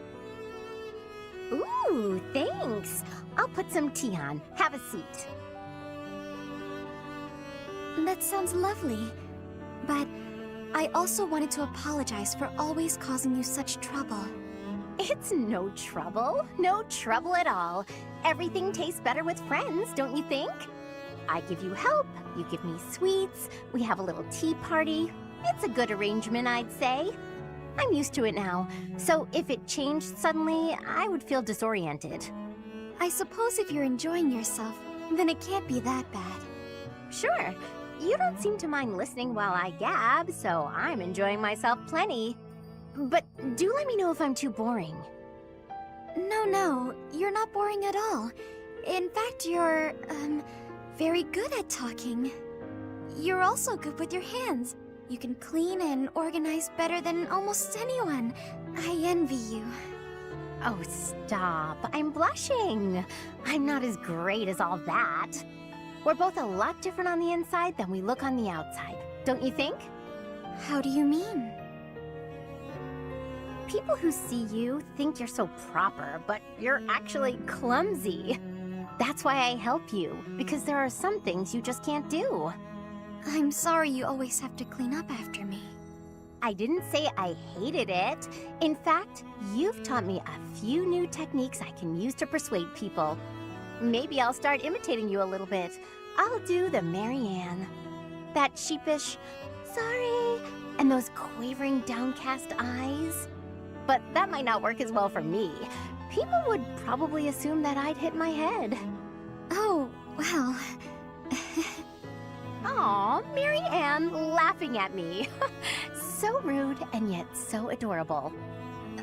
Ooh, thanks. I'll put some tea on. Have a seat.
That sounds lovely. But I also wanted to apologize for always causing you such trouble.
It's no trouble. No trouble at all. Everything tastes better with friends, don't you think? I give you help, you give me sweets, we have a little tea party. It's a good arrangement, I'd say. I'm used to it now, so if it changed suddenly, I would feel disoriented.
I suppose if you're enjoying yourself, then it can't be that bad.
Sure. You don't seem to mind listening while I gab, so I'm enjoying myself plenty. But do let me know if I'm too boring.
No, you're not boring at all. In fact, you're, very good at talking. You're also good with your hands. You can clean and organize better than almost anyone. I envy you.
Oh, stop. I'm blushing. I'm not as great as all that. We're both a lot different on the inside than we look on the outside, don't you think?
How do you mean?
People who see you think you're so proper, but you're actually clumsy. That's why I help you, because there are some things you just can't do.
I'm sorry you always have to clean up after me.
I didn't say I hated it. In fact, you've taught me a few new techniques I can use to persuade people. Maybe I'll start imitating you a little bit. I'll do the Marianne. That sheepish, sorry, and those quavering downcast eyes. But that might not work as well for me. People would probably assume that I'd hit my head.
Oh, well...
Aw, Marianne laughing at me. So rude and yet so adorable.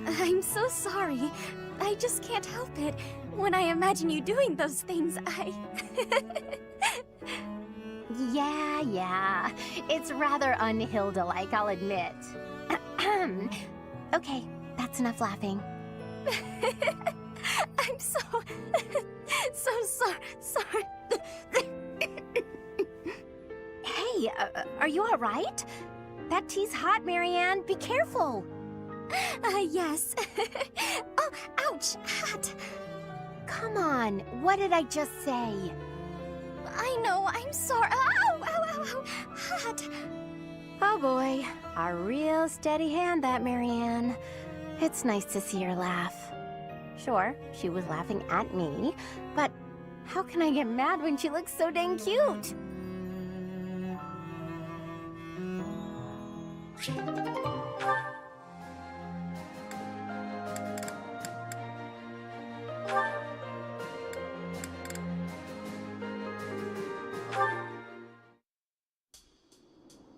I'm so sorry. I just can't help it. When I imagine you doing those things,
Yeah. It's rather un-Hilda-like, I'll admit. Okay, that's enough laughing.
I'm so sorry.
Hey, are you all right? That tea's hot, Marianne. Be careful.
Yes. Oh, ouch, hot.
Come on, what did I just say?
I know, I'm sorry. Ow, hot.
Oh boy, a real steady hand, that Marianne. It's nice to see her laugh. Sure, she was laughing at me, but how can I get mad when she looks so dang cute?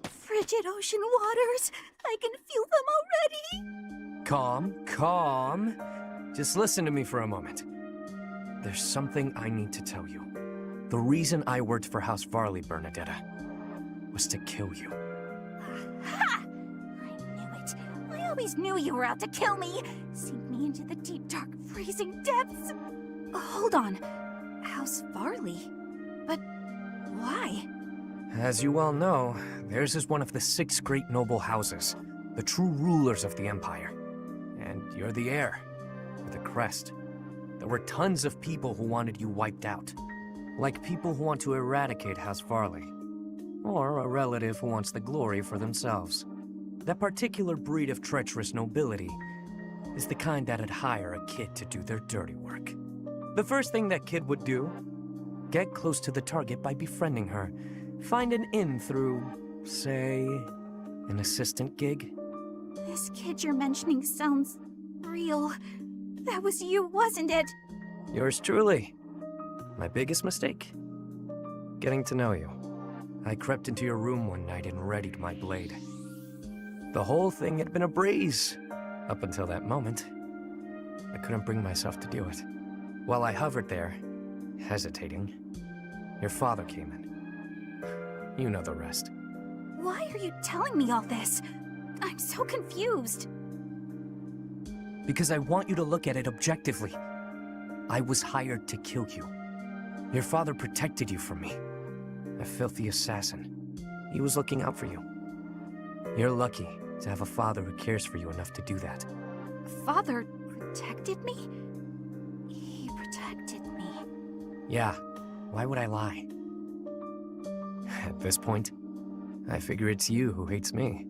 Frigid ocean waters. I can feel them already.
Calm. Just listen to me for a moment. There's something I need to tell you. The reason I worked for House Varley, Bernadetta, was to kill you.
Ha! I knew it. I always knew you were out to kill me. Sink me into the deep, dark, freezing depths. Hold on. House Varley? But why?
As you well know, theirs is one of the 6 great noble houses, the true rulers of the Empire. And you're the heir, with a crest. There were tons of people who wanted you wiped out. Like people who want to eradicate House Varley. Or a relative who wants the glory for themselves. That particular breed of treacherous nobility is the kind that'd hire a kid to do their dirty work. The first thing that kid would do, get close to the target by befriending her. Find an in through, say, an assistant gig.
This kid you're mentioning sounds real. That was you, wasn't it?
Yours truly. My biggest mistake? Getting to know you. I crept into your room one night and readied my blade. The whole thing had been a breeze, up until that moment. I couldn't bring myself to do it. While I hovered there, hesitating, your father came in. You know the rest.
Why are you telling me all this? I'm so confused.
Because I want you to look at it objectively. I was hired to kill you. Your father protected you from me. A filthy assassin. He was looking out for you. You're lucky to have a father who cares for you enough to do that.
Father protected me? He protected me.
Yeah, why would I lie? At this point, I figure it's you who hates me,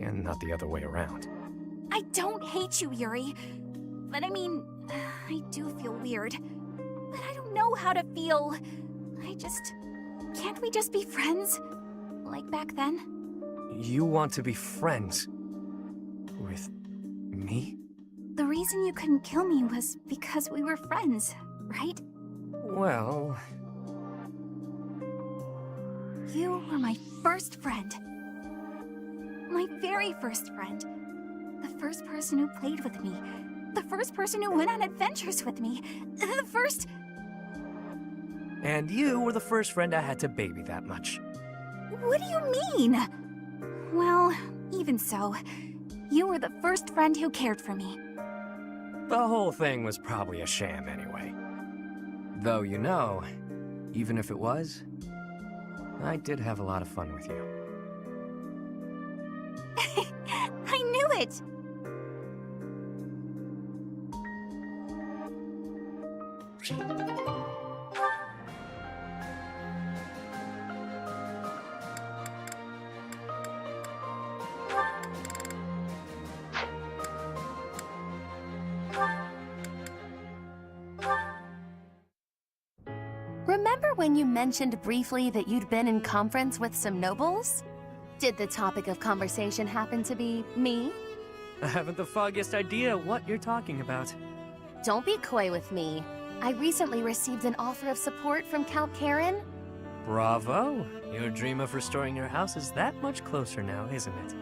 and not the other way around.
I don't hate you, Yuri. But I mean, I do feel weird. But I don't know how to feel. Can't we just be friends? Like back then?
You want to be friends with me?
The reason you couldn't kill me was because we were friends, right?
Well...
You were my first friend. My very first friend. The first person who played with me. The first person who went on adventures with me. The first...
And you were the first friend I had to baby that much.
What do you mean?
Well, even so, you were the first friend who cared for me.
The whole thing was probably a sham anyway. Though, you know, even if it was, I did have a lot of fun with you.
I knew it! Remember when you mentioned briefly that you'd been in conference with some nobles? Did the topic of conversation happen to be me?
I haven't the foggiest idea what you're talking about.
Don't be coy with me. I recently received an offer of support from Count Karen.
Bravo! Your dream of restoring your house is that much closer now, isn't it?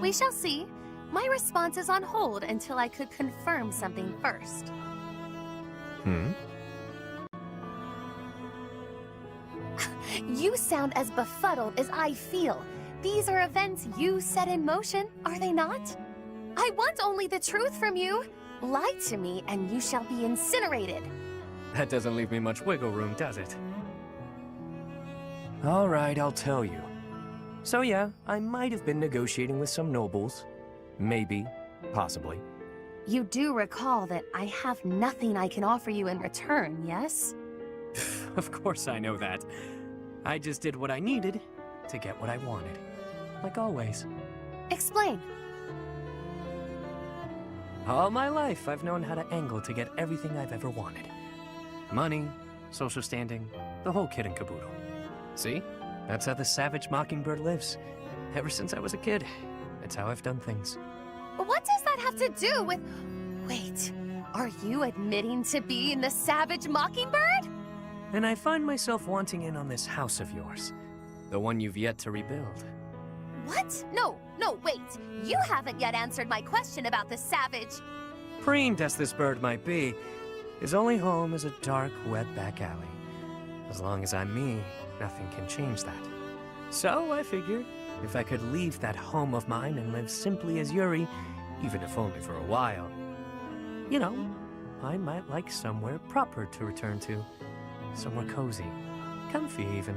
We shall see. My response is on hold until I could confirm something first. You sound as befuddled as I feel. These are events you set in motion, are they not? I want only the truth from you. Lie to me and you shall be incinerated.
That doesn't leave me much wiggle room, does it? All right, I'll tell you. So yeah, I might have been negotiating with some nobles. Maybe. Possibly.
You do recall that I have nothing I can offer you in return, yes?
Of course I know that. I just did what I needed to get what I wanted. Like always.
Explain.
All my life, I've known how to angle to get everything I've ever wanted. Money, social standing, the whole kit and caboodle. See? That's how the savage mockingbird lives. Ever since I was a kid. That's how I've done things.
What does that have to do with... Wait, are you admitting to being the savage mockingbird?
And I find myself wanting in on this house of yours. The one you've yet to rebuild.
What? No, wait. You haven't yet answered my question about the savage.
Preened as this bird might be, his only home is a dark, wet back alley. As long as I'm me, nothing can change that. So I figured, if I could leave that home of mine and live simply as Yuri, even if only for a while, you know, I might like somewhere proper to return to. Somewhere cozy. Comfy, even.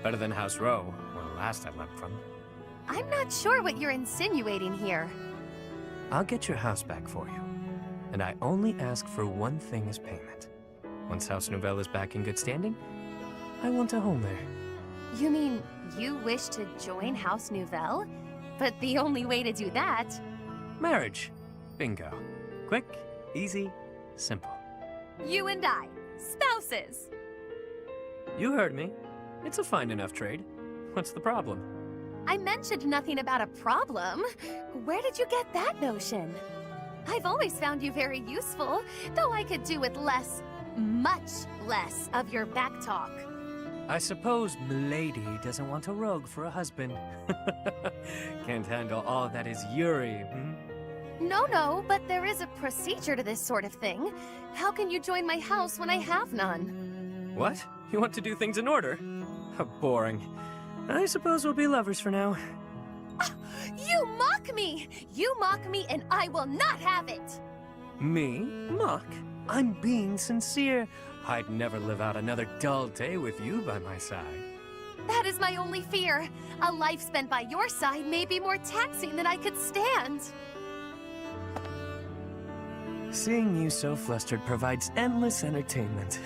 Better than House Row, where last I left from.
I'm not sure what you're insinuating here.
I'll get your house back for you. And I only ask for one thing as payment. Once House Nouvelle is back in good standing, I want a home there.
You mean you wish to join House Nouvelle? But the only way to do that...
Marriage. Bingo. Quick, easy, simple.
You and I. Spouses.
You heard me. It's a fine enough trade. What's the problem?
I mentioned nothing about a problem. Where did you get that notion? I've always found you very useful, though I could do with less, much less of your backtalk.
I suppose Milady doesn't want a rogue for a husband. Can't handle all that is Yuri,
No, but there is a procedure to this sort of thing. How can you join my house when I have none?
What? You want to do things in order? How boring. I suppose we'll be lovers for now.
You mock me! You mock me and I will not have it!
Me? Mock? I'm being sincere. I'd never live out another dull day with you by my side.
That is my only fear. A life spent by your side may be more taxing than I could stand.
Seeing you so flustered provides endless entertainment.